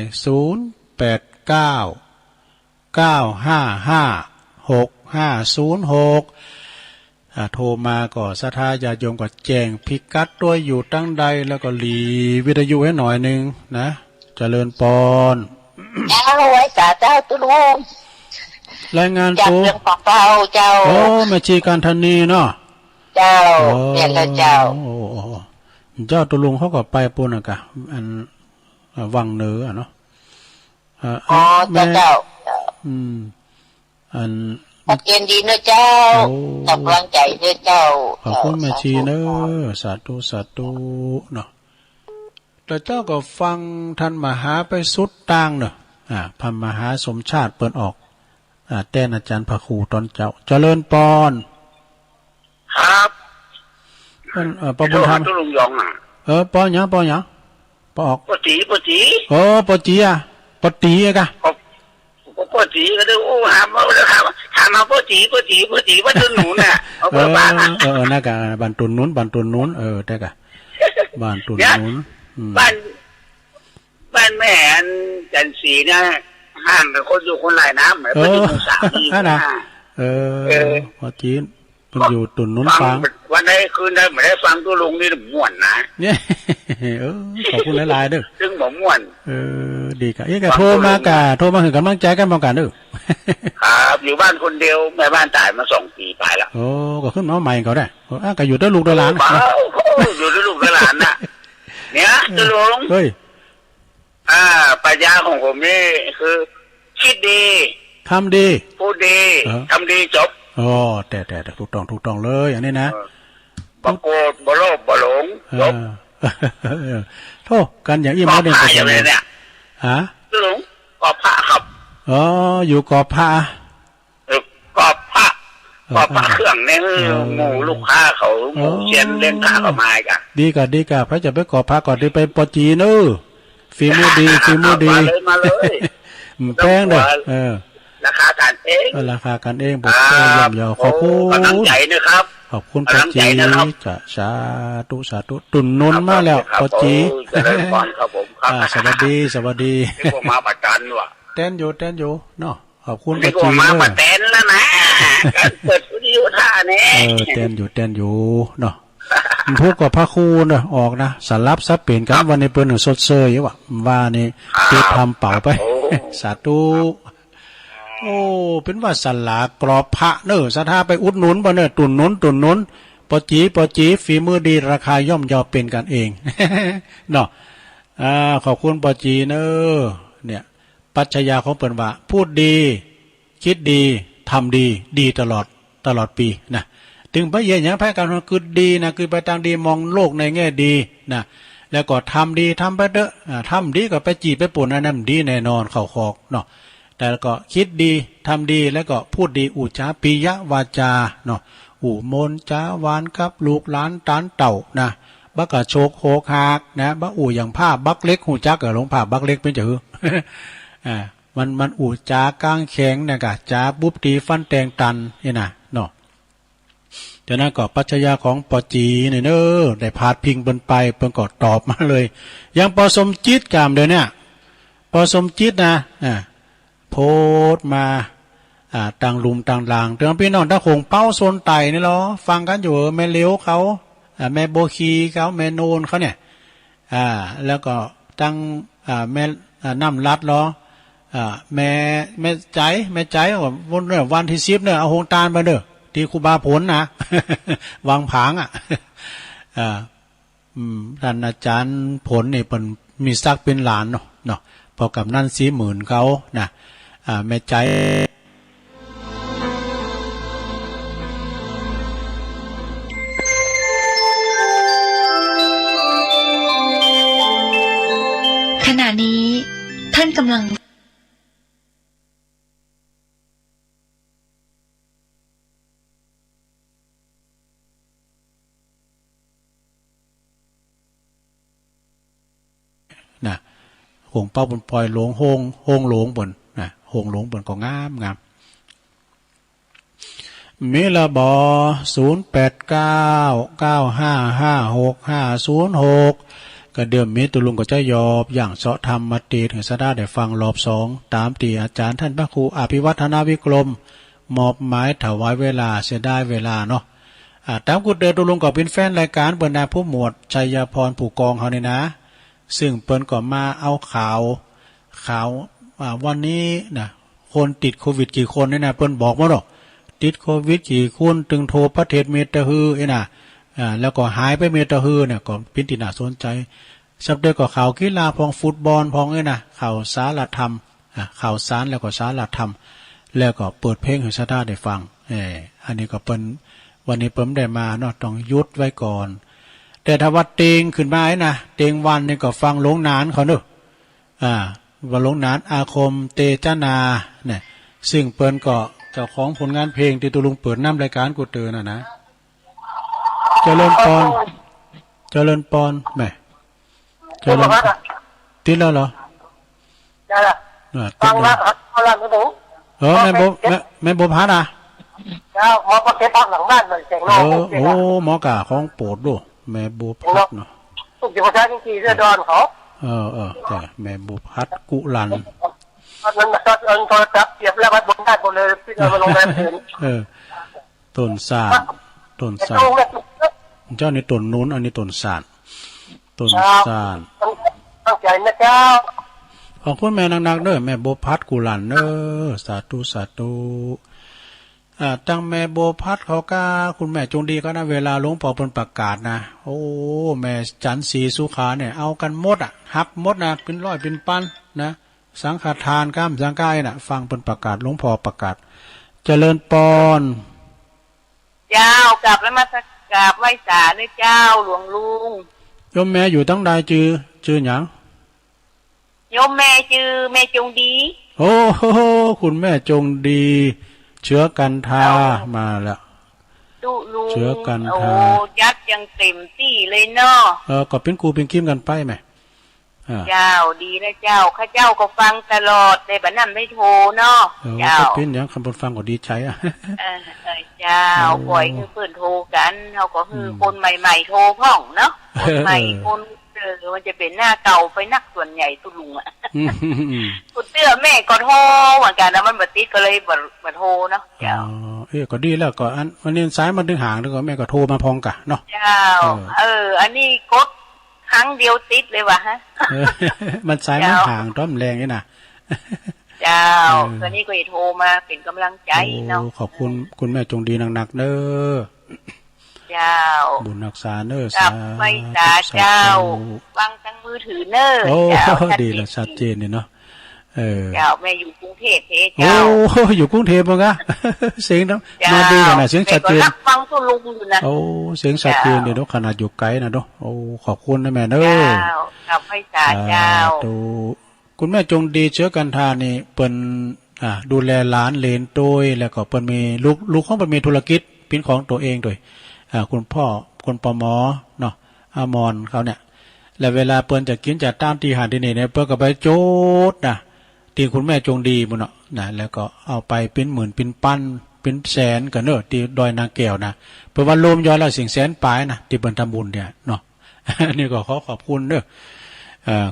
0899555606โทรมาก็ศรัทธาญาติโยมก็แจ้งพิกัดด้วยอยู่ตั้งใดแล้วก็หลีวิทยุให้หน่อยนึงนะเจริญปอนเจ้าไว้สาเจ้าตุลุงรายงาน จาก ตัว เรื่องของเปล่าเจ้าโอ้แม่ชีการธนีเนาะเจ้าเนี่ยละเจ้าโอ้เจ้าตุลุงเขาก็ไปปุ่นอ่ะกะอันวังเหนืออ่ะเนาะอ๋อเจ้าอันตักเย็นดีเนอะเจ้าตกกำลังใจเนอะเจ้าขอบคุณแม่ชีเนอะสาธุสาธุเนาะแต่เจ้าก็ฟังท่านมหาไปสุดต่างเนอะพันมหาสมชาติเปิดออกแต้นอาจารย์พระครูตอนเจ้าเจริญปอนครับปอบุญธรรมตุลุงยองปอหยังปออกปอจีโอ้ปอจีอะปอตีอะกะปอจีก็ได้โอ้หามเอาแล้วหามมาปอจีว่าตุนหนูน่ะเอาเบอร์บ้านน่ากะบ้านตุนนู้นได้กะบ้านตุนนู้นบ้านแม่จันสีนะห้างกับคนอยู่คนหลายน้ำเหมือนเป็นอยู่สามที่นะพอจีนเป็นอยู่ตุนนู้นฟังวันไหนคืนได้ไม่ได้ฟังตัวลุงนี่ม่วนนะเนี่ยขอบคุณหลายๆเด้อซึ่งผมม่วนดีกะกะโทรมาถึงกำลังใจกันบ้างกันเด้อครับอยู่บ้านคนเดียวแม่บ้านตายมา2 ปีไปแล้วโอ้ก็ขึ้นมาใหม่เขาได้ก็อยู่ด้วยลูกด้วยหลานอยู่ด้วยลูกด้วยหลานนะเนี่ยตัวลุงเฮ้ยปัญญาของผมนี่คือคิดดีทำดีพูดดีทำดีจบอ๋อแต่ถูกต้องเลยอย่างนี้นะบ่โกรธบ่โลภบ่หลงจบโทษกันอย่างอี้มาเด่นตัวเนี่ยฮะลุงกอบผ้าครับอยู่กอบผ้าก อบผ้าเครื่องเนี่ยหมู่ลูกค้าเขาหมู่เชียนเล่นผ้าเขามากันดีกะพระจะไปกอบผ้าก่อนที่ไปปอจีเนอฝีมือดีมาเลยแป้งเด้อราคากันเองบอกย่อมยาวขอบคุณกำลังใจนะครับขอบคุณปอจีจะสาธุตุนนุนมาแล้วปอจีสวัสดีที่ผมมาประกันว่ะเต้นอยู่เนาะขอบคุณปอจีมาประเต้นแล้วนะเปิดวิทยุท่าเนี่ยเต้นอยู่เนาะพวกกับพระครูเนาะออกนะสลับซับเปลี่ยนกันวันนี้เปิ้นสดเซยว่ะว่านี่ติดทำเป่าไปสาธุโอ้เป็นว่าสลากรอบพระเนอสถาไปอุดหนุนบ่เนอตุนนุนปอจีฝีมือดีราคาย่อมยอเป็นกันเองเนาะขอบคุณปอจีเนอเนี่ยปัจจัยของเปิ้นว่าพูดดีคิดดีทำดีตลอดปีนะถึงพระเยอย่างพระการคือดีนะคือไปทางดีมองโลกในแง่ดีนะแล้วก็ทำดีทำไปเด้อทำดีก็ไปจีไปปุ่นอันนั้นดีแน่นอนเข้าคอกเนาะแต่ก็คิดดีทำดีแล้วก็พูดดีอุจาปิยวาจาเนาะมนจาวานกับลูกหลานตานเต่านะบักกะโชกโหกหากนะบักอย่างผ้าบักเล็กหูจักหลงผ้าบักเล็กเป็นจือมันจากลางแข็งนะกะจาบุบตีฟันแตงตันนี่นะเนาะจากนั้นก็ปัจจัยของปอจีเนี่ยเนอได้พาดพิงเปิ้นไปเปิ้นก็ตอบมาเลยยังปอสมจิตกามเดี๋ยวนี้ปอสมจิตนะโพดมาต่างลุมต่างหลังเตือนพี่น้องถ้าคงเป้าโซนไตนี่หรอฟังกันอยู่แม่เลี้ยวเขาแม่โบคีเขาแม่โนนเขาเนี่ยแล้วก็ตั้งแม่น้ำรัดหรอแม่ใจวันที่10เนี่ยเอาหงตาลมาเด้อที่ครูบาผลนะวางผางท่านอาจารย์ผลนี่เป็นมีซักเป็นหลานเนาะพอกับนั่น40,000เขานะแม่ใจขณะนี้ท่านกำลังนะค งเป้าบนปล่อยหลงโฮงหลงบนนะโฮงหลงบนก็งามมีละบอ0899556506ก็เดิมมีตุลุงก็จะยอบอย่างเสาะธรรมมาตีถึงสะได้ได้ฟังรอบ2ตามตีอาจารย์ท่านพระครูอภิวัฒนาวิกรมมอบหมายถวายเวลาเสียได้เวลาเนาะตามกุดเดินตุลุงก็เป็นแฟนรายการเปิดนาผู้หมวดชัยพรผู้กองเขาเนี่ยนะซึ่งเปิ้นก็มาเอาข่าววันนี้นะคนติดโควิดกี่คนเนี่ยนะเปิ้นบอกมาหรอกติดโควิดกี่คนตึงโทรประเทศเมตาฮือนะแล้วก็หายไปเมตาฮือเนี่ยก็เป็นที่น่าสนใจสัปดาห์ก็ข่าวกีฬาพองฟุตบอลพองนะข่าวสารธรรมข่าวสารแล้วก็สารธรรมแล้วก็เปิดเพลงให้ชาวบ้านได้ฟังอันนี้ก็เป็นวันนี้เพิ่มได้มาเนาะต้องยุดไว้ก่อนแต่ถ้าว่าเตงขึ้นมานะเตงวันนี่ก็ฟังหลงนานเขาเนอะว่าหลงนานอาคมเตจนาเนี่ยซึ่งเปิ้นก็เจ้าของผลงานเพลงที่ตุลุงเปิดน้ำรายการกูเตือนนะเจริญปอนแม่เจริญติดแล้วเหรอฟังแล้วเอาละไม่รู้แม่บุพัดอ่ะเจ้าหมอก็เก็บพักหลังบ้านเหมือนเสียงนอกโอ้หมอกะของโปรดด้วยแม่บุพัดเนาะทุกอย่างใช้จริงๆเสื้อดอนเขาแต่แม่บุพัดกุลันมันโทรศัพท์เสียบแล้ววัดบนได้บนเลยพี่มาลงแรมถึงต้นสาเจ้าในต้นนู้นอันนี้ต้นสาตั้งใจนะเจ้าขอบคุณแม่นักๆเด้อแม่บุพัดกุลันเด้อสาธุตั้งแม่โบพัดเขาก้าคุณแม่จงดีก็นะเวลาหลวงพ่อเพิ่นประกาศนะโอ้แม่จันทร์ศรีสุขาเนี่ยเอากันหมดหับหมดนะเป็นร้อยเป็นพันนะสังฆทานข้ามสังกายนะฟังเพิ่นประกาศหลวงพ่อประกาศเจริญปอนเจ้ากลับแล้วมาสักกราบไหว้ศาลด้วยเจ้าหลวงลุงโยมแม่อยู่ตั้งใดจือหยังโยมแม่จือแม่จงดีโอ้คุณแม่จงดีเชื้อกันทามาแล้วเชื้อกันทายัดยังเต็มที่เลยเนาะก็เป็นกูเป็นคิมกันไปไหมเจ้าดีนะเจ้าข้าเจ้าก็ฟังตลอดในบัดนั้นไม่โทรเนาะเจ้าเป็นอย่างคำพูดฟังก็ดีใจเจ้าปล่อยคือเปิดโทรกันเขาก็คือคนใหม่ๆโทรพ่องเนาะคนใหม่คนมันจะเป็นหน้าเก่าไปนักส่วนใหญ่ตุลุงคุณเตื้อแม่ก็โทรเหมือนกันนะมันบัดติดก็เลยบัดโทรเนาะเจ้าก็ดีแล้วก็อันวันนี้ซ้ายมันดึงห่างแล้วก็แม่ก็โทรมาพองกะเนาะเจ้าอันนี้กดครั้งเดียวติดเลยวะฮะมันซ้ายมันห่างต้อมแรงนี่นะเจ้าตอนนี้ก็โทรมาเป็นกำลังใจเนาะขอบคุณแม่จงดีหนักๆเด้อเจ้าบุญรักษาเนอสาไม่สาเจ้าวางตั้งมือถือเนอโอ้ดีแล้วชัดเจนเนี่ยเนาะเจ้าแม่อยู่กรุงเทพเจ้าอยู่กรุงเทพมั้งอะเสียงน้ำมาดีขนาดเสียงชัดเจนฟังตุลุงอยู่นะโอ้เสียงชัดเจนเนี่ยเนาะขนาดอยู่ไกลนะเนาะโอ้ขอบคุณนะแม่เนอสาไม่สาเจ้าคุณแม่จงดีเชื้อกันทานี่เปิ้นดูแลหลานเลนโดยแล้วก็เปิ้นมีลูกของเปิ้นมีธุรกิจเป็นของตัวเองโดยคุณพ่อคุณปมเนาะอมรเขาเนี่ยแล้วเวลาเปิ้นจะกินจะตามที่หาที่นี่เนี่ยเปิ้นก็ไปโจดนะตีคุณแม่จงดีบุญเนาะนะแล้วก็เอาไปเป็นหมื่นเป็นพันเป็นแสนกันเนอะที่ดอยนางแก้วนะเปิ้นว่าโลมย้อนแล้วสิ่งแสนปลายนะที่เปิ้นทำบุญเนี่ยเนาะนี่ก็ขอบคุณเด้อ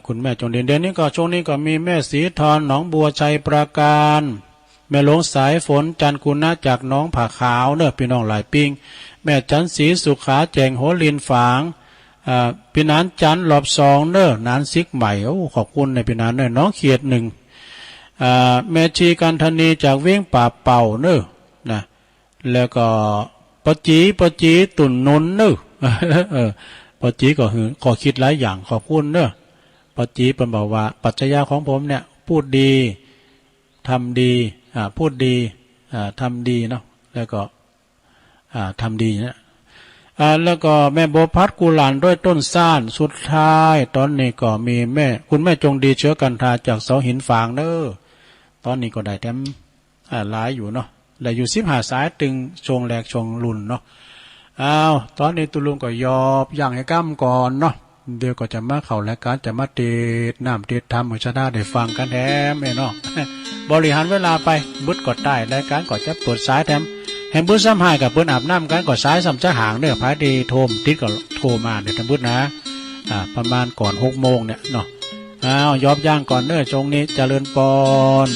คุณแม่จงดีเดือนนี้ก็ช่วงนี้ก็มีแม่สีทรหนองบัวชัยปราการแม่หลวงสายฝนจันคุณนะจากน้องผาขาวเนอะพี่น้องหลายปิงแม่จันศรีสุขาแจงหัวลินฝางพี่นานจันหลอบสองเนอะนานซิกใหม่โอ้ขอบคุณในพี่นานเนอะน้องเขียดหนึ่งแม่ชีกันธนีจากเวียงป่าเป่าเนอะนะแล้วก็ปจีตุ่นนนเนอะปจีก็หือขอคิดหลายอย่างขอบคุณเนอะปจีเป็นบอกว่าปัจจัยของผมเนี่ยพูดดีทำดีพูดดีทำดีเนาะแล้วก็ทำดีนะแล้วก็แม่โบพัดกุหลานด้วยต้นซ่านสุดท้ายตอนนี้ก็มีคุณแม่จงดีเชื้อกันทาจากเสาหินฝางเนอตอนนี้ก็ได้แถมหลายอยู่เนาะและอยู่15สายตึงชงแหลกชงลุ่นเนาะตอนนี้ตุลุงก็ยอบอย่างให้ก้ำก่อนเนาะ เดี๋ยวก็จะมาเข้ารายการจะมาติดน้ำติดธรรมของชาดาได้ฟังกันแถมเนาะ บริหารเวลาไปบึดกดได้รายการก็จะเปิดสายแถมแฮมบึดซ้ำหายกับเปิ้นอาบน้ำกันก็สายซ้ำจะหางเด้อพายดีโทรมติดก็โทรมาเดี๋ยวทำบึดนะประมาณก่อน6 โมงเนี่ยเนาะยอบย่างก่อนเด้อจงนี้เจริญปอน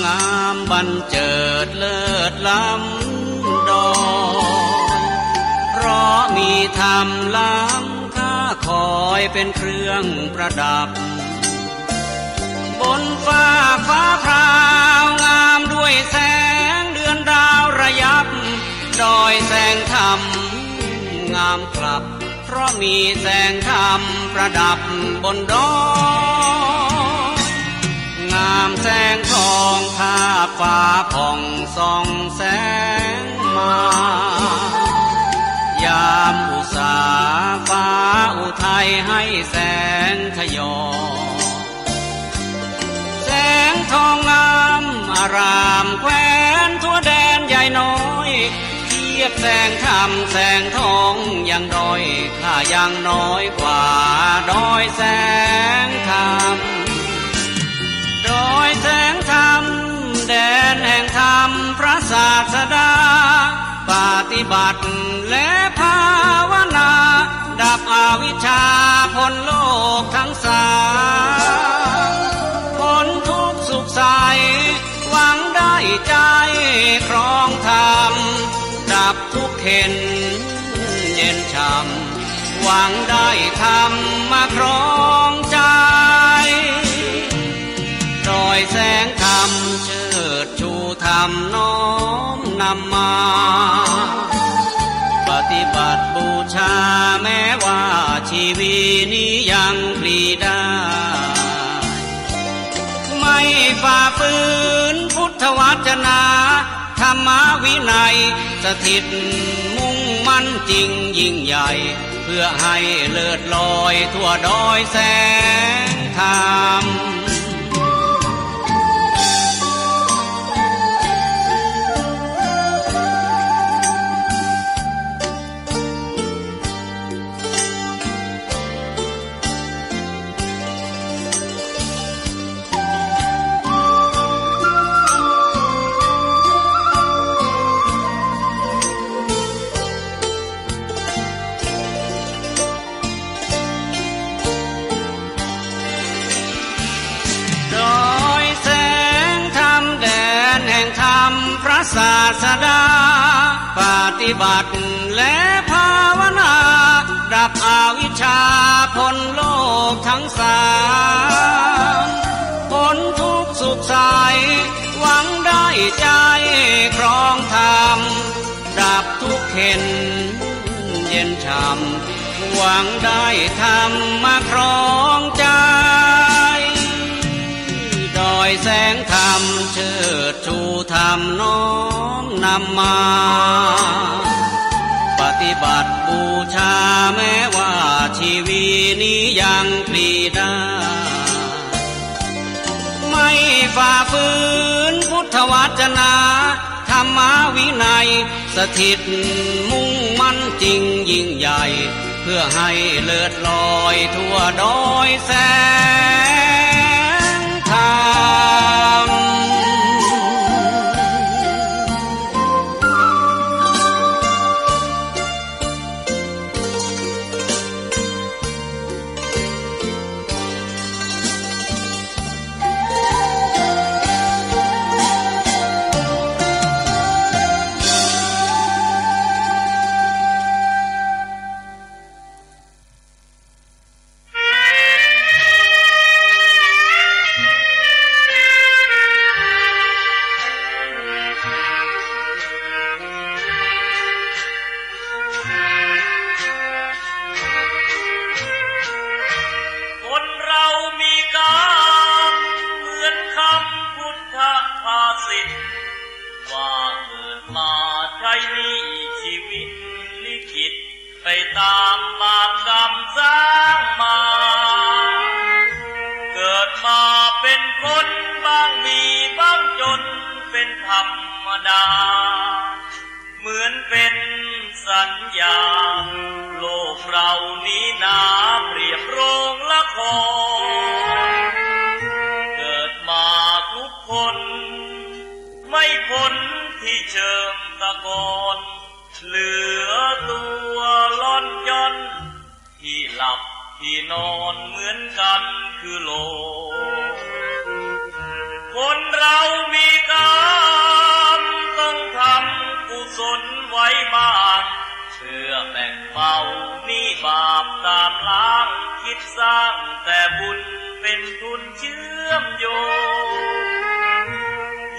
งามบันเจิดเลิศล้ำดอนเพราะมีธรรมล้ำค่าคอยเป็นเครื่องประดับบนฟ้าพราวงามด้วยแสงเดือนดาวระยับดอยแสงธรรมงามกลับเพราะมีแสงธรรมประดับบนดอยงามแสงทองภาพฟ้าผ่องส่องแสงมายามอุษาฟ้าอุทัยให้แสงทยอยแสงทองงามอารามแคว้นทั่วแดนใหญ่น้อยเทียบแสงธรรมแสงทองยังด้อยข้ายังน้อยกว่าดอยแสงธรรมดอยแสงธรรมแดนแห่งธรรมพระศาสดาปฏิบัติและภาวนาดับอวิชชาพ้นโลกทั้งสามพ้นทุกข์สุขใสหวังได้ใจครองธรรมดับทุกข์เข็นเย็นช่ำหวังได้ธรรมมาครองใจดอยแสงธรรมเชิดชูธรรมน้อมนำมาปฏิบัติบูชาแม้ว่าชีวิตนี้ยังปลีได้ไม่ฝ่าฝืนพุทธวจนะธรรมวินัยสถิตมุ่งมั่นจริงยิ่งใหญ่เพื่อให้เลิศลอยทั่วดอยแสงธรรมศาสดาปฏิบัติและภาวนา ดับอวิชชาพ้นโลกทั้งสามพ้นทุกข์สุขใสหวังได้ใจครองธรรมดับทุกข์เข็นเย็นช่ำหวังได้ธรรมมาครองใจดอยแสงธรรมเชิดชูธรรมน้อมนำมาปฏิบัติบูชาแม้ว่าชีวิตนี้ยังปลีดาไม่ฝ่าฝืนพุทธวจนะธรรมวินัยสถิตมุ่งมั่นจริงยิ่งใหญ่เพื่อให้เลิศลอยทั่วดอยแสงธรรมไปตามบาปกรรมสร้างมาเกิดมาเป็นคนบางมีบางจนเป็นธรรมดาเหมือนเป็นสัญญาโลกเรานี้นาเปรียบโรงละครเกิดมาทุกคนไม่พ้นที่เชิงตะกอนเหลือตัวล่อนย่อนที่หลับที่นอนเหมือนกันคือโลกคนเรามีกรรมต้องทำกุศลไว้บ้างเพื่อแบ่งเบาหนี้บาปตามล้างคิดสร้างแต่บุญเป็นทุนเชื่อมโยง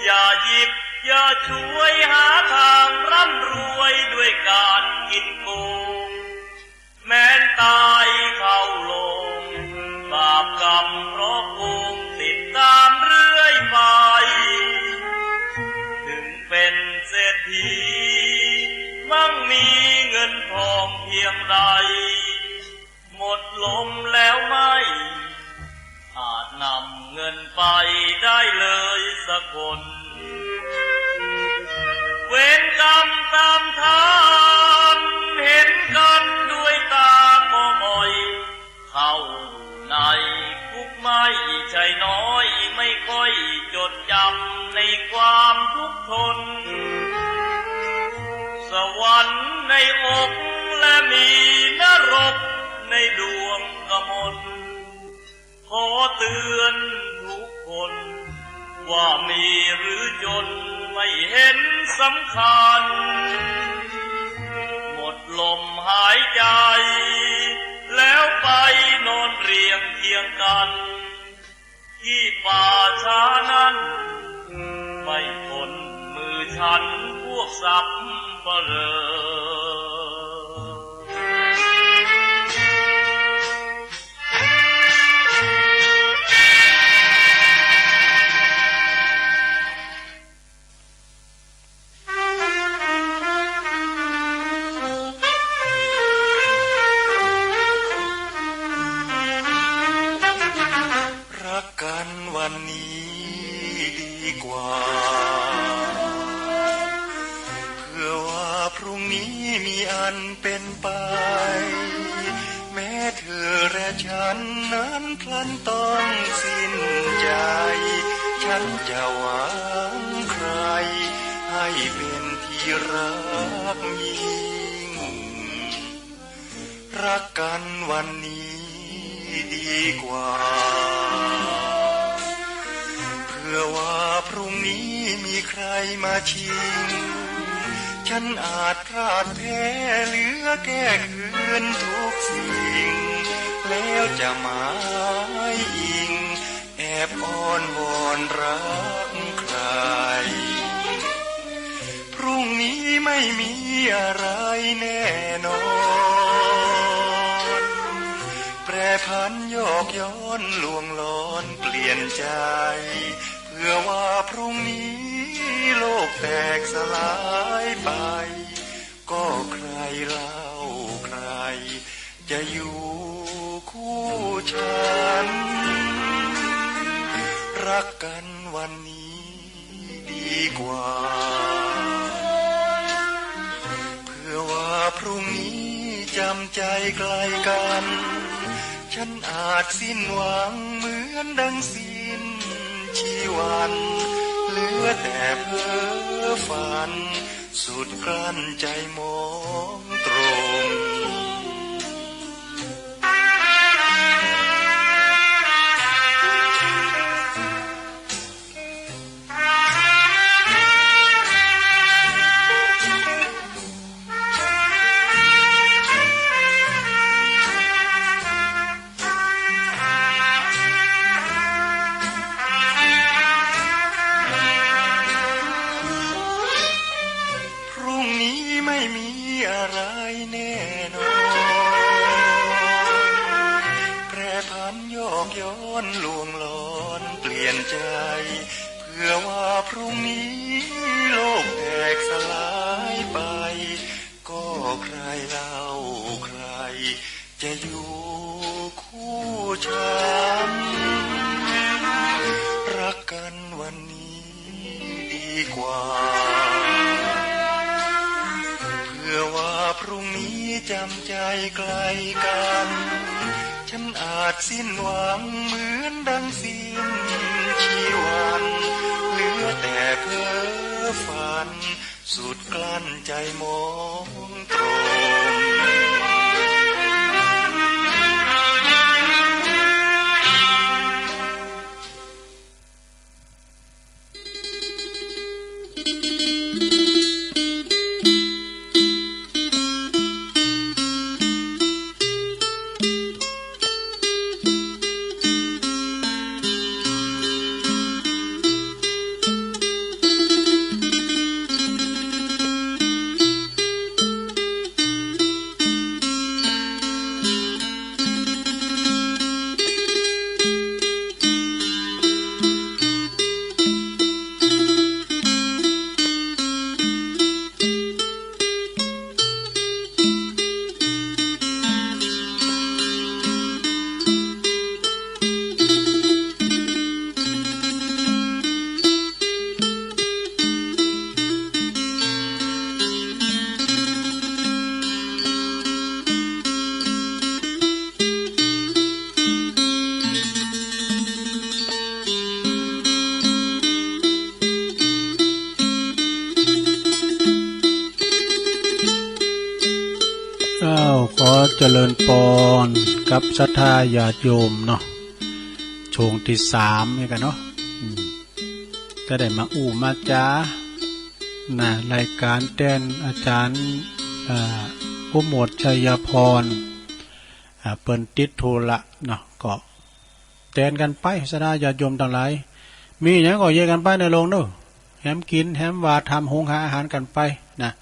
อย่าหยิบอย่าช่วยหาทางร่ำรวยด้วยการกินโกงแม้นตายเข้าลงบาปกรรมเพราะโกงติดตามเรื่อยไปถึงเป็นเศรษฐีมั่งมีเงินทองเพียงใดหมดลมแล้วไม่อาจนำเงินไปได้เลยสักคนเวรกรรมตามทันเห็นกันด้วยตาก็บ่อยเข้าในคุกไม่ใช่น้อยไม่ค่อยจดจำในความทุกข์ทนสวรรค์ในอกและมีนรกในดวงกมลขอเตือนทุกคนว่ามีหรือจนไม่เห็นสำคัญหมดลมหายใจแล้วไปนอนเรียงเคียงกันที่ป่าช้านั้นไม่พ้นมือฉันพวกสัพพะเรอวันนี้ดีกว่าเพื่อว่าพรุ่งนี้มีอันเป็นไปแม้เธอและฉันนั้นพลันต้องสิ้นใจฉันจะหวังใครให้เป็นที่รักยิ่งรักกันวันนี้ดีกว่าเพื่อว่าพรุ่งนี้มีใครมาชิง ฉันอาจพลาดแพ้เหลือแก้คืนทุกสิ่งแล้วจะหมายอิงแอบอ้อนวอนรักใครพรุ่งนี้ไม่มีอะไรแน่นอนแปรผันโยกย้อนลวงล้อนเปลี่ยนใจเพื่อว่าพรุ่งนี้โลกแตกสลายไปก็ใครเล่าใครจะอยู่คู่ฉันรักกันวันนี้ดีกว่าเพื่อว่าพรุ่งนี้จำใจไกลกันฉันอาจสิ้นหวังเหมือนดังสิ้นชีวันเหลือแต่เพ้อฝันสุดกลั้นใจมองตรงอะไรแน่นอนแปรผันโยกย้อนลวงล้อนเปลี่ยนใจเพื่อว่าพรุ่งนี้โลกแตกสลายไปก็ใครเล่าใครจะอยู่คู่ฉันรักกันวันนี้ดีกว่าเพื่อว่าพรุ่งนี้จำใจไกลกันฉันอาจสิ้นหวังเหมือนดังสิ้นชีวันเหลือแต่เพ้อฝันสุดกลั้นใจมองตรงขอเจริญพรกับศรัทธาญาติโยมเนาะช่วงที่3นี่กันเนาะก็ได้มามาจ้านะรายการแต้นอาจารย์ผู้หมวดชัยพรเปิ้นติดธุระเนาะก็แต้นกันไปศรัทธาญาติโยมทั้งหลายมีหยังก็เยกันไปในโรงเด้อแฮมกินแฮมว่าทำหุงหาอาหารกันไปนะ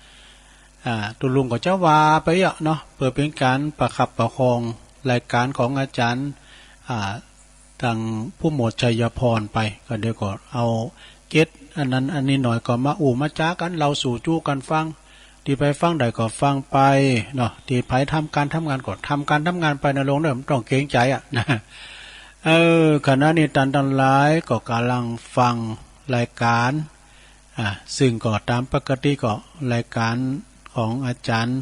ตุลุงก็จะว่าไปเนาะเพื่อเป็นการประคับประคองรายการของอาจารย์ทางผู้หมวดชัยพรไปก็เดี๋ยวก็เอาเก็ตอันนั้นอันนี้หน่อยก็มามาจ้ากันเราสู่จู้กันฟังที่ไปฟังใดก็ฟังไปเนาะที่ไปทำการทำงานก็ทำการทำงานไปในโรงเด้อมันต้องเกรงใจนะขณะนี้ท่านทั้งหลายก็กำลังฟังรายการซึ่งก็ตามปกติก็รายการของอาจารย์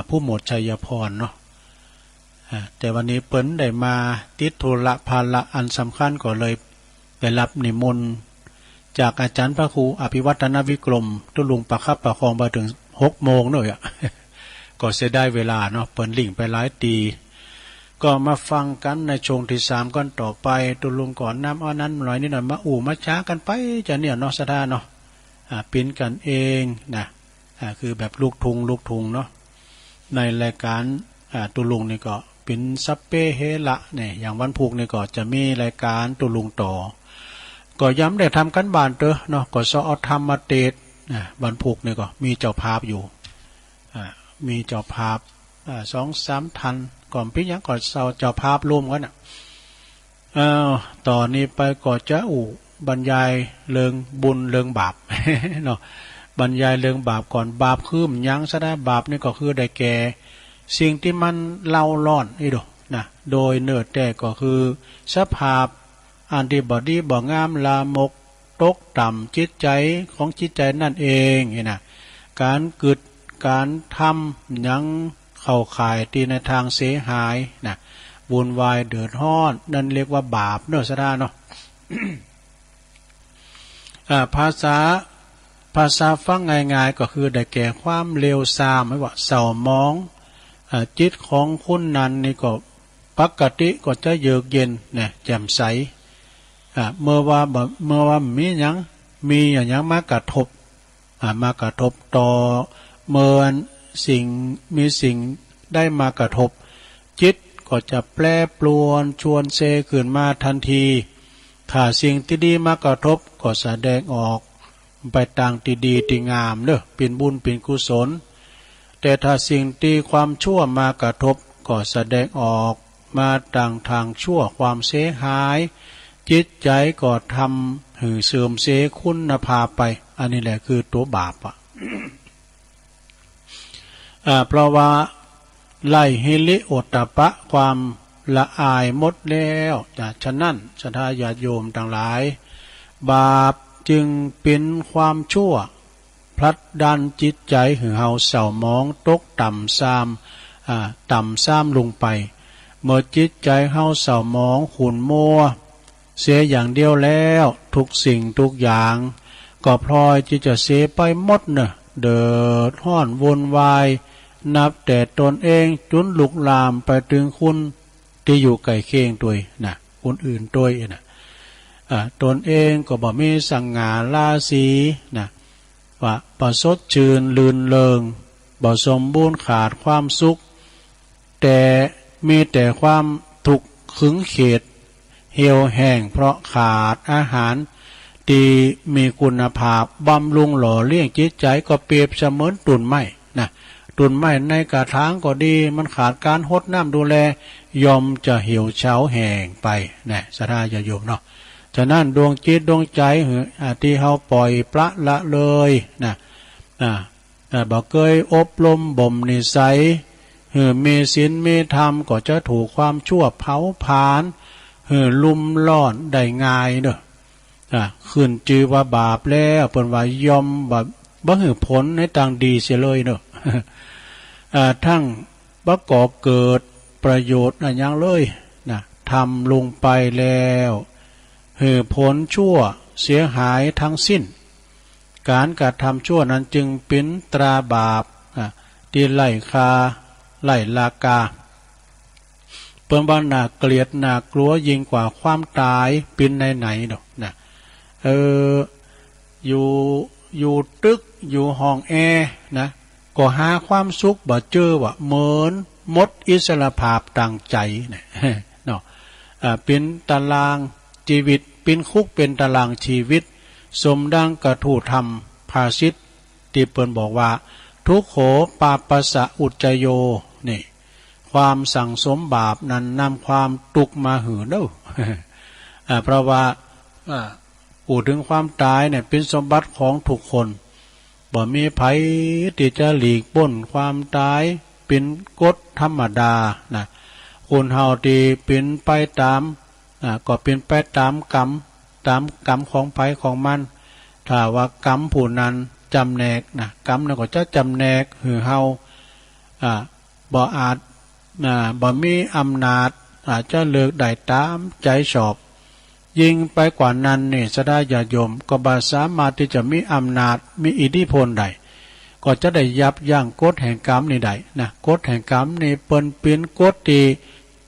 ผู้หมวดชัยพรเนาะแต่วันนี้เปิ้นได้มาติดธุระภาระอันสำคัญก็เลยไปรับนิมนต์จากอาจารย์พระครูอภิวัฒนวิกรมตุลุงประคับประคองมาถึง6 โมงเนาะก็เสียได้เวลาเนาะเปิ้นลิ่งไปหลายตีก็มาฟังกันในช่วงที่3กันต่อไปตุลุงก่อนน้ำอ้อนั้นหน่อยนิดหน่อยมามาช้ากันไปจะเนี่ยเนาะสะดาเนาะปิ้นกันเองนะ คือแบบลูกทุงเนาะในรายการตุลุงนี่ก็เป็นซัปเป้เฮละเนี่ยอย่างวันพุกนี่ก็จะมีรายการตุลุงต่อก็ย้ำได้ทำกันบ้านเนาะก็สอธรรมเตศวันพุกนี่ก็มีเจ้าภาพอยู่มีเจ้าภาพ2-3 ท่านก่อนพี่ยังก่อนเจ้าภาพร่วมกันต่อนนี้ไปก็จะบรรยายเรื่องบุญเรื่องบาป เนาะบรรยายเรื่องบาปก่อนบาปคือมันยังซะได้บาปนี่ก็คือได้แก่สิ่งที่มันเล่าร้อนนี่ดูนะโดยเนื้อแต่ก็คือสภาพอันที่บอดีบ่งามลามกตกต่ำจิตใจของจิตใจนั่นเองนี่นะการกึดการทำยังเข้าข่ายตีในทางเสียหายนะวุ่นวายเดือดร้อนนั่นเรียกว่าบาปเนอะซะได้เนาะ ภาษาฟังง่ายๆก็คือได้แก่ความเลวทรามไม่ว่าเศร้ามองจิตของคุณนั้นนี่ก็ปกติก็จะเยือกเย็นเนี่ยแจ่มใสเมื่อว่ามีอย่างมากระทบต่อเมื่อสิ่งได้มากระทบจิตก็จะแปรปรวนชวนเซขึ้นมาทันทีถ้าสิ่งที่ดีมากระทบก็แสดงออกไปต่างที่ดีที่งามเด้อเป็นบุญเป็นกุศลแต่ถ้าสิ่งที่ความชั่วมากระทบก็แสดงออกมาต่างทางชั่วความเสียหายจิตใจก็ทำหือเสื่อมเสียคุณภาพไปอันนี้แหละคือตัวบาปเพราะว่าไล่ฮิริโอตตปปะความละอายหมดแล้วฉะนั้นศรัทธาญาติโยมทั้งหลายบาปจึงเป็นความชั่วพลัดดันจิตใจหือเฮาเศร้ามองตกต่ำซ้ำลงไปเมื่อจิตใจเฮาเศร้ามองขุ่นมัวเสียอย่างเดียวแล้วทุกสิ่งทุกอย่างก็พลอยที่จะเสียไปหมดเนอะเดือดร้อนวนวายนับแต่ตนเองจนลุกลามไปถึงคุณที่อยู่ไกลเคียงตัวนะคนอื่นตัวนะตนเองก็บ่มีสังงาราศีนะว่าบ่สดชื่นลื่นเริงบ่สมบูรณ์ขาดความสุขแต่มีแต่ความทุกข์ขึงเขตเหี่ยวแห้งเพราะขาดอาหารที่มีคุณภาพบำรุงหล่อเลี้ยงจิตใจก็เปรียบเสมือนตุ่นไม้นะตุ่นไม้ในกระถางก็ดีมันขาดการหดน้ำดูแลยอมจะเหี่ยวเฉาแห้งไปนะศรัทธาญาติโยมเนาะฉะนั้นดวงจิตดวงใจที่เฮาปล่อยปละละเลยนะบ่เคยอบรมบ่มนิสัยมีศีลมีธรรมก็จะถูกความชั่วเผาผลาญลุ่มล่อนได้ง่ายเด้อขึ้นจือว่าบาปแล้วเพิ่นว่ายอมบ่หือผลในทางดีเสียเลยเด้อทั้งบ่ก่อเกิดประโยชน์อะไรอย่างเลยนะทำลงไปแล้วผลชั่วเสียหายทั้งสิ้นการกระทำชั่วนั้นจึงเป็นตราบาปที่ไล่คาไล่ลากาเปิ้นว่าน่าเกลียดน่ากลัวยิ่งกว่าความตายเป็นไหนดอกนะอยู่ตึกอยู่ห้องแอร์นะก็หาความสุขบ่เจอว่าเหมือนหมดอิสรภาพทางใจนะเนาะเป็นตารางชีวิตเป็นคุกเป็นตารางชีวิตสมดังกระถูธรรมภาษิตที่เปิ้นบอกว่าทุกโขปาปสะอุจจโยนี่ความสั่งสมบาปนั้นนำความทุกข์มาหือเด้อเพราะว่าพูดถึงความตายเนี่ยเป็นสมบัติของทุกคนบ่มีไผที่จะหลีกพ้นความตายเป็นกฎธรรมดานะคนเฮาที่เป็นไปตามก็เป็นไปตามกรรมของไผของมันถ้าว่ากรรมผู้นั้นจำแนกนะกรรมนั้นก็จะจำแนกหือเฮาบ่อาจบ่มีอำนาจอาจจะเลิกได้ตามใจชอบยิ่งไปกว่านั้นนี่ศรัทธาญาติโยมก็บ่สามารถที่จะมีอำนาจมีอิทธิพลใดก็จะได้ยับยั้งกฎแห่งกรรมนี่ได้นะกฎแห่งกรรมนี่เป็นกฎที่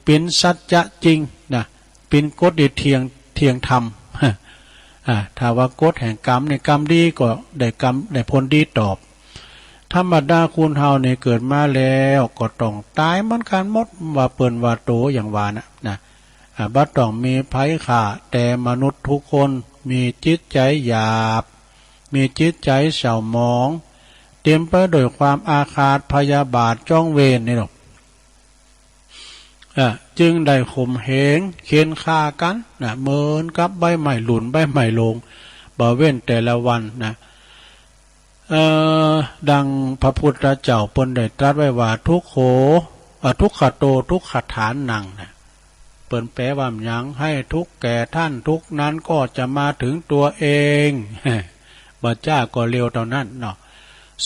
เป็นสัจจะจริงนะเป็นกฎที่เที่ยงธรรมถ้าว่ากฎแห่งกรรมในกรรมดีก็ได้ผลดีตอบ ธรรมดาคุณเฮาเนี่ยเกิดมาแล้วก็ต้องตายเหมือนกันหมดว่าเปิ้นว่าโตอย่างว่านะบ่ต้องมีภัยข่าแต่มนุษย์ทุกคนมีจิตใจหยาบมีจิตใจเศร้าหมองเต็มไปด้วยความอาฆาตพยาบาทจ้องเวรนี่หรอกจึงได้ข่มเหงเค้นฆ่ากันเหมือนกับใบไม้หลุนใบไม้ลงบ่เว้นแต่ละวันดังพระพุทธเจ้าเปิ้นได้ตรัสไว้ว่าทุกขโตทุกขฐานนังเปิ้นแปลว่าหยังให้ทุกแก่ท่านทุกนั้นก็จะมาถึงตัวเองบ่จ้าก็เร็วเท่านั้นเนาะ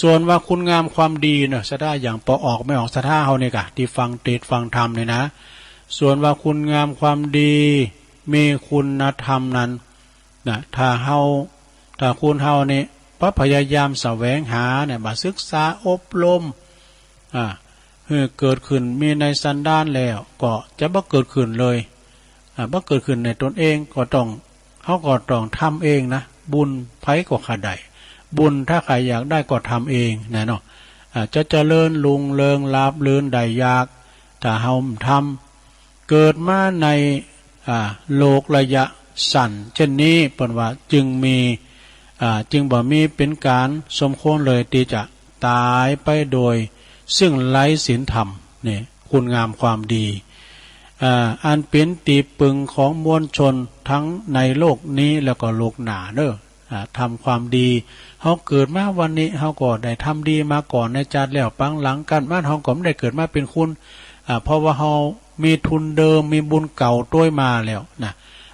ส่วนว่าคุณงามความดีเนาะซะได้อย่างพอออกไม่ออกซะท่าเฮานี่กะที่ฟังเทศน์ฟังธรรมนี่นะส่วนว่าคุณงามความดีมีคุณธรรมนั้นถ้าคุณเฮานี่พยายามแสวงหาเนี่ยมาศึกษาอบรมเกิดขึ้นมีในสันดานแล้วก็จะบ่เกิดขึ้นเลยบ่เกิดขึ้นในตนเองก็ต้องเขาก็ต้องทำเองนะบุญไผก็ขาได้บุญถ้าใครอยากได้ก็ทำเองนะเนาะจะเจริญลุงเริงลาบลื่นได้ยากถ้าเฮาทำเกิดมาในโลกระยะสั้นเช่นนี้เปิ้นว่าจึงบ่มีเป็นการสมควรเลยที่จะตายไปโดยซึ่งไร้ศีลธรรมนี่คุณงามความดีอันเป็นตีปึงของมวลชนทั้งในโลกนี้แล้วก็โลกหน้าเด้อทำความดีเฮาเกิดมาวันนี้เฮาก็ได้ทำดีมาก่อนในชาติแล้วปังหลังกันมาเฮาก็ไม่ได้เกิดมาเป็นคุณเพราะว่าเฮามีทุนเดิมมีบุญเก่าต้วยมาแล้ว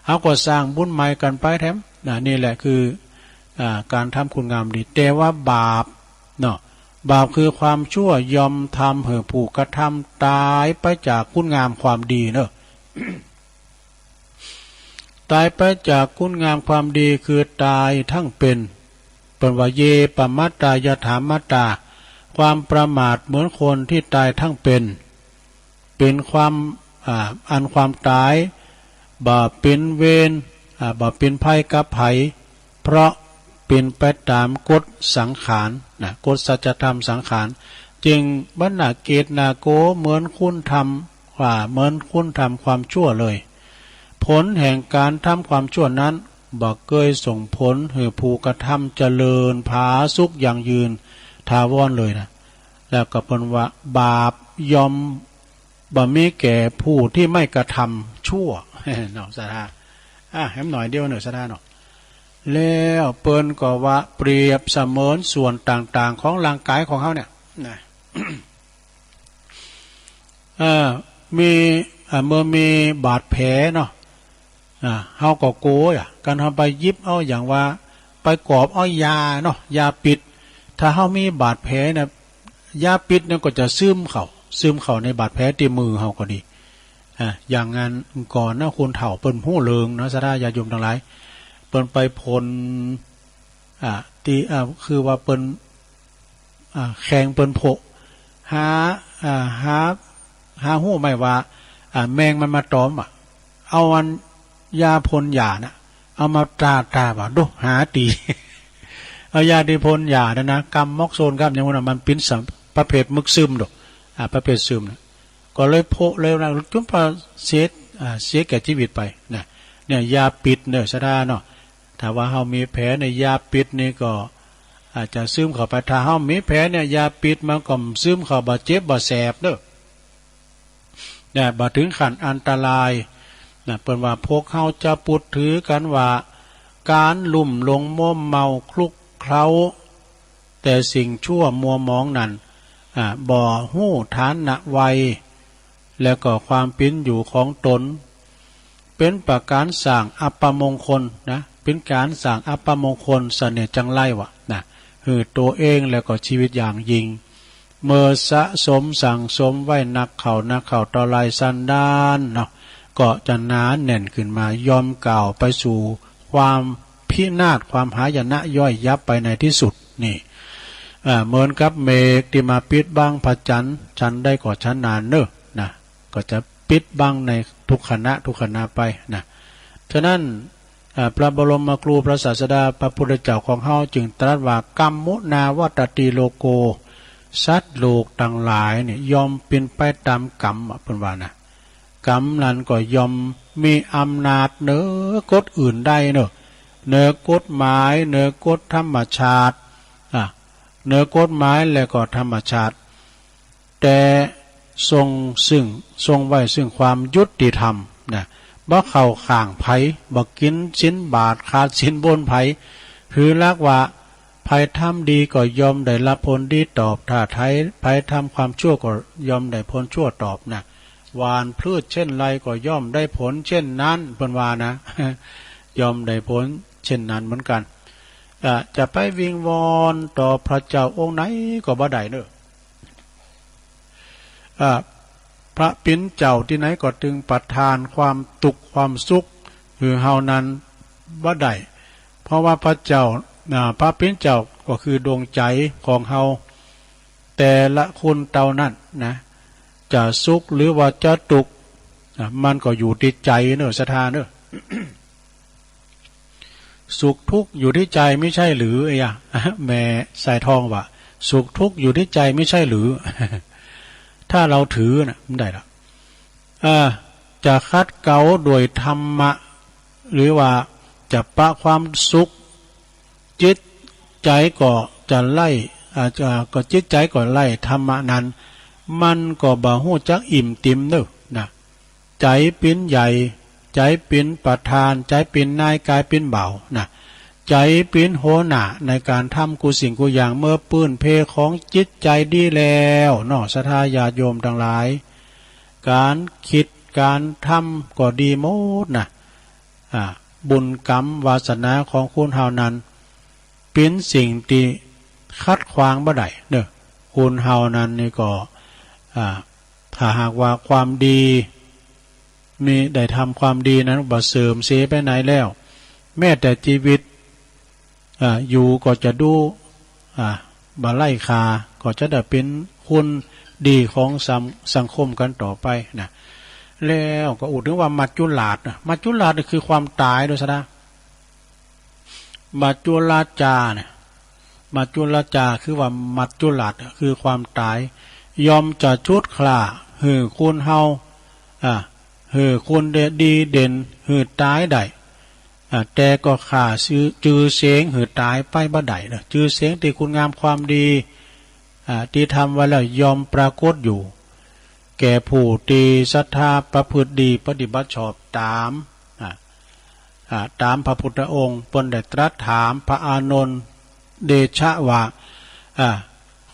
เฮาก็สร้างบุญใหม่กันไปแถมนี่แหละคือการทำคุณงามดีแต่ว่าบาปเนาะบาปคือความชั่วยอมทำให้ผู้กระทำตายไปจากคุณงามความดีเนาะ ตายไปจากคุณงามความดีคือตายทั้งเป็นว่าเยปมัตตายถามัตตาความประมาทเหมือนคนที่ตายทั้งเป็นความอันความตายบ่เป็นเวรบ่เป็นภัยกับภัยเพราะเป็นไปตามกฎสังขารกฎสัจธรรมสังขารจึงบรรณาเกตนาโกเหมือนคุณทำเหมือนคุณทำความชั่วเลยผลแห่งการทำความชั่วนั้นบ่เคยส่งผลให้ผู้กระทำเจริญผาสุขอย่างยืนถาวรเลยนะแล้วก็เป็นว่าบาปยอมบ่มีแก่ผู้ที่ไม่กระทำชั่วเนาะสาธาแหมหน่อยเดียวเนาะสาธาเนาะแล้วเปิ้นก็ว่าเปรียบเสมือนส่วนต่างๆของร่างกายของเขาเนี่ยนะเมื่อมีบาดแผลเนาะเฮาก็โกยการทำไปยิบเอาอย่างว่าไปกอบเอายาเนาะยาปิดถ้าเฮามีบาดแผลเนี่ยยาปิดเนี่ยก็จะซึมเข้าในบาดแผลที่มือเฮาก็ดีอย่างงั้นก่อนนะคุณเฒ่าเปิ้นหู้เลิงเนาะสาธาญาโยมทั้งหลายเปิ้นไปพลคือว่าเปิ้นแข่งเปิ้นโผหาหู้ไม่ว่าแมงมันมาตอมเอาอันยาพ่นยานะเอามาตราว่าดูหาตี เอายาที่พ่นยานะกำมอกโซนครับอย่างนั้นมันเป็นประเภทมึกซึมดอกประเภทซึมนะก็เลยโผเลยนะจุ่มพอเสียแก่ชีวิตไปเนี่ยยาปิดเนี่ยซะได้เนาะถ้าว่าเฮามีแผลในยาปิดนี่ก็อาจจะซึมเข้าไปถ้าเฮามีแผลเนี่ยยาปิดมันก็ซึมเข้าบ่เจ็บบ่แสบเด้อเนี่ยบ่ถึงขั้นอันตรายเปิ้นว่าพวกเฮาจะพูดถือกันว่าการลุ่มหลงมัวเมาคลุกเคล้าแต่สิ่งชั่วมัวมองนั้นบ่ฮู้ฐานะไวแล้วก็ความเป็นอยู่ของตนเป็นประการสร้างอัปมงคลนะเป็นการสร้างอัปมงคลเสน่ห์จังไรวะคือตัวเองแล้วก็ชีวิตอย่างยิ่งเมื่อสะสมสั่งสมไว้นักเข่าต่อลายสันดานเนาะก็จะหนาแน่นขึ้นมายอมก่าวไปสู่ความพินาศความหายนะย่อยยับไปในที่สุดนี่เหมือนกับเมฆที่มาปิดบังพระจันทร์ฉันได้ก่อฉันนานเนอะนะก็จะปิดบังในทุกขณะไปนะฉะนั้นพระบรมครูพระศาสดาพระพุทธเจ้าของเฮาจึงตรัสว่ากัมมุนาวัตติโลโก สัตว์โลกต่างหลายเนี่ยยอมเป็นไปตามกรรมเพิ่นว่านะกรรมนั้นก็ยอมมีอำนาจเหนือกฎอื่นใดเนอะเหนือกฎหมายเหนือกฎธรรมชาติเหนือกฎหมายและก็ธรรมชาติแต่ทรงไว้ซึ่งความยุติธรรมนะบ่เข้าข้างไผบ่กินสินบาทขาดสินบนไผคือลักว่าไผทำดีก็ยอมได้รับผลดีตอบถ้าไผทำความชั่วก็ยอมได้ผลชั่วตอบนะหวานพืชเช่นไรก็ย่อมได้ผลเช่นนั้นเพิ่นว่านะ ยอมได้ผลเช่นนั้นเหมือนกันจะไปวิงวอนต่อพระเจ้าองค์ไหนก็บ่ได้เด้อพระปิ้นเจ้าที่ไหนก็ถึงประทานความตุกความสุขคือเฮานั้นบ่ได้เพราะว่าพระเจ้าพระปิ้นเจ้าก็คือดวงใจของเฮาแต่ละคนเต่านั้นนะจะสุขหรือว่าจะตุกมันก็อยู่ที่ใจเนอะศรัทธาเนอะ สุขทุกข์อยู่ที่ใจไม่ใช่หรือแม่สายทองว่าสุขทุกข์อยู่ที่ใจไม่ใช่หรือ ถ้าเราถือนะไม่ได้หรอกจะคัดเกลาโดยธรรมะหรือว่าจะปะความสุขจิตใจก็จะไล่ก็จิตใจก็ไล่ธรรมะนั้นมันก็บ่ฮู้จักอิ่มติมเด้อนะใจเป็นใหญ่ใจเป็นประธานใจเป็นนายกายเป็นเบานะใจเป็นหัวหน้าในการทำกุสิ่งกุอย่างเมื่อปื้นเพของจิตใจดีแล้วเนาะศรัทธาญาติโยมทั้งหลายการคิดการทำก็ดีหมดนะบุญกรรมวาสนาของคุณเฮานั้นเป็นสิ่งที่คัดขวางบ่ได้เด้อคุณเฮานั้นนี่ก็ถ้าหากว่าความดีมีได้ทำความดีนั้นบ่เสริมเสียไปไหนแล้วแม้แต่ชีวิตอยู่ก็จะดูบ่ไล่คาก็จะได้เป็นคุณดีของสังคมกันต่อไปนะแล้วก็อุดถึงว่ามัจจุราชมัจจุราชคือความตายโดยสระมัจจุราจาเนี่ยมัจจุราจาคือว่ามัจจุราชคือความตายยอมจะชุดคลาคุณเฮาคุณดีเด่นตายได้แต่ก็ขาจือเสียงตายไปบ่ได้จือเสียงที่คุณงามความดีที่ทำไว้แล้วยอมปรากฏอยู่แก่ผู้ที่ศรัทธาประพฤติดีปฏิบัติชอบตามพระพุทธองค์เพิ่นได้ตรัสถามพระอานนท์เดชะว่า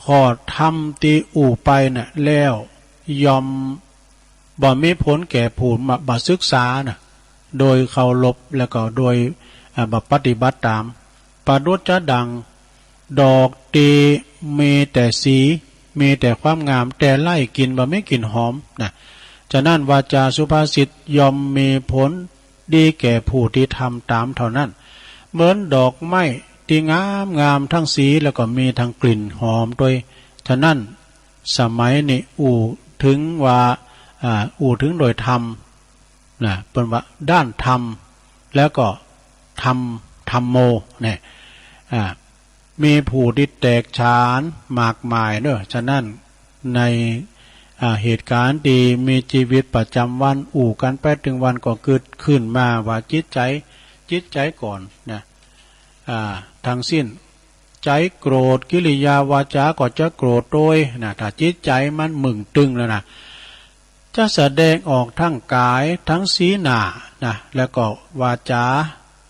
ขอทำตีอู่ไปน่ะแล้วยอมบ่มีผลแก่ผู้มาศึกษาน่ะโดยเคารพแล้วก็โดยปฏิบัติตามปดุจจะดังดอกตีมีแต่สีมีแต่ความงามแต่ไล่กินบ่ไม่กินหอมนะฉะนั้นวาจาสุภาษิตยอมมีผลดีแก่ผู้ที่ทำตามเท่านั้นเหมือนดอกไม้ที่งามทั้งสีแล้วก็มีทั้งกลิ่นหอมด้วยฉะนั้นสมัยนี้ถึงว่าถึงโดยธรรมนะเป็นว่าด้านธรรมแล้วก็ธรรมโมเนี่ยมีผู้ที่แตกฉานมากมายเนอะฉะนั้นในเหตุการณ์ที่มีชีวิตประจำวันกันไปถึงวันก็เกิดขึ้นมาว่าจิตใจก่อนนะทั้งสิ้นใจโกรธกิริยาวาจาก็จะโกรธโดยนะถ้าจิตใจมันมึงตึงแล้วนะจะแสดงออกทั้งกายทั้งสีหน้านะแล้วก็วาจา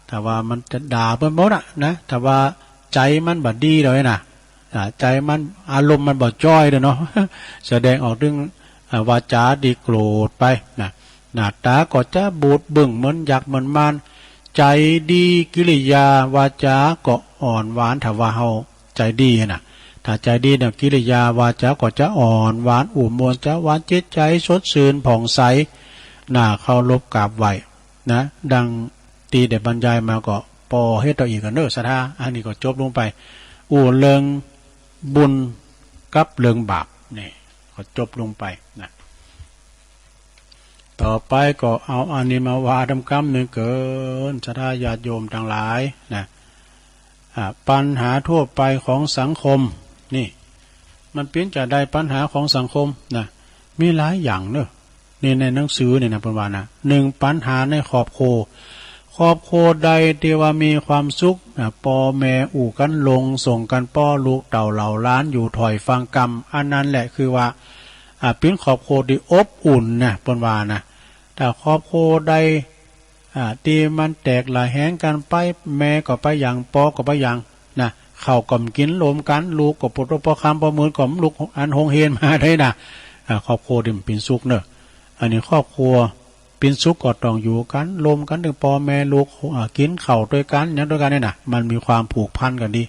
ถ้าว่ามันจะด่าเพิ่นหมดนะถ้าว่าใจมันบ่ดีเลยนะใจมันอารมณ์มันบ่จ้อยเด้อเนาะ แสดงออกถึงวาจาดีโกรธไปนะหน้าตาก็จะบูดบึ้งเหมือนยักษ์เหมือนมารใจดีกิริยาวาจาก็อ่อนหวานถ้าว่าเฮาใจดีนะถ้าใจดีเนี่ยกิริยาวาจาก็จะอ่อนหวานอุ่มมวลจะหวานจิตใจสดชื่นผ่องใสน่าเคารพกราบไหว้นะดังตีได้บรรยายมาก็ปอให้ต่ออีกกันเนอะศรัทธาอันนี้ก็จบลงไปเรื่องบุญกับเรื่องบาปนี่ก็จบลงไปนะต่อไปก็เอาอันนี้มาว่าทำกรรมหนึ่งเกินศรัทธาญาติโยมทั้งหลายนะปัญหาทั่วไปของสังคมนี่ มันเป็นจะได้ปัญหาของสังคมนะมีหลายอย่างเนอะนี่ในหนังสือเนี่ยนะเพิ่นว่านะ1ปัญหาในครอบครัวใดที่ว่ามีความสุขพ่อแม่อู่กันลงส่งกันป้อลูกเต่าเหล่าล้านอยู่ถอยฟังกรรมอันนั้นแหละคือว่าเป็นครอบครัวที่อบอุ่นนะเพิ่นว่านะแต่ครอบครัวใดที่มันแตกหลายแหงกันไปแม่ก็ไปอย่างป้อก็ไปอย่างนะเข้าก่อมกินรวมกันลูกก็ปวดปอคำประมือก่อมลูกอันหงเฮนมาได้นะครอบครัวที่มันเป็นสุขเนอะอันนี้ครอบครัวเป็นสุขก็ต้องอยู่กันรวมกันถึงพ่อแม่ลูกกินข้าวด้วยกันอย่างด้วยกันนี่นะมันมีความผูกพันกันดี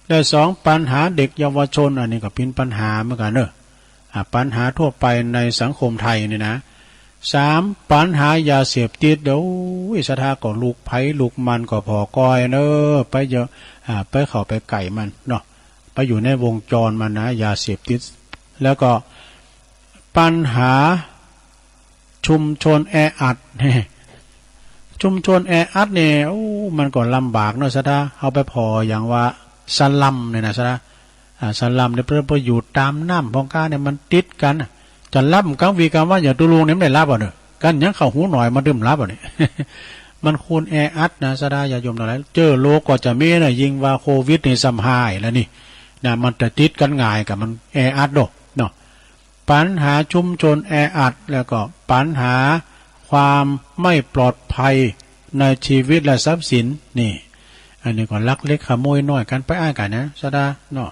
และ2ปัญหาเด็กเยาวชนอันนี้ก็เป็นปัญหาเหมือนกันเนอะปัญหาทั่วไปในสังคมไทยนี่นะ3ปัญหายาเสพติดเดี๋ยววิสาทาก็ลูกไผ่ลูกมันก็พอก้อยเนอะไปเยอะไปเข้าไปไก่มันเนาะไปอยู่ในวงจรมันนะยาเสพติดแล้วก็ปัญหาชุมชนแออัดชุมชนแออัดเนี่ยมันก็ลำบากเนาะซะท่าเอาไปพออย่างว่าสลัมเนี่ยนะซะท่าสลัมเนี่ยเพื่อไปอยู่ตามน้ำพองก้าเนี่ยมันติดกันจะรับกังวีกันว่าอย่าตุลุงเนี่ยไม่ได้รับอ่ะเนอะกันยังเข้าหูหน่อยมาดื่มรับอ่ะเนี่ย มันคูณแออัดนะซะท่าอย่ายมอะไรเจอโรคก็จะมีนะยิงว่าโควิดในซ้ำหายแล้วนี่นะมันจะติดกันง่ายกับมันแออัดเนาะปัญหาชุมชนแออัดแล้วก็ปัญหาความไม่ปลอดภัยในชีวิตและทรัพย์สินนี่อันนี้ก็ลักเล็กขโมยน้อยกันไปอ้ายกันนะซะดาเนาะ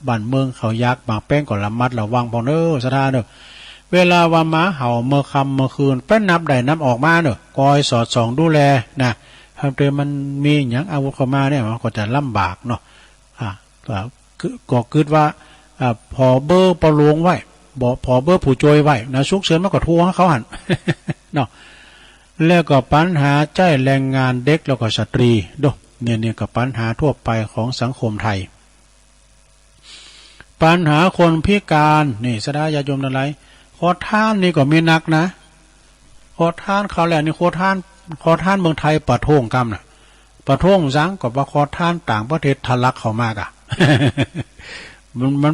บ้านเมืองเขายักบางแป้งก็ระมัดระวังพอเด้อซะดาเด้อเวลาว่าหมาเห่าเมื่อค่ำเมื่อคืนเป็นนับได้นับออกมาเด้อคอยสอดส่องดูแลนะถ้าเกิดมันมีหยังอาวุธเข้ามาเนี่ยมันก็จะลำบากเนาะก็คิดว่าพอเบอร์ประลวงไว้บอกพอเบอร์ผู้ช่วยไว้นะชุกเฉินมันก็ทั่วเขาหัน เนาะแล้วก็ปัญหาใจแรงงานเด็กแล้วก็สตรีดูเนี่ยก็ปัญหาทั่วไปของสังคมไทยปัญหาคนพิการนี่สดายาโยมอะไรขอทานนี่ก็มีนักนะขอทานเขาแหละนี่ขอทานเมืองไทยปะโท่งกรรมนะปะโท่งสังกับว่าขอทานต่างประเทศทะลักเข้ามากะ มั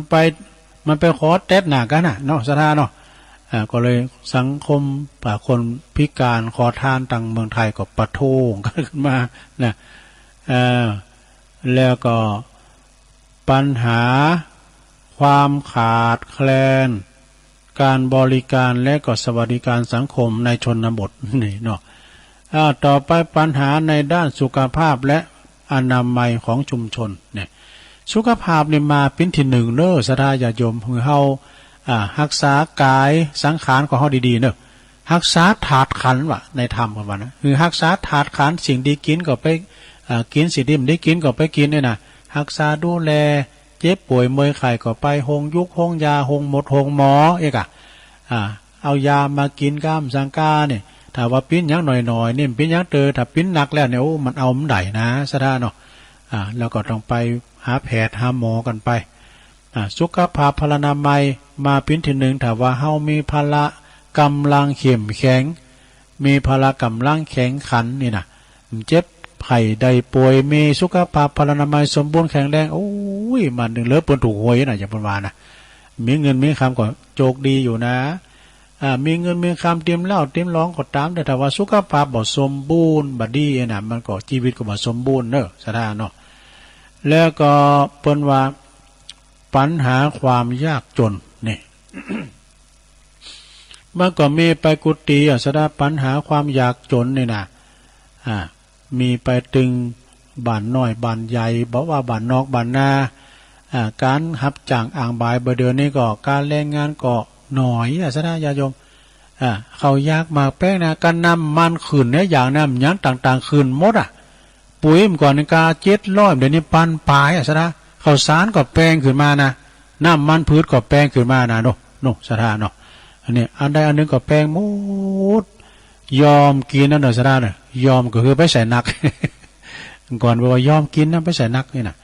นไปขอเต็ดหนากันน่ะเนาะสถานเนาะก็เลยสังคมคนพิการขอทานต่างเมืองไทยก็ปะโท่งกันขึ้นมานะแล้วก็ปัญหาความขาดแคลนการบริการและก็สวัสดิการสังคมในชนบทนี่เนาะต่อไปปัญหาในด้านสุขภาพและอนามัยของชุมชนเนี่ยสุขภาพนี่มาเป็นที่1เนอะสถาญาโยมคือเฮารักษากายสังขารของเฮาดีๆเนอะรักษาธาตุขันธ์ว่ะในธรรมกันว่านะคือรักษาธาตุขันธ์สิ่งดีกินก็ไปกินสิ่งที่ไม่ได้กินก็ไปกินเนี่ยนะรักษาดูแลเจ็บป่วยเมื่อยไข้ก็ไปหงยุกหงยาหงหมดหงหมอเอกเอายามากินก้ามสังกาเนี่ยถ้าว่าปิ้นยังหน่อยๆนี่ปิ้นยังถ้าปิ้นหนักแล้วเนี่ยมันเอามันได้นะสถานเนาะแล้วก็ต้องไปหาแพทย์หาหมอกันไปสุขภาพพลานามัยมาปิ้นที่1ถ้าว่าเฮามีพละกำลังเข้มแข็งมีพละกำลังแข็งขันนี่นะเจ็บไข้ใดป่วยมีสุขภาพพลานามัยสมบูรณ์แข็งแรงโอ้ยมันนึงเลิศปนถูกหวยนะอย่างปนว่านะมีเงินมีคำก็โชคดีอยู่นะมีเงินมีคำเตรียมเล่าเตรียมร้องก็ตามแต่ถ้าว่าสุขภาพบ่สมบูรณ์บ่ดีน่ะมันก็ชีวิตก็บ่สมบูรณ์เด้อสถานเนาะแล้วก็เปิ้นว่าปัญหาความยากจนนี่ มันก็มีไปกุฏิสถานปัญหาความยากจนนี่นะมีไปตึงบ้านน้อยบ้านใหญ่บอกว่าบ้านนอกบ้านนาการรับจ้างอ่างบายบ่เดือนนี้ก็การแรงงานก็หน่อยสถานญาโยมเขายากมาแป้งนะการนำมันขืนเนี่ยอย่างนั้นอย่างต่างๆขืนหมดปุ๋ยมก่อนในกา700เดี๋ยวนี้ปันปลายสถานเขาสารก็แปลงขึ้นมานะน้ำมันพืชก็แปลงขึ้นมานะโน่สถานเนาะอันนี้อันใดอันหนึ่งก็แปลงหมดยอมกินนั่นเนอะสถานเนี่ยยอมก็คือไปใส่นัก ก่อนว่ายอมกินนะไปใส่นักนี่นะ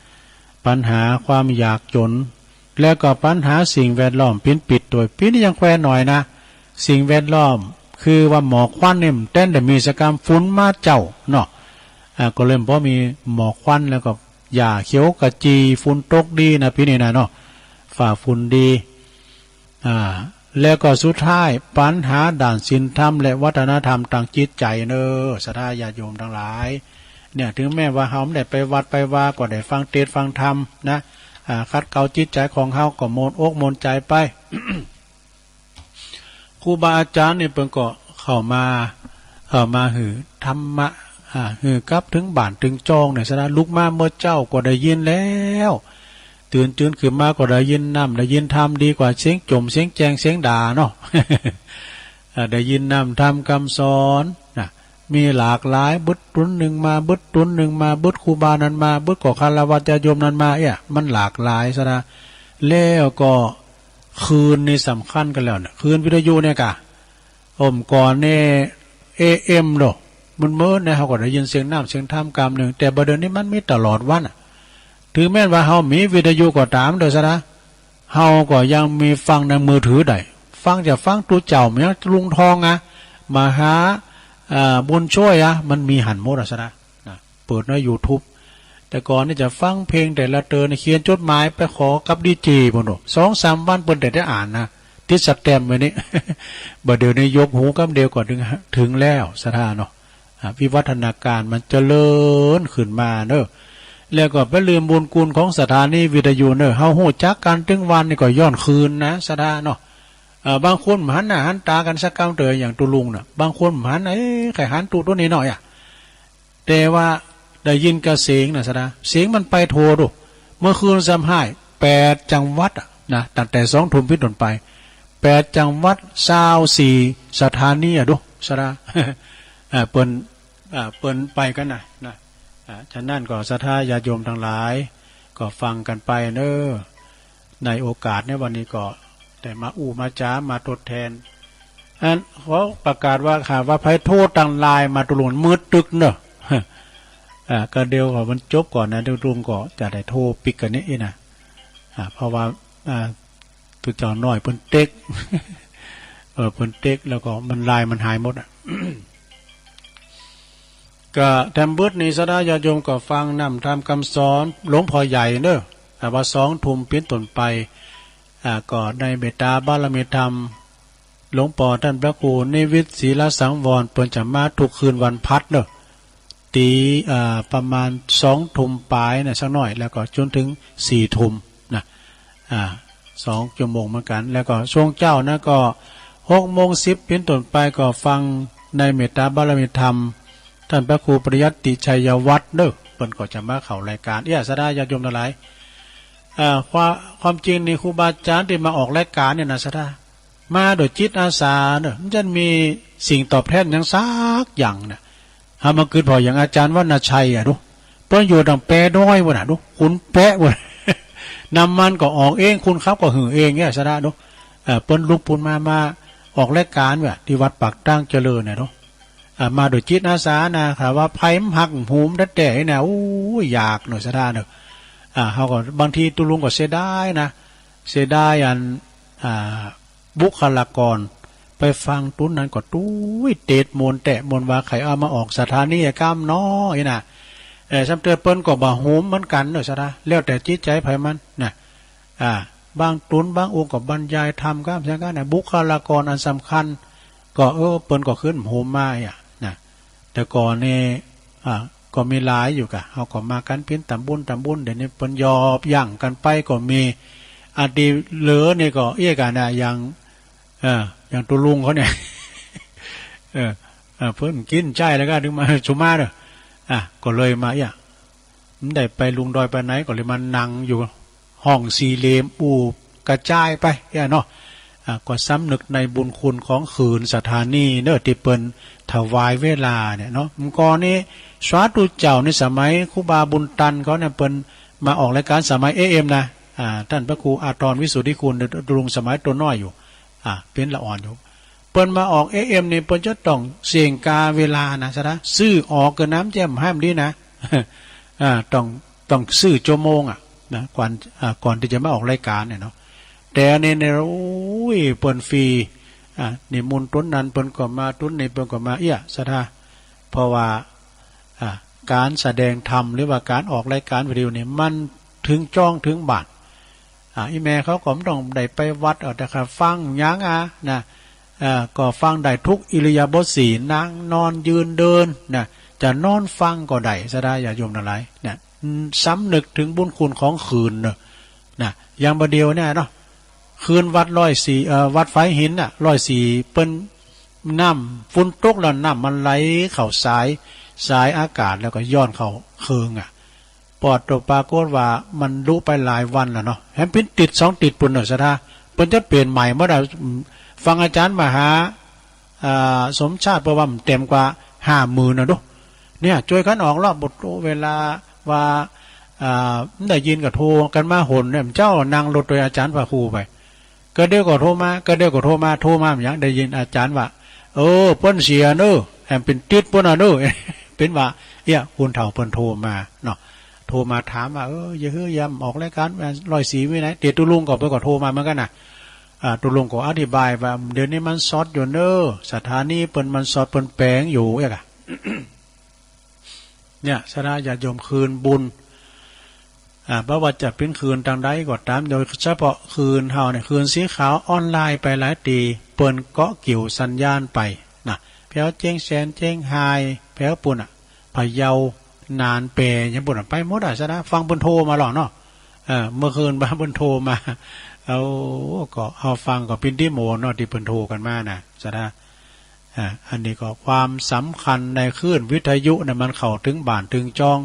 ปัญหาความอยากจนแล้วก็ปัญหาสิ่งแวดล้อมปิดโดยนี่ยังแควหน่อยนะสิ่งแวดล้อมคือว่าหมอกควันเนี่ยเต้นแต่มีสกรรมฝุ่นมาเจ้าเนาะก็เริ่มเพราะมีหมอกควันแล้วก็หญ้าเขียวกระจีฝุ่นตกดีนะพี่นี่นะเนาะ ฝ่าฝุ่นดีแล้วก็สุดท้ายปัญหาด่านศีลธรรมและวัฒนธรรมทางจิตใจเนอศรัทธาญาติโยมทั้งหลายเนี่ยถึงแม้ว่าเฮาไม่ได้ไปวัดไปว่าก็ได้ฟังเทศน์ฟังธรรมนะคัดเกลาจิตใจของเฮาก็โมนอกโมนใจไป ครูบาอาจารย์เนี่ยเพิ่นก็เข้ามาหือธรรมะหือกลับถึงบ้านถึงจองเนี่ยศรัทธาลุกมาเมื่อเจ้าก็ได้ยินแล้วตื่นขึ้นมาก็ได้ยินนำได้ยินธรรมดีกว่าเสียงจมเสียงแจงเสียงด่าเนาะ ได้ยินนำธรรมคำสอนนะมีหลากหลายบึดตุนหนึ่งมาบึดตุนหนึ่งมาบึดครูบานั้นมาบึดก่อคารวะญาติโยมนั้นมามันหลากหลายซะนะแล้วก็คืนนี่สำคัญกันแล้วนะคืนวิทยุเนี่ยกะก่อนเนี่ยAM เนาะมันเมื่อเนี่ยเขาก็ได้ยินเสียงน้ำเสียงธรรมกรรมหนึ่งแต่ประเด็นนี้มันมีตลอดวันถึงแม้ว่าเฮามีวิทยุก็ตามเด้อซะนะเฮาก็ยังมีฟังในมือถือได้ฟังจากฟังตัวเจ้าเนี่ยลุงทองมาหาบุญช่วยมันมีหันหมดซะนะเปิดใน YouTube แต่ก่อนนี่จะฟังเพลงแต่ละเตือนเขียนจดหมายไปขอกับดีเจบ่เนาะ 2-3 วันเพิ่นได้อ่านนะติดสแตมป์ไว้นี่ บ่เดี๋ยวนี้ยกหูกำเดียวก็ถึงแล้วซะท่าเนาะวิวัฒนาการมันเจริญขึ้นมาเด้อแล้วก็ไปลืมบุญคุณของสถานีวิทยุเนอะเฮาฮู้จักกันถึงวันนี่ก็ย้อนคืนนะสะดาเนาะบางคนหันหน้าหันตากันสักกำเตยอย่างตุลุงน่ะบางคนหันไข่หันตูตัวนี้หน่อยแต่ว่าได้ยินกระเสียงน่ะสะดาเสียงมันไปโทรดูเมื่อคืนซ้ำให้8จังหวัดนะตั้งแต่2 ทุ่มเป็นต้นไป8จังหวัด24สถานีดูสะดาเปิ้นไปกันนะฉะนั้นก็ศรัทธาญาติโยมทั้งหลายก็ฟังกันไปเนอในโอกาสในวันนี้ก็แต่มามาจ้ามาทดแทนเขาประกาศว่าว่าภัยโทษต่างลายมาตุลุนมืดตึกเนอะก็เดียวก็มันจบก่อนนะเดี๋ยวลุงก็จะได้โทรปิกกันนี้นะเพราะว่าตุเจ้าน้อยเพิ่นเต็กเพิ่นเต็กแล้วก็มันลายมันหายหมดก็แทมเบิดนี้ศรัทธาญาติโยมก็ฟังนำทำคำสอนหลวงพ่อใหญ่เนอะว่า2 ทุ่มเป็นต้นไปก็ในเมตตาบารมีธรรมหลวงพ่อท่านพระครูนิวิตศีลสังวรเปิ้นจะมาทุกคืนวันพัดเนอะตีประมาณ2 ทุ่มปลายนะสักหน่อยแล้วก็จนถึง4 ทุ่มนะ2 ชั่วโมงเหมือนกันแล้วก็ช่วงเจ้านะก็6:10เป็นต้นไปก็ฟังในเมตตาบารมีธรรมท่านพระครูปริยัติชัยวัฒน์เด้อเพิ่นก็จะมาเข้ารายการศรัทธาญาติโยมทั้งหลายความจริงนี่ครูบาอาจารย์ที่มาออกรายการเนี่ยนะศรัทธามาโดยจิตอาสาเด้อมันจะมีสิ่งตอบแทนอย่างซักอย่างน่ะมาเกิดพออย่างอาจารย์วรรณชัยดูเพิ่นอยู่ดังแปะน้อยบ่น่ะดูคุณแปะบ่นำมันก็ออกเองคุณครับก็หือเองศรัทธาดูเพิ่นลุกปุ่นมาออกรายการว่ะที่วัดปากตั้งเจริญเนี่ยเนาะมาโดยจิตอาสานะค่ะว่าไผ่หักหูมดัดแต่เนี่ยอยากหน่อยศรัทธาเนอะเขาก็บางทีตุลุงก็เสียดายนะเสียดายบุคลากรไปฟังตุ้นนั้นก็ตุ้ยเตะมนแตะมนว่าใครเอามาออกสถานีกรรมน้อยนะซ้ำเตือนเปิ้นก็บ่หูมเหมือนกันหน่อยศรัทธาแล้วแต่จิตใจไผมันนะบางตุ้นบางองค์ก็บรรยายธรรมก็ใช่กันนะบุคลากรอันสำคัญก็เปิ้นก็ขึ้นหูมมาแต่ก่อนนี่ก็มีหลายอยู่กะเขาก็มากันเพี้ยนตำบุญเดี๋ยวนี้เปิ้นยอบย่างกันไปก็มีอดีเหลือนี่ก็กันนะอย่างตุลุงเขาเนี่ยเพิ่นกินใจแล้วก็ถึงมาชุมาเด้อก็เลยมามันได้ไปลุงดอยไปไหนก็เลยมานั่งอยู่ห้องสี่เหลี่ยมกระจายไปเนาะก็สำนึกในบุญคุณของคืนสถานีเนอะที่เปิ้นถวายเวลาเนี่ยเนาะเมื่อก่อนนี้สาธุเจ้าในสมัยครูบาบุญตันเขาเนี่ยเปิ้นมาออกรายการสมัยAMนะท่านพระครูอาตรวิสุทธิคุณลุงสมัยตัวน้อยอยู่เป็นละอ่อนอยู่เปิ้นมาออกAMนี่เปิ้นจะต้องเสียงกาเวลานะซะนะซื้อออกกับน้ำแจ่มห้ามดีนะต้องซื้อชั่วโมงนะก่อนที่จะมาออกรายการเนี่ยเนาะแต่เนี่ยเปิ้นฟรีนี่มุนต้นนั้นเปิ้นก็มาต้นนี้เปิ้นก็มาศรัทธาเพราะว่าการแสดงธรรมหรือว่าการออกรายการวิดีโอนี่มันถึงจ้องถึงบาท อีแม่เขาก็ต้องได้ไปวัดแต่ค่ะฟังยังนะก็ฟังได้ทุกอิริยาบถสี่นั่งนอนยืนเดินนะจะนอนฟังก็ได้ซะได้อย่าโยมอะไรเนี่ยซ้ำนึกถึงบุญคุณของคืนนะอย่างประเดียวเนี่ยเนาะคืนวัด104วัดไฟหิน104เปิ้นน้ำฝุ่นตกแล้วน้ำมันไหลเข้าสายอากาศแล้วก็ย้อนเข้าเคืองปอดตัวปรากฏว่ามันลุไปหลายวันแล้วเนาะแฮมปิ้นติด2ติดปุ่นเนาะซะท่าเปิ้นจะเปลี่ยนใหม่เมื่อใดฟังอาจารย์มหาสมชาติประวัติเต็มกว่า50,000นะดูเนี่ยช่วยกันออกรอบบทเวลาว่าได้ยินกับโทรกันมาหนเนี่ยเจ้านั่งรถโดยอาจารย์พระครูไปก็เดี๋ยวก็โทรมาอย่างได้ยินอาจารย์ว่าเปิ้นเสียเนอะแฮมเป็นติดปุ่นเนอะเป็นว่าคุณเฒ่าเปิ้นโทรมาเนาะโทรมาถามว่าอย่าฮื้อยำออกรายการ104วิไหนเดี๋ยวตุลุงก็ไปก็โทรมาเหมือนกันน่ะตุลุงก็อธิบายว่าเดี๋ยวนี้มันซอดอยู่เนอะสถานีเปิ้นมันซอดเปิ้นแปลงอยู่เนี่ยสระญาติโยมคืนบุญเพราะว่าจะเป็นคืนทางใดก็ตามโดยเฉพาะคืนเฮาเนี่ยคืนสีขาวออนไลน์ไปหลายตีเปิ้นเกาะกิ่วสัญญาณไปนะแถวเจียงแสนเจียงไฮแถวปุ่นพะเยานานเปยยังปุ่นไปหมดซะนะฟังเปิ้นโทรมาหรอกเนาะเมื่อคืนบ้านเปิ้นโทรมาก็เอาฟังก็เป็นดิโมเนาะที่เปิ้นโทรกันมาน่ะซะนะอันนี้ก็ความสำคัญในคลื่นวิทยุเนี่ยมันเข้าถึงบ้านถึงจอง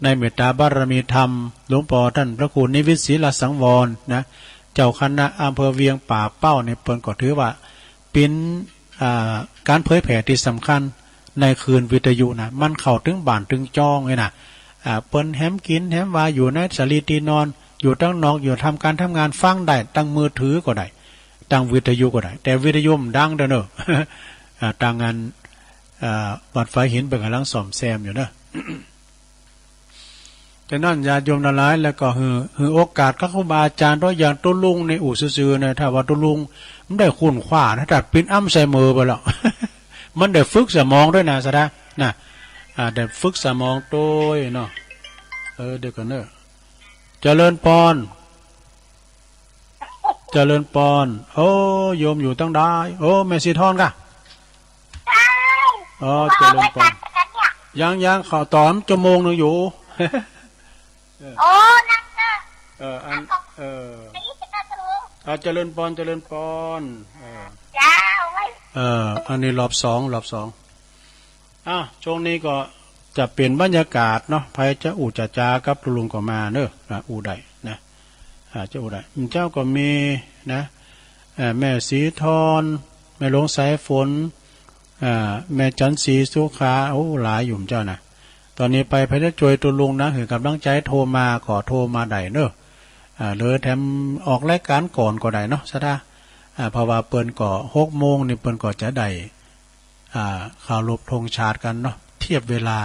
ในเมตตาบารมีธรรมหลวงพ่อท่านพระครูนิวิตศรีลสังวรนะเจ้าคณะอำเภอเวียงป่าเป้าในเปิ้นก็ถือว่าเป็นการเผยแผ่ที่สำคัญในคืนวิทยุนะมันเข้าถึงบ้านถึงจองเลยนะเปิ้นแฮมกินแฮมว่าอยู่ในสลีตีนอนอยู่ตั้งนอกอยู่ทำการทำงานฟังได้ตั้งมือถือก็ได้ตั้งวิทยุก็ได้แต่วิทยุมันดังเด้อเนอะต่างงานวัดไฟหินเป็นกำลังซ่อมแซมอยู่นะจะนั่นญาติโยมทั้งหลายแล้วก็คือโอกาสก็ครูบาอาจารย์ตัวอย่างตัวลุงในอู่ซื่อๆนะถ้าว่าตัวลุงมันได้คุณขว้านะตัดปิ้นอ้ำใส่มือไปแล้ว มันได้ฝึกสมองด้วยนะซะนะได้ฝึกสมองด้วยเนาะเดี๋ยวกันเนอะเจริญพรโยมอยู่ตั้งได้แม่สีทอนกะเจริญพรยังข่าวตอมชั่วโมงนึงอยู่นั่นน่ะเจริญพรเจ้าไว้อันนี้รอบสองช่วงนี้ก็จะเปลี่ยนบรรยากาศเนาะภัยจะอู่จะจากับลุงก็มาเนอะอู่ใดนะเจ้าอู่ใดเจ้าก็มีนะแม่สีทอนแม่หลวงสายฝนแม่จันสีสุขาหลายอยู่เจ้านะตอนนี้ไปพระจวยตัวลุงนะคือกำลังใจโทรมาขอโทรมาได้เนอะเลยแถมออกรายการก่อนก็ได้เนาะซะนะเพราะว่าเปิ้นก็6 โมงนี่เปิ้นก็จะได้ข่าวลบธงชาติกันเนาะเทียบเวลา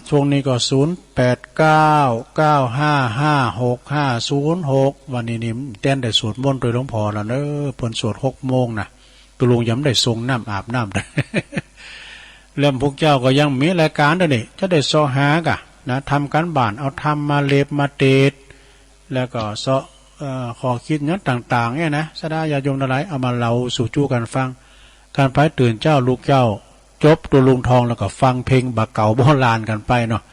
ช่วงนี้ก็0899556506วันนี้นี่เต้นได้สวดมนต์โดยหลวงพ่อแล้วเนอะเปิ้นสวด6 โมงนะตัวลุงย้ำได้ทรงน้ำอาบน้ำได้ เริ่มพวกเจ้าก็ยังมีรายการด้วยนี่จะได้ซอหากะนะทำการบ้านเอาทำมาเล็บมาเตดแล้วก็ซอขอคิดนั้นต่างๆเนี่ยนะสดาญาโยมทั้งหลายเอามาเล่าสู่จู้กันฟังการไปตื่นเจ้าลูกเจ้าจบตัวลุงทองแล้วก็ฟังเพลงบักเก่าโบราณกันไปเนาะ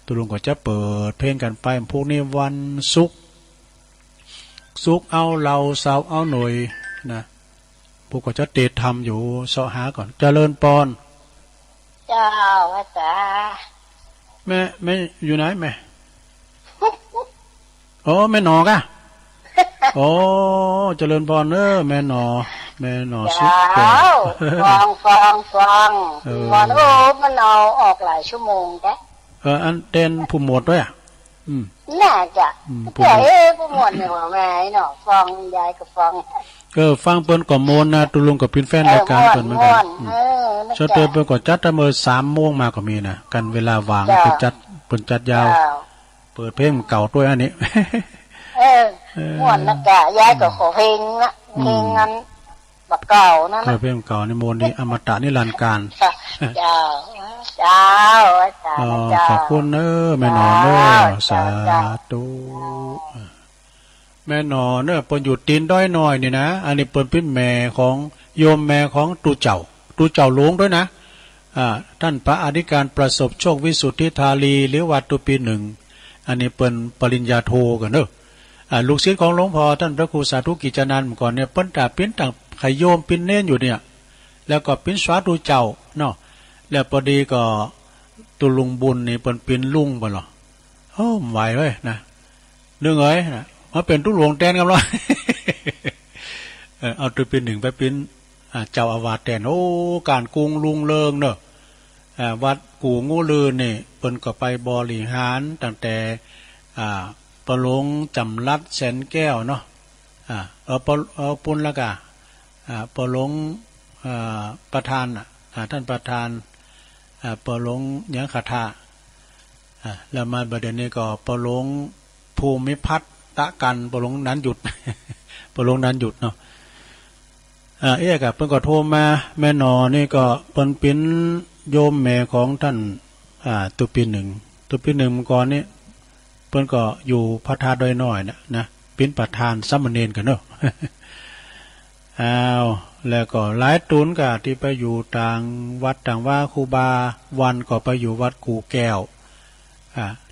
ตัวลุงก็จะเปิดเพลงกันไปพวกนี้วันศุกร์เอาเราเสาร์เอาหน่วยนะพวกก็จะเตดทำอยู่ซอหาก่อนเจริญปอนเจ้าอาจารย์แม่อยู่ไหนแม่แม่หนอกะเจริญพรแม่หนอสุดแก่ฟังมันมันเอาออกหลายชั่วโมงแกอันเต้นผู้หมวดด้วยน่าจะแต่ผู้หมวดเนี่ยแม่เนาะฟังยายก็ฟังฟังเปิ้นก็โมนนะตุลุงก็เป็นแฟนรายการเปิ้นเหมือนกันชอบเปิ้นก็จัดแต่มื้อ3 โมงมาก็มีนะกันเวลาว่างเปิ้นจัดยาวเปิดเพลงเก่าด้วยอันนี้ม่วนนะกะยายก็ขอเพลงนะเพลงนั้นบักเก่านั่นนะเพลงเก่าในโมนนี่อมตะนิรันดร์การเจ้าอาจารย์ขอบคุณแม่หนอสาธุ แม่นอเนอะเปิ้นอยู่ตีนด้อยน้อยนี่นะอันนี้เปิ้นเป็นแม่ของโยมแม่ของตูเจ้าหลวงด้วยนะท่านพระอธิการประสบโชควิสุทธิธาลีหรือวัดตุปีหนึ่งอันนี้เปิ้นปริญญาโทกันเนอะลูกศิษย์ของหลวงพ่อท่านพระครูสาธุกิจนันท์ก่อนเนี่ยเปิ้นแต่เป็นต่างไขโยมเป็นเน้นอยู่เนี่ยแล้วก็เป็นสาธุเจ้าเนาะแล้วพอดีก็ตุลุงบุญนี่เปิ้นเป็นลุงบ่หรอไหวเว้ยนะนึกเอ้ยนะมาเป็นตุหลวงแทนกันหรอ เอาตุปีหนึ่งไปเป็นเจ้าอาวาสแทนการกรุงลุงเลิงเนอะวัดกู่งูลือนี่เปิ้นก็ไปบริหารตั้งแต่ประหลงจำรัดแสนแก้วเนาะเอาปุ่นละกะประหลงประธานท่านประธานประหลงยังคาถาแล้วมาบัดนี้ก็ประหลงภูมิพัฒน์ตะกันประหลงนั้นหยุด ประหลงนั้นหยุดเนาะเอ๊ะกับเพิ่นก็โทรมาแม่นอนี่ก็เปิ้นเป็นโยมแม่ของท่านตุปีหนึ่งก่อนนี้เพิ่นก็อยู่พระธาตุดอยน้อยนะเป็นประธานสามเณรกันเนาะ แล้วก็หลายตุนก็ที่ไปอยู่ต่างวัดต่างว่าครูบาวันก็ไปอยู่วัดกูแก้ว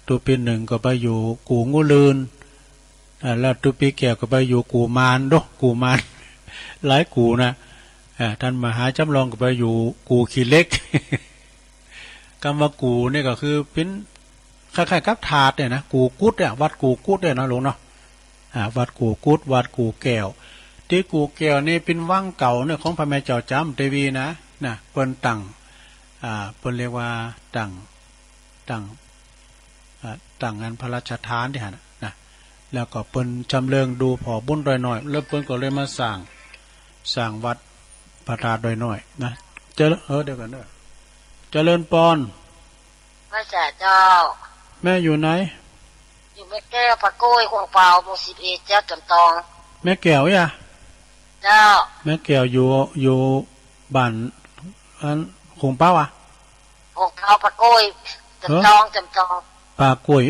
ตุปีหนึ่งก็ไปอยู่กูงูลืนแล้วตุปีแก้วก็ไปอยู่กูมารกูมารหลายกูนะท่านมหาจำลองก็ไปอยู่กูขี้เล็ก กรรมกูนี่ก็คือเป็นคล้ายๆกับถาดเนี่ยนะกูกุดเนี่ยวัดกูกุดเนี่ยนะหลวงเนาะวัดกูกุดวัดกูแก้วที่กูแก้วนี่เป็นวังเก่าเนี่ยของพระแม่เจ้าจำเทวีนะเปิ้นตั้งเปิ้นเรียกว่าตั้งงานพระราชทานที่หั่นนะแล้วก็เปิ้นจำเริงดูพอบุญดอยน้อยแล้วเปิ้นก็เลยมาสร้างวัดพระธาตุดอยน้อยนะเดี๋ยวกันเด้อเจริญปอนพระเจ้าแม่อยู่ไหนอยู่แม่แก้วปะโก้ยขวงเปล่าหมู่11เจ้าจำตองแม่แก้วอ่ะเจ้าแม่แก้วอยู่บ้านอันขวงเปล่าขวงเปล่าปะโก้ยจำตองปะโก้ย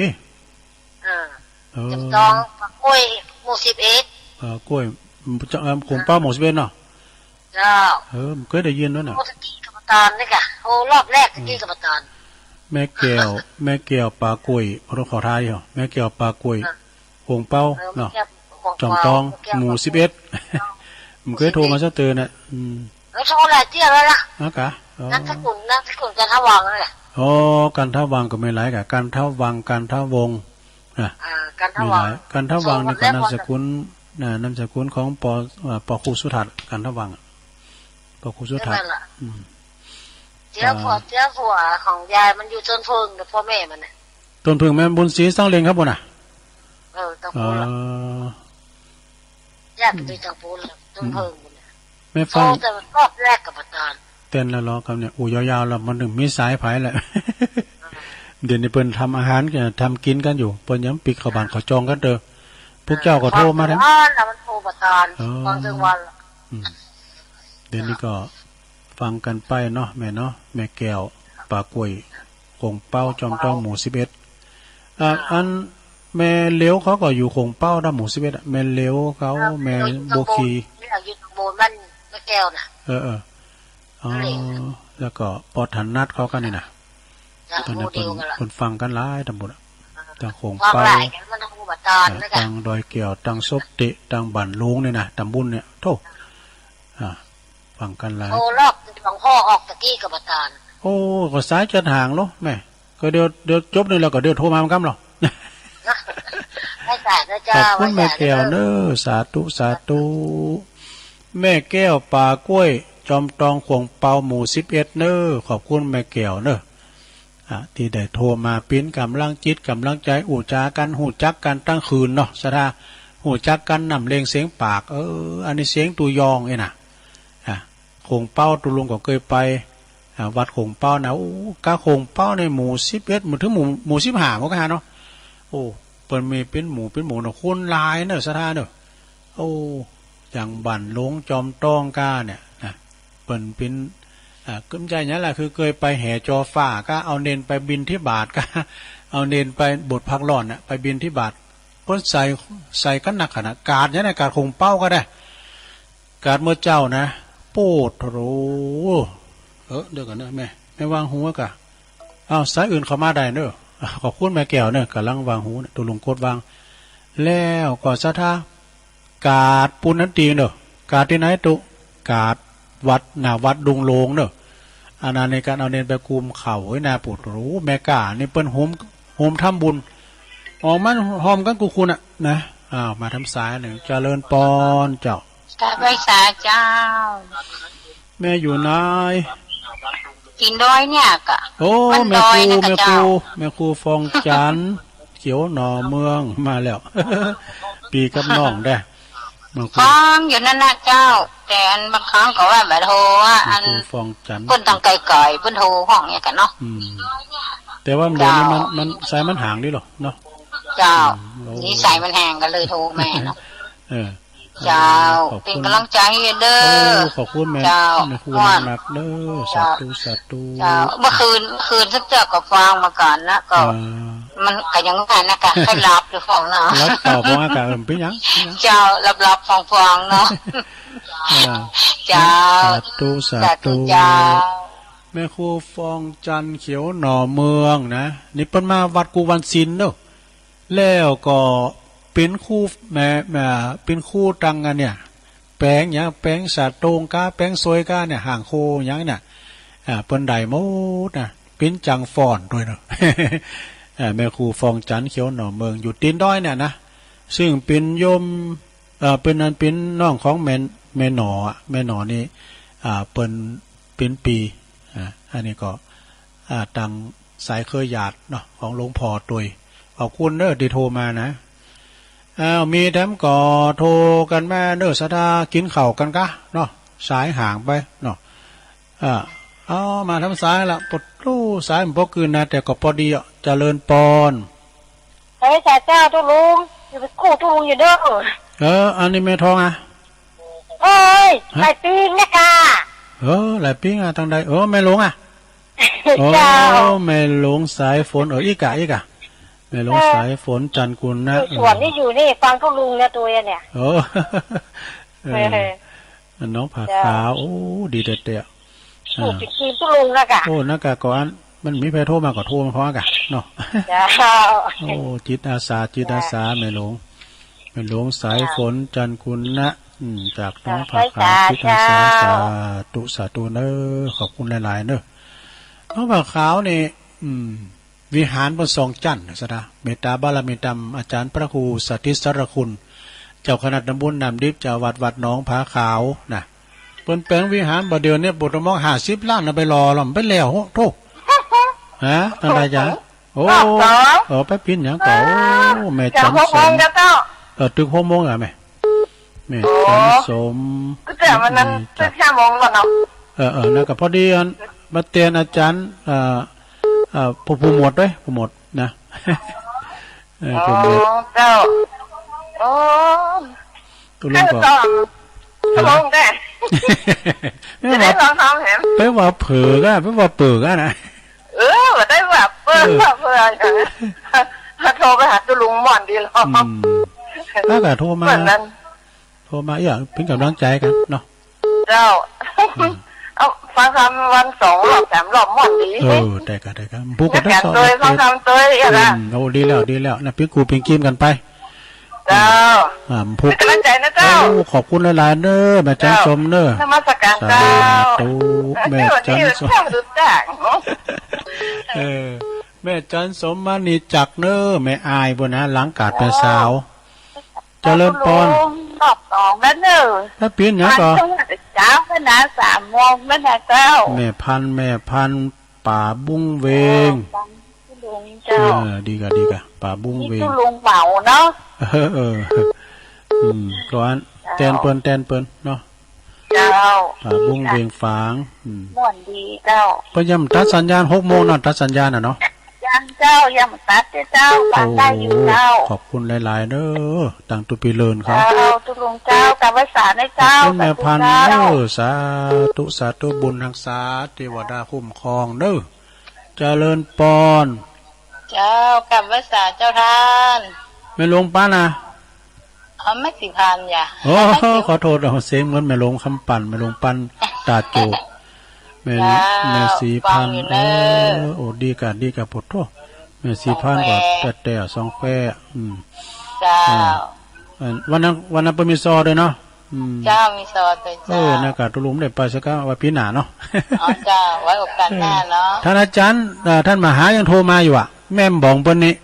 จำตองปะโก้ยหมู่11โก้ยขวงเปล่าหมู่11เนาะเจ้าเคยได้ยินด้วยน่ะตะกี้กรรมฐานนี่กะรอบแรกตะกี้กรรมฐานแม่แก้วปลากุยขอทายเหรอแม่แก้วปลากุยหงเป้าเนาะจอมตองหมู่11มันเคยโทรมาซะเตือนน่ะแล้วโทรหลายเที่ยแล้วล่ะกะนั่นสกุลกันทวังนั่นแหละกันทวังก็ไม่หลายกะกันทวังกันทวงกันทวังกันทวังนี่ก็นามสกุลของปครูสุทัศน์กันทวังปครูสุทัศน์เจ้าผัวของยายมันอยู่ต้นพึ่งกับพ่อแม่มันน่ะต้นพึ่งแม่บุญศรีสร้างเลงครับบ่น่ะต้นพึ่งยายเป็นต้นพึ่งต้นพึ่งแม่ฟังแต่รอบแรกกับประธานเต้นแล้วล้อกับเนี่ยยาวๆแล้วมันถึงมีสายไผแหละ เดี๋ยวนี้เพิ่นทำอาหารกันทำกินกันอยู่เพิ่นยังปิดเข้าบ้านเขาจองกันเด้อพวกเจ้าก็โทรมาทั้งมันโทรประธานฟังถึงวันเดี๋ยวนี้ก็ฟังกันไปเนาะแม่เนาะแม่แก้วปากล้วยคงเป้าจอมต้องหมู่11อันแม่เลี้ยวเขาก็อยู่คงเป้าด้านหมู่11แม่เลี้ยวเขาแม่โบคีอยู่ตรงโบนบ้านแม่แก้วน่ะแล้วก็ปอถันนัดเขากันนี่น่ะตอนนี้คนฟังกันหลายตำบลต่างคงเป้าต่างดอยเกี่ยวต่างซบเตะต่างบั่นลุงนี่น่ะตำบุญเนี่ยโธ่ฟังกันหลายรอบหลวงพ่อออกตะกี้กับประธานก็สายจัดห่างเนาะแม่ก็เดี๋ยวจบนี่แล้วก็เดี๋ยวโทรมาเหมือนกันหรอไม่ใส่นะเจ้าขอบคุณแม่แก้วเนอะสาธุแม่แก้วป่ากล้วยจอมตองขวงเปาหมู่11เนอะขอบคุณแม่แก้วเนอะที่ได้โทรมาปิ้นกำลังจิตกำลังใจอู่จากันหูจักกันตั้งคืนเนาะสะทาหูจักกันนำเลงเสียงปากอันนี้เสียงตัวยองน่ะคงเป้าตุลุงก็เคยไปวัดคงเป้านะกะคงเป้าในหมู่11หมู่ถึงหมู่15ก็ฮะเนาะเปิ้นมีเป็นหมู่เนาะคนหลายเนาะสะทาเนาะอย่างบั่นหลงจอมต้องกาเนี่ยเปิ้นเป็นกึมใจนั่นแหละคือเคยไปแห่จอฟ้าก็เอาเนนไปบินที่บาทก็เอาเนนไปบทพักร้อนน่ะไปบินที่บาท เพิ่นใส่กันหนักขนาดกาดเนี่ยนะกาดคงเป้าก็ได้กาดเมื่อเจ้านะปูดรู้เดี๋ยวกันนะแม่วางหูกะอ้าวสายอื่นเข้ามาได้เนอะขอบคุณแม่แก้วเนี่ยกำลังวางหูตัวลุงโคตรวางแล้วก็สะท่ากาดปูนนั้นตีเนอะกาดที่ไหนตุกาดวัดหน้าวัดดุงโลงเนอะอันนั้นในการเอาเนนไปกุมเข่าไว้นาปูดรู้แม่กานี่เปิ้นโฮมทำบุญออกมันหอมกันกูคุณอะนะมาทำสายหนึ่งเจริญปอนเจ้ากราบไหว้สาเจ้าแม่อยู่ไหนกินด้อยเนี่ยกะโอ้แม่ครูฟองจันเขียวหน่อเมืองมาแล้ว ปีกับน้องได้ฟ้องอยู่นั่นนะเจ้าแต่อันบางครั้งก็ว่าแบบโทรว่าอันฟองจันเพิ่นตั้งไกลๆเพิ่นโทรห้องเนี่ยกันเนาะแต่ว่าเดี๋ยวนี้มันสายมันห่างดิหรอเนาะเจ้านี่สายมันแห้งกันเลยโทรแม่เนาะเจ้าเป็นกำลังใจให้เด้อขอบคุณแม่เจ้าหนักเด้อสาธุเจ้าเมื่อคืนสักเจ้าก็ฟังมาก่อนนะก็มันก็ยังไงนะกะให้รับหรือฟังเนาะรับต่อพวกอากาศเป็นยังเจ้ารับฟังเนาะเจ้าสาธุเจ้าแม่ครูฟองจันเขียวหน่อเมืองนะนี่เปิ้นมาวัดกูวันศิลป์เด้อแล้วก็เป็นคู่แม่เป็นคู่ตังกันเนี่ยแปลงอย่างแปลงสาตรงกาแปลงซวยกาเนี่ยห่างโคอย่างเนี่ยเปิ้นได้หมดนะเป็นจังฟ้อนด้วยเนาะ แม่ครูฟองจันเขียวหน่อเมืองอยู่ตีนด้อยเนี่ยนะซึ่งเป็นโยมเป็นนั้นเป็นน้องของแม่หนอนี่เปิ้นเป็นปีอันนี้ก็ตังสายเคยหยาดเนาะของหลวงพ่อตุยขอบคุณเด้อที่โทรมานะมีแถมก่อโทรกันแม่เด้อสดากินข้าวกันกะเนาะสายห่างไปเนาะเอามาทำสายละปดลู่สายมันพอคืนนะแต่ก็พอดีเจริญปอนเฮ้ยเจ้าตุลุงอยู่ไปกู้ตุลุงอยู่เด้ออันนี้แม่ทองเอ้ยหลายปีนะคะหลายปีทางใดแม่หลวงแม่หลวงสายฝนอีกะแม่หลวงสายฝนจันกุลนะส่วนที่อยู่นี่ฟังทุลุงเนี่ยตัวเนี่ยน้องผักขาวดีเด็ดถูกทีมทุลุงนะกะนักกะก่อนมันมีแพโทรมาก็โทรมาเพราะกะเนาะจิตอาสาแม่หลวงสายฝนจันกุลนะจากน้องผักขาวจิตอาสาสาธุเนอขอบคุณหลายๆเนอะน้องผักขาวนี่วิหารบนทรงจันทร์สดาเมตตาบารมีธรรมอาจารย์พระครูสถิตสรคุณเจ้าคณะตำบลนำดิบเจ้าวัดหนองผาขาวนะเปิ้นแปลงวิหารบ่เดียวเนี่ยบุตรมอง50 ล้านไปรอหล่อมไปแล้วโธ่ทางใดจ๊ะไปปิ้นหยังเก่าแม่จันสมตึก6 โมงแม่จันสมก็แต่วันนั้นตึก5 โมงแล้วเนาะนั่นก็พอดีมาเตียนอาจารย์ผู้หมวดด้วยผู้หมวดนะผู้หมวดเจ้าตุลุงก็ตุลุงได้ไม่ได้ลองทำเห็นไปว่าเผือกไปว่าเปลือกนะว่าได้แบบเปื่อยโทรไปหาตุลุงหม่อนดีหรอถ้าเกิดโทรมาอย่างเป็นกำลังใจกันเนาะเจ้าฟังคำวัน2 รอบ 3 รอบหมดดีได้กันพูดกันได้2 เลยฟังคำตัวอย่างนั้นดีแล้วนะพี่กูเพียงกินกันไปเจ้าพูดกำลังใจนะเจ้าขอบคุณหลายๆเน้อแม่จันสมเน้อนมัสการเจ้าแม่จันสมแม่จันสมมานี่จักเน้อแม่อายบนนะหลังกาดเป็นสาวเจริญปอนตอบ2แล้วเน้อถ้าเปลี่ยนหยังก่อนเจ้าขนาด3 โมงแล้วนะเจ้าแม่พันป่าบุ้งเวงดีกะป่าบุ้งเวงตุลุงเมาเนาะร้อนแตนเปิ้นเนาะเจ้าป่าบุ้งเวงฝางม่วนดีเจ้าก็ย่ำตัดสัญญาณ6 โมงนั่นตัดสัญญาณเนาะเจ้ายังตัดเจ้าฟังได้อยู่เจ้าขอบคุณหลายๆเด้อต่างตุปีเลินเขาตุลุงเจ้ากำไว้สารให้เจ้าแม่พันสาธุบุญรักษาเทวดาคุ้มครองเด้อเจริญปอนเจ้ากำไว้สารเจ้าท่าน แม่หลวงป้านะไม่สิพันอย่าโอ้ขอโทษเอาเสียงเหมือนแม่หลวงคำปั่นแม่หลวงปั่นตาโจแม่สีพันโอ้ดีกันปวดท้อแม่สีพันก็แต่สองแควเจ้าวันนั้นเปิ้นมีซอด้วยเนาะเจ้ามีซอด้วยเจ้านะกะตุลุมได้ไปสักว่าปีหน้าเนาะอ๋อเจ้าไว้โอกาสหน้าเนาะท่านอาจารย์ท่านมหายังโทรมาอยู่อ่ะแม่บอกเปิ้นนี่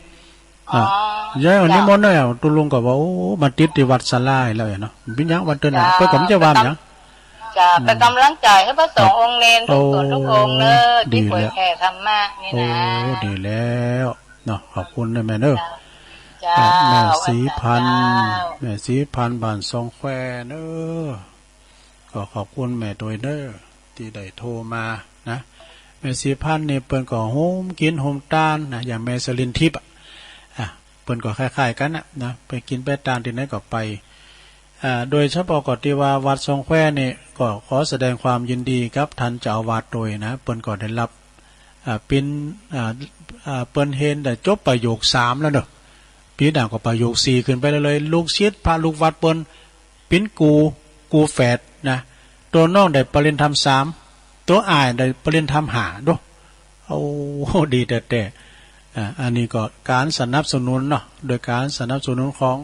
ยายวันนี้มนต์เนี่ยตุลุงก็ว่าโอ้มันติดที่วัดสลายแล้วเนาะเป็นยังวันเดือนเพิ่นก็จะว่าหยังจ้าเป็นกำลังใจให้พระสงฆ์องค์เนรทุกส่วนทุกองค์เด้อที่เผยแผ่ธรรมะนี่นะโอ้ดีแล้วเนาะขอบคุณนะแม่เด้อแม่สีพันบ้านสองแควเด้อก็ขอบคุณแม่โดยเด้อที่ได้โทรมานะแม่สีพันนี่เปิ้นก็โฮมกินโฮมตานนะอย่างแม่สลินทิพย์เปิ้นก็คล้ายๆกันนะไปกินไปตานที่ไหนก็ไปโดยเฉพาะก็ที่ว่าวัดสองแควนี่ก็ขอแสดงความยินดีครับท่านเจ้าอาวาสโดยนะเปิ้นก็ได้รับเป็นเปิ้นเห็นได้จบประโยค3แล้วเด้อปีหน้าก็ประโยค4ขึ้นไปเลยลูกศิษย์พระลูกวัดเปิ้นเป็นกูแฝดนะตัวน้องได้ปริญญาธรรม3ตัวอ้ายได้ปริญญาธรรม5เด้อโอ้ดีแต่อันนี้ก็การสนับสนุนเนาะโดยการสนับสนุนของ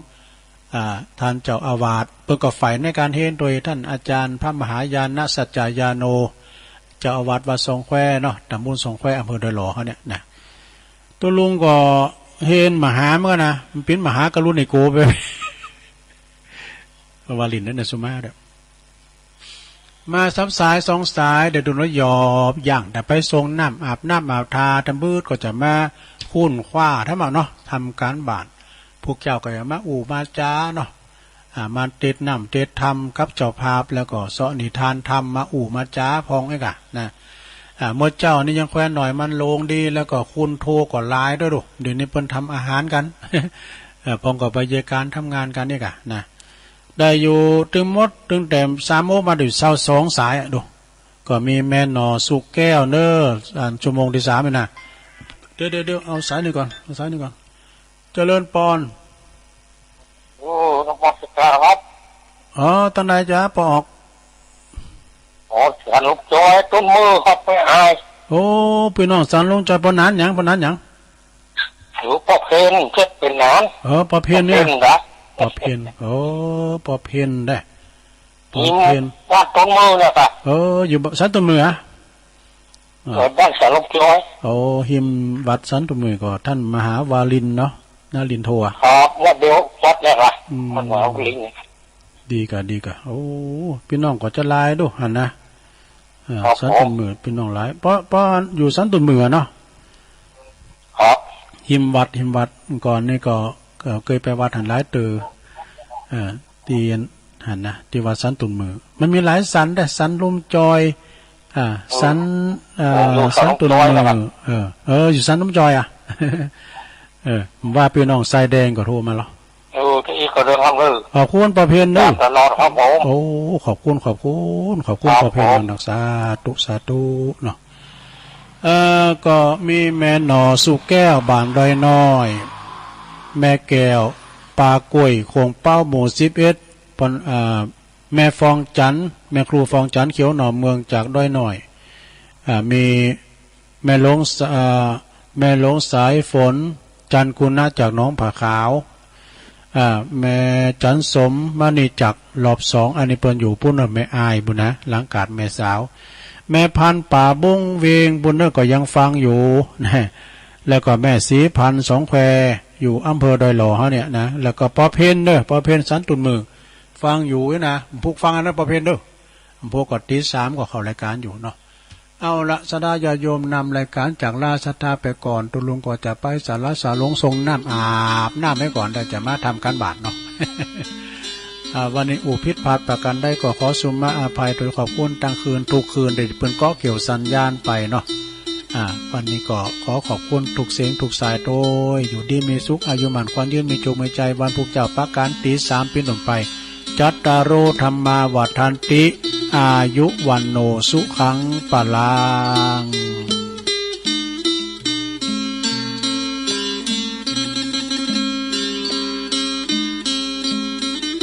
ท่านเจ้าอาวาสเปิ้นก็ฝ่ายในการเฮ็ดโดยท่านอาจารย์พระมหายานสัจจายาโนเจ้าอาวาสวัดสองแควเนาะตำบลสองแควอำเภอดอยหล่อเขาเนี่ยนะตัวลุงก็เฮ็ดมหาเหมือนกันนะมันเป็นมหากรุณาธิโกไปวาลินนั่นน่ะสุมาเด้อมา3 สาย2 สายเดี๋ยวดูน้อยยอบย่างแต่ไปส่งน้ำอาบทาทำบืดก็จะมาคุ้นคว้าถ้ามาเนาะทำการบ้านพวกเจ้าก็จะมามาจ้าเนาะมาเต็ดน้ำเต็ดทำกับเจ้าภาพแล้วก็สอนนิทานทำมามาจ้าพองไอ้กะนะเมื่อเจ้านี่ยังแควนหน่อยมันลงดีแล้วก็คุณโทรก็ไลน์ด้วยดูเดี๋ยวนี้เพิ่นทำอาหารกันพองก็ไปเยการทำงานกันนี่กะนะได้อยู่ตึงมดตึงแต่3 โมงมาดู22 สายดูก็มีแม่นอสุกแก้วเนอชั่วโมงที่3นี่นะเดี๋ยวเอาสายนี่ก่อนเจริญปอนโอ้นมัสการครับตอนไหนจ๊ะปออกสันลูกจอยต้นมือครับไปอายโอ้พี่น้องสันลุงจอยปนานหยังถือปอเพนเจ็ดเป็นนานปอเพนเนี่ยปอเพนปอเพนได้ปอเพนวัดต้นมือเนี่ยป่ะอยู่สันต้นมือบ้านสันลูกจอยหิมวัดสันต้นมือก็ท่านมหาวาลินเนาะนาลินโทครับวัดเดียววัดเนี่ยค่ะมันวาลินดีกะโอ้พี่น้องก็จะลายดูหันนะสันตุนมือพี่น้องหลายเพราะอยู่สันตุนมือเนาะครับหิมวัดก่อนนี่ก็เคยไปวัดหันหลายตือตีหันนะที่วัดสันตุนมือมันมีหลายสันแต่สันลุ่มจอยสันตุนมืออยู่สันลุ่มจอยว่าพี่น้องสายแดงก็โทรมาแล้วที่ก็เดินทางเลยขอบคุณประเพณนี่ตลอดครับผมโอ้ขอบคุณประเพณนักสาธุเนาะก็มีแม่หนอสุแก้วบ้านดอยน้อยแม่แก้วปลากล้วยโคงเป้าหมู่11ปนแม่ฟองจันแม่ครูฟองจันเขียวหน่อเมืองจากดอยน้อยมีแม่หลงสายฝนจันกุณะจากน้องผาขาวแม่จันสมมานี่จักรอบ2อันนี้เปิ้นอยู่พุ่นแม่อายบุญนะหลังกาดแม่สาวแม่พันป่าบุ้งเวงบุญเนอก็ยังฟังอยู่นะแล้วก็แม่สีพันสองแควอยู่อำเภอดอยหล่อเขาเนี่ยนะแล้วก็ปอเพนเด้อปอเพนสันตุนมือฟังอยู่นะพวกฟังอันนั้นปอเพนเด้อพวกกตี3ก็เข้ารายการอยู่เนาะเอาละสดาญาโยมนำรายการจากราชธาไปก่อนตุลุงก็จะไปสารสาลงทรงน้ำอาบน้ำให้ก่อนได้จะมาทำการบาตรเนาะ วันนี้ผิดพลาดประกันได้ก็ขอสุมาอภัยโดยขอบคุณตั้งคืนทุกคืนได้เปิ้นก็เกี่ยวสัญญาณไปเนาะวันนี้ก็ขอขอบคุณทุกเสียงทุกสายโดยอยู่ดีมีสุขอายุมันความยืนมีจุกมีใจวันภูกเจ้าประการตี3ปีต่อไปจัตตารโอธรรมาวัฏันติอายุวันโนสุขังปะลัง